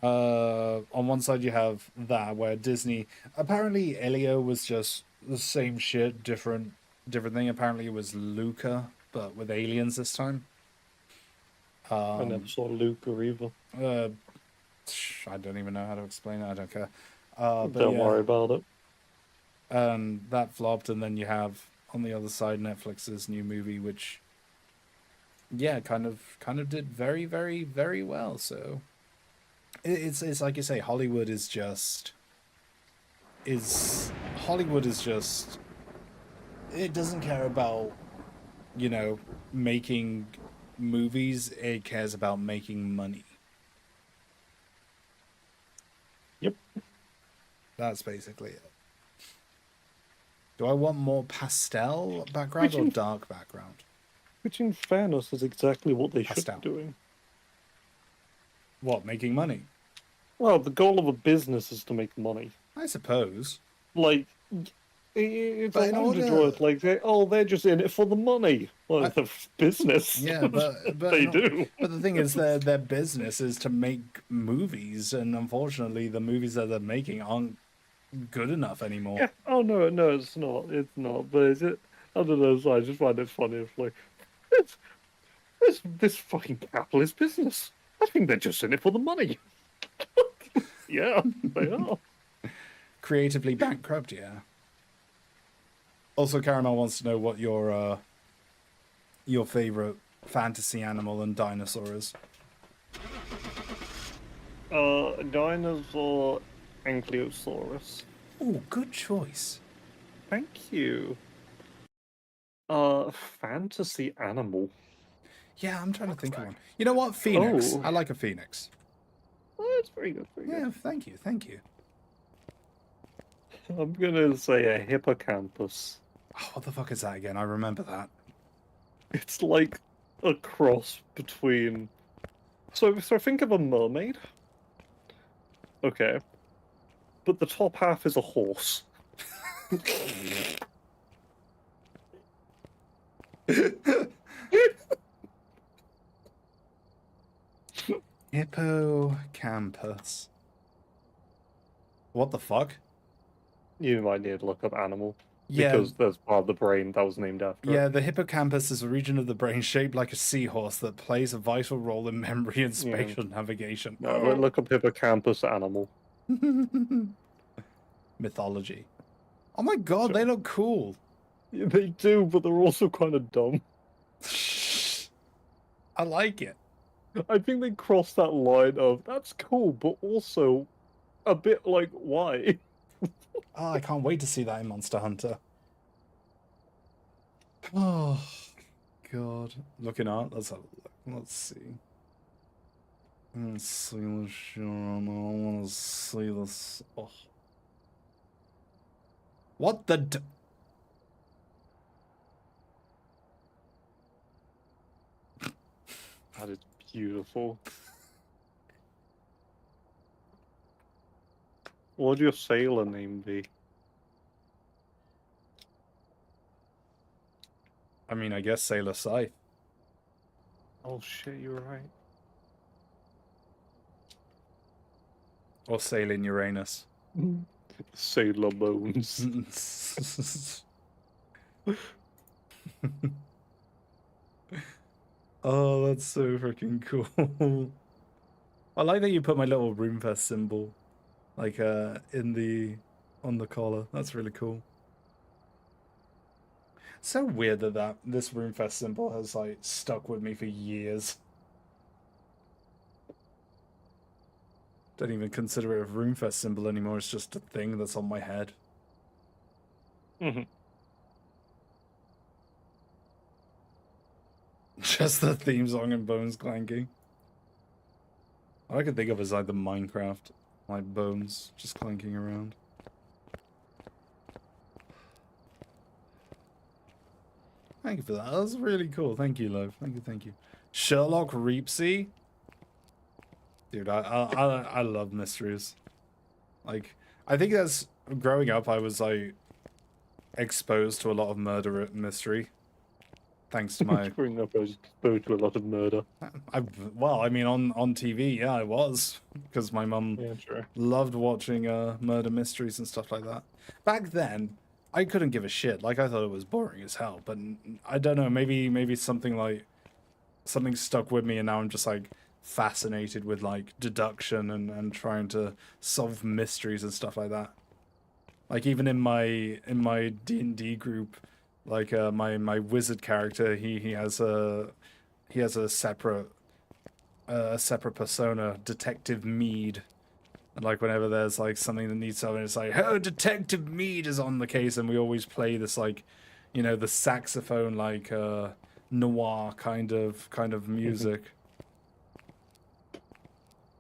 on one side you have that where Disney, apparently Elio was just the same shit, different thing. Apparently it was Luca, but with aliens this time. I never saw Luca either. I don't even know how to explain it. I don't care. But Don't yeah. worry about it. And that flopped, and then you have on the other side Netflix's new movie, which yeah, kind of did very, very, very well. So it's like you say, Hollywood is just it doesn't care about, you know, making movies. It cares about making money. Yep. That's basically it. Do I want more pastel background or dark background? Which, in fairness, is exactly what they Pastel. should be doing. What, making money? Well, the goal of a business is to make money. I suppose. Like, It's But a in landed order- droid. Like, they're just in it for the money. Well, the business. Yeah, but they do. But the thing is, their business is to make movies, and unfortunately, the movies that they're making aren't good enough anymore. Yeah. Oh no, no, it's not. It's not. But is it? I don't know. So I just find it funny. It's like, it's this fucking capitalist business. I think they're just in it for the money. Yeah, they are. Creatively bankrupt, yeah. Also, Caramel wants to know what your favorite fantasy animal and dinosaur is. Dinosaur Ankylosaurus. Oh, good choice. Thank you. Fantasy animal. Yeah, I'm trying to think of one. You know what? Phoenix. Oh. I like a phoenix. Oh, that's very good. Very Yeah, good. thank you, thank you. I'm gonna say a hippocampus. Oh, what the fuck is that again? I remember that. It's like a cross between. So think of a mermaid. Okay. But the top half is a horse. Hippocampus. What the fuck? You might need to look up animal. Yeah. Because there's part of the brain that was named after it. Yeah, the hippocampus is a region of the brain shaped like a seahorse that plays a vital role in memory and spatial navigation. No, look up hippocampus animal. Mythology. Oh my god, they look cool. Yeah, they do, but they're also kind of dumb. I like it. I think they crossed that line of that's cool, but also a bit like why? Oh, I can't wait to see that in Monster Hunter. Oh, god. Looking out. Let's have a look. Let's see. Let's see this shit. I want to see this. Oh. What the d- That is beautiful. What would your sailor name be? I mean, I guess Sailor Scythe. Oh shit, you're right. Or Sailing Uranus. Sailor Bones. Oh, that's so freaking cool. I like that you put my little Roomfest symbol, like, on the collar. That's really cool. So weird that this Roomfest symbol has, like, stuck with me for years. Don't even consider it a Roomfest symbol anymore. It's just a thing that's on my head. Just the theme song and bones clanking. All I can think of is like the Minecraft, like bones just clanking around. Thank you for that. That was really cool. Thank you, love. Thank you, thank you. Sherlock Reapsy. Dude, I love mysteries. Like, I think that's growing up. I was like exposed to a lot of murder mystery. Thanks to my Growing up, I was exposed to a lot of murder. well, I mean, on TV, yeah, I was, because my mum Yeah, sure. loved watching murder mysteries and stuff like that. Back then, I couldn't give a shit. Like, I thought it was boring as hell. But I don't know, maybe something stuck with me, and now I'm just like fascinated with like deduction and trying to solve mysteries and stuff like that. Like, even in my D&D group, like my wizard character, he has a separate persona, Detective Mead. And like whenever there's like something that needs something, it's like, oh, Detective Mead is on the case, and we always play this like, you know, the saxophone like noir kind of music.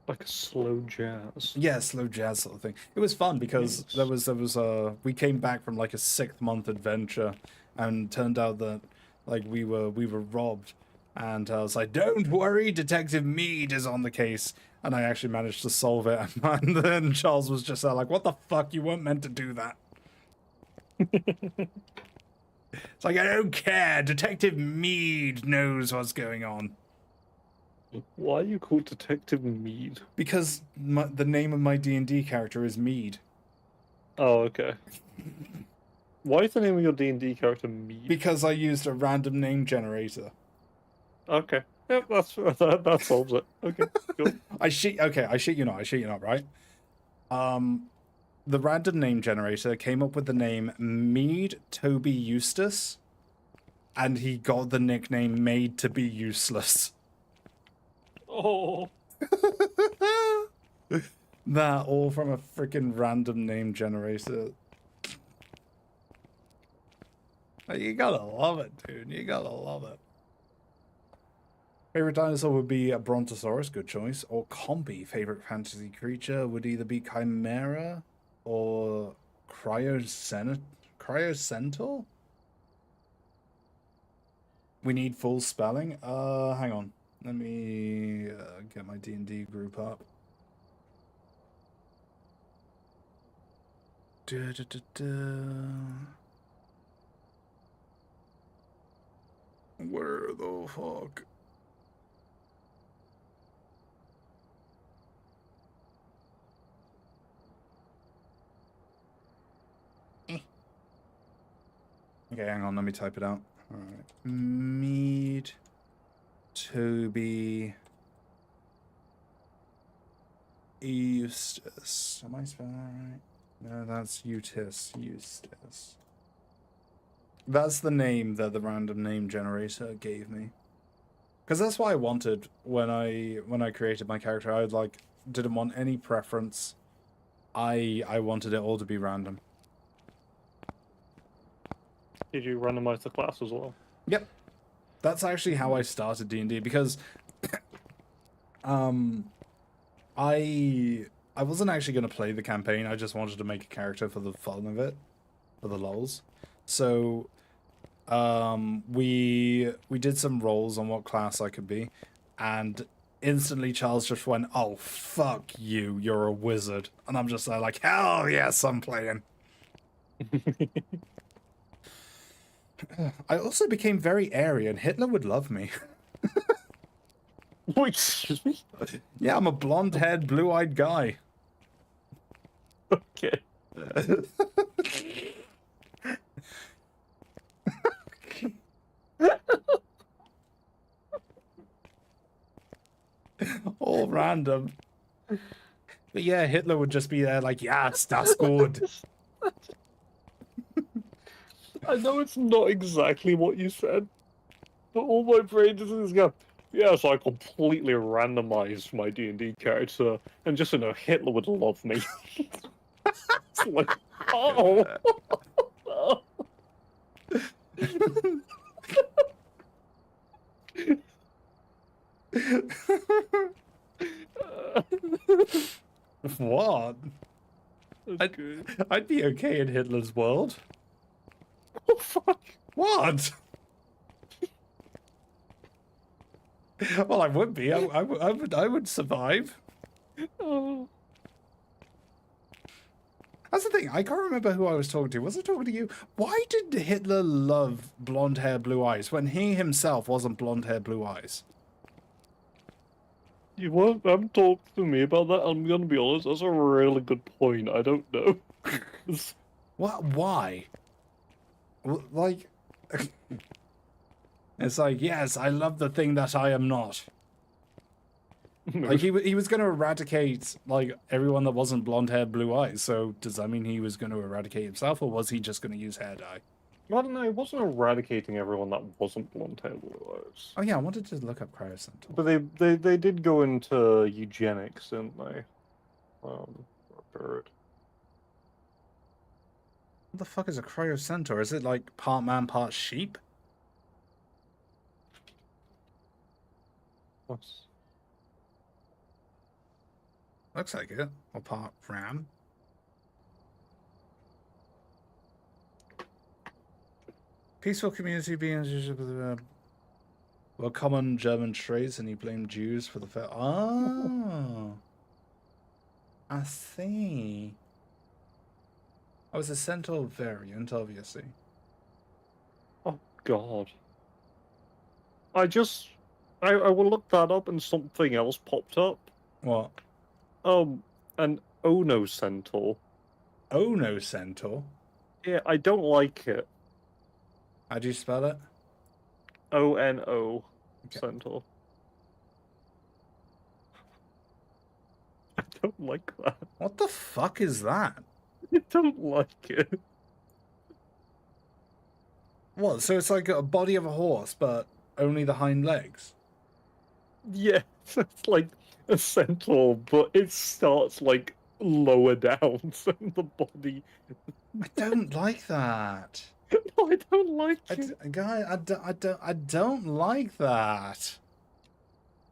Like a slow jazz. Yeah, slow jazz sort of thing. It was fun because Yes. there was we came back from like a 6-month adventure, and turned out that like we were robbed, and I was like, don't worry, Detective Mead is on the case, and I actually managed to solve it. And then Charles was just like, what the fuck, you weren't meant to do that. It's like, I don't care. Detective Mead knows what's going on. Why are you called Detective Mead? Because the name of my D&D character is Mead. Oh, okay. Why is the name of your D&D character Mead? Because I used a random name generator. Okay. Yep, that solves it. Okay, cool. I shit you not, right? The random name generator came up with the name Mead Toby Eustace, and he got the nickname Made to Be Useless. Oh. That all from a freaking random name generator. You gotta love it, dude. You gotta love it. Favorite dinosaur would be a Brontosaurus, good choice. Or Compy, favorite fantasy creature would either be Chimera or Cryocentaur? We need full spelling? Hang on. Let me get my D&D group up. Where the fuck? Okay, hang on, let me type it out. Alright. Mead Toby Eustace. Am I spelling that right? No, that's Eustace. That's the name that the random name generator gave me. Because that's what I wanted when I created my character. I didn't want any preference. I wanted it all to be random. Did you randomize the class as well? Yep. That's actually how I started D&D, because I wasn't actually going to play the campaign. I just wanted to make a character for the fun of it, for the lols. So we did some rolls on what class I could be, and instantly Charles just went, "Oh, fuck you, you're a wizard." And I'm just like, hell yes, I'm playing. I also became very airy, and Hitler would love me. Wait, excuse me? Yeah, I'm a blonde-haired, blue-eyed guy. Okay. All random. But yeah, Hitler would just be there like, yes, that's good. I know it's not exactly what you said, but all my brain just is going, yes, I completely randomized my D&D character, and just so you know, Hitler would love me. It's like, oh! What? I'd be okay in Hitler's world. Oh, fuck. What? Well, I would be. I would survive. Oh. That's the thing. I can't remember who I was talking to. Was I talking to you? Why did Hitler love blonde hair, blue eyes when he himself wasn't blonde hair, blue eyes? You haven't talked to me about that. I'm gonna be honest, that's a really good point. I don't know. What? Why? Like, it's like, yes, I love the thing that I am not. Like, he was going to eradicate, like, everyone that wasn't blonde hair, blue eyes. So does that mean he was going to eradicate himself, or was he just going to use hair dye? I don't know, it wasn't eradicating everyone that wasn't blonde hair blue eyes. Oh yeah, I wanted to look up Cryocentaur. But they did go into eugenics, didn't they? For a period. What the fuck is a Cryocentaur? Is it like part man, part sheep? What's... Looks like it. Or part ram. Peaceful community being well, common German traits, and he blamed Jews for the fair. Oh, I see. Oh, it's a Centaur variant, obviously. Oh God. I will look that up and something else popped up. What? An Ono Centaur. Oh no, Centaur. Yeah, I don't like it. How do you spell it? ONO Okay. Centaur. I don't like that. What the fuck is that? I don't like it. What? So it's like a body of a horse, but only the hind legs? Yeah, it's like a centaur, but it starts like lower down than the body. I don't like that. No, I don't like it. I don't like that.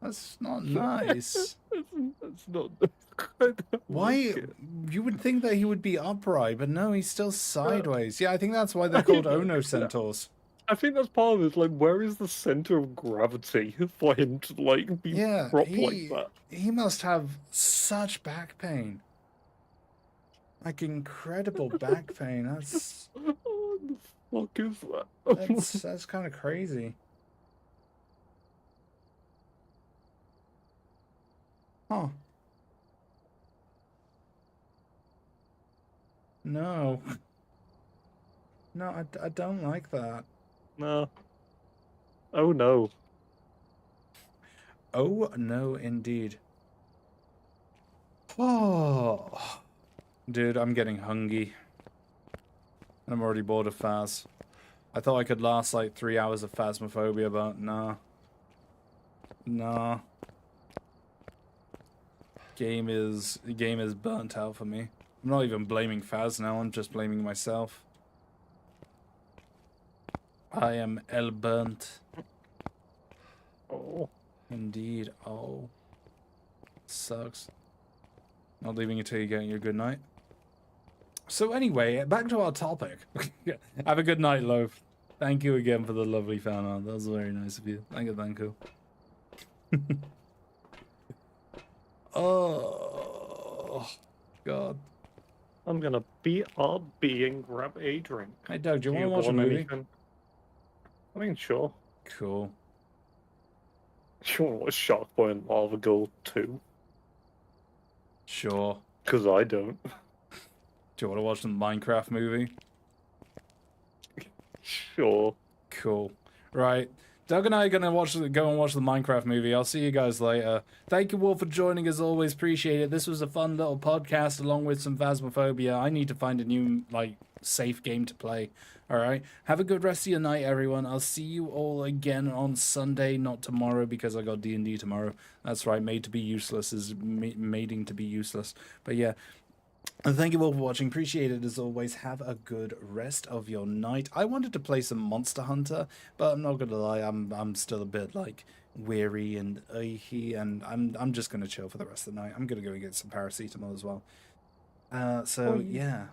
That's not nice. That's not. I don't Why? like it. You would think that he would be upright, but no, he's still sideways. Yeah, I think that's why they're called Ono Centaurs. I think that's part of it. Like, where is the center of gravity for him to like be Yeah, prop like that? he must have such back pain. Like incredible back pain. That's What the fuck is that? that's kind of crazy. Huh. No. No, I don't like that. No. Oh no. Oh, no, indeed. Oh. Dude, I'm getting hungry. And I'm already bored of Phas. I thought I could last like 3 hours of Phasmophobia, but nah. Nah. Game is burnt out for me. I'm not even blaming Phas now, I'm just blaming myself. I am El burnt. Oh. Indeed. Oh. Sucks. Not leaving you till you get your good night. So anyway, back to our topic. Have a good night, Loaf. Thank you again for the lovely fan art. That was very nice of you. Thank you, thank you. Oh, God. I'm gonna BRB and grab a drink. Hey, Doug, do you want to You watch a want movie? anything? I mean, sure. Cool. You want to watch Shark Boy and Lava Girl 2? Sure. Because I don't. Do you want to watch the Minecraft movie? Sure. Cool. Right. Doug and I are going to go and watch the Minecraft movie. I'll see you guys later. Thank you all for joining as always. Appreciate it. This was a fun little podcast along with some Phasmophobia. I need to find a new, like, safe game to play. All right. Have a good rest of your night, everyone. I'll see you all again on Sunday, not tomorrow because I got D&D tomorrow. That's right. Made to be useless is mating to be useless. But yeah. And thank you all for watching. Appreciate it as always. Have a good rest of your night. I wanted to play some Monster Hunter, but I'm not gonna lie, I'm still a bit like weary and achy, and I'm just gonna chill for the rest of the night. I'm gonna go and get some paracetamol as well. So yeah.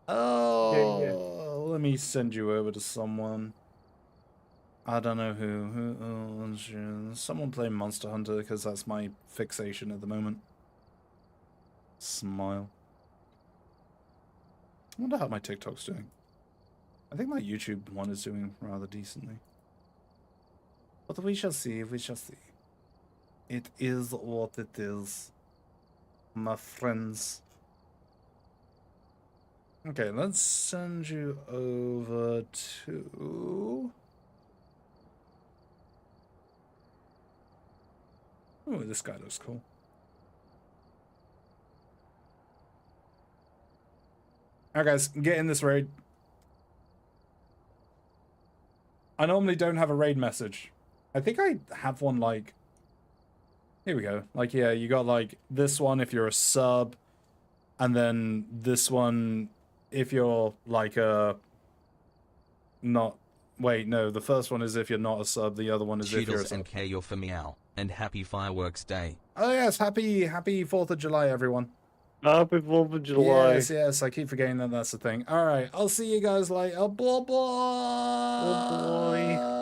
Oh, let me send you over to someone. I don't know who. Someone play Monster Hunter because that's my fixation at the moment. Smile. I wonder how my TikTok's doing. I think my YouTube one is doing rather decently. But we shall see, we shall see. It is what it is, my friends. Okay, let's send you over to... Oh, this guy looks cool. Alright guys, get in this raid. I normally don't have a raid message. I think I have one like... Here we go. Like, yeah, you got like this one if you're a sub. And then this one if you're like a... Not... Wait, no, the first one is if you're not a sub. The other one is if you're a Cheetles sub. and K, you're for meow. And happy fireworks day. Oh yes, happy 4th of July, everyone. Happy 4th of July. Yes, I keep forgetting that that's the thing. Alright, I'll see you guys later. Blah, blah. Oh boy.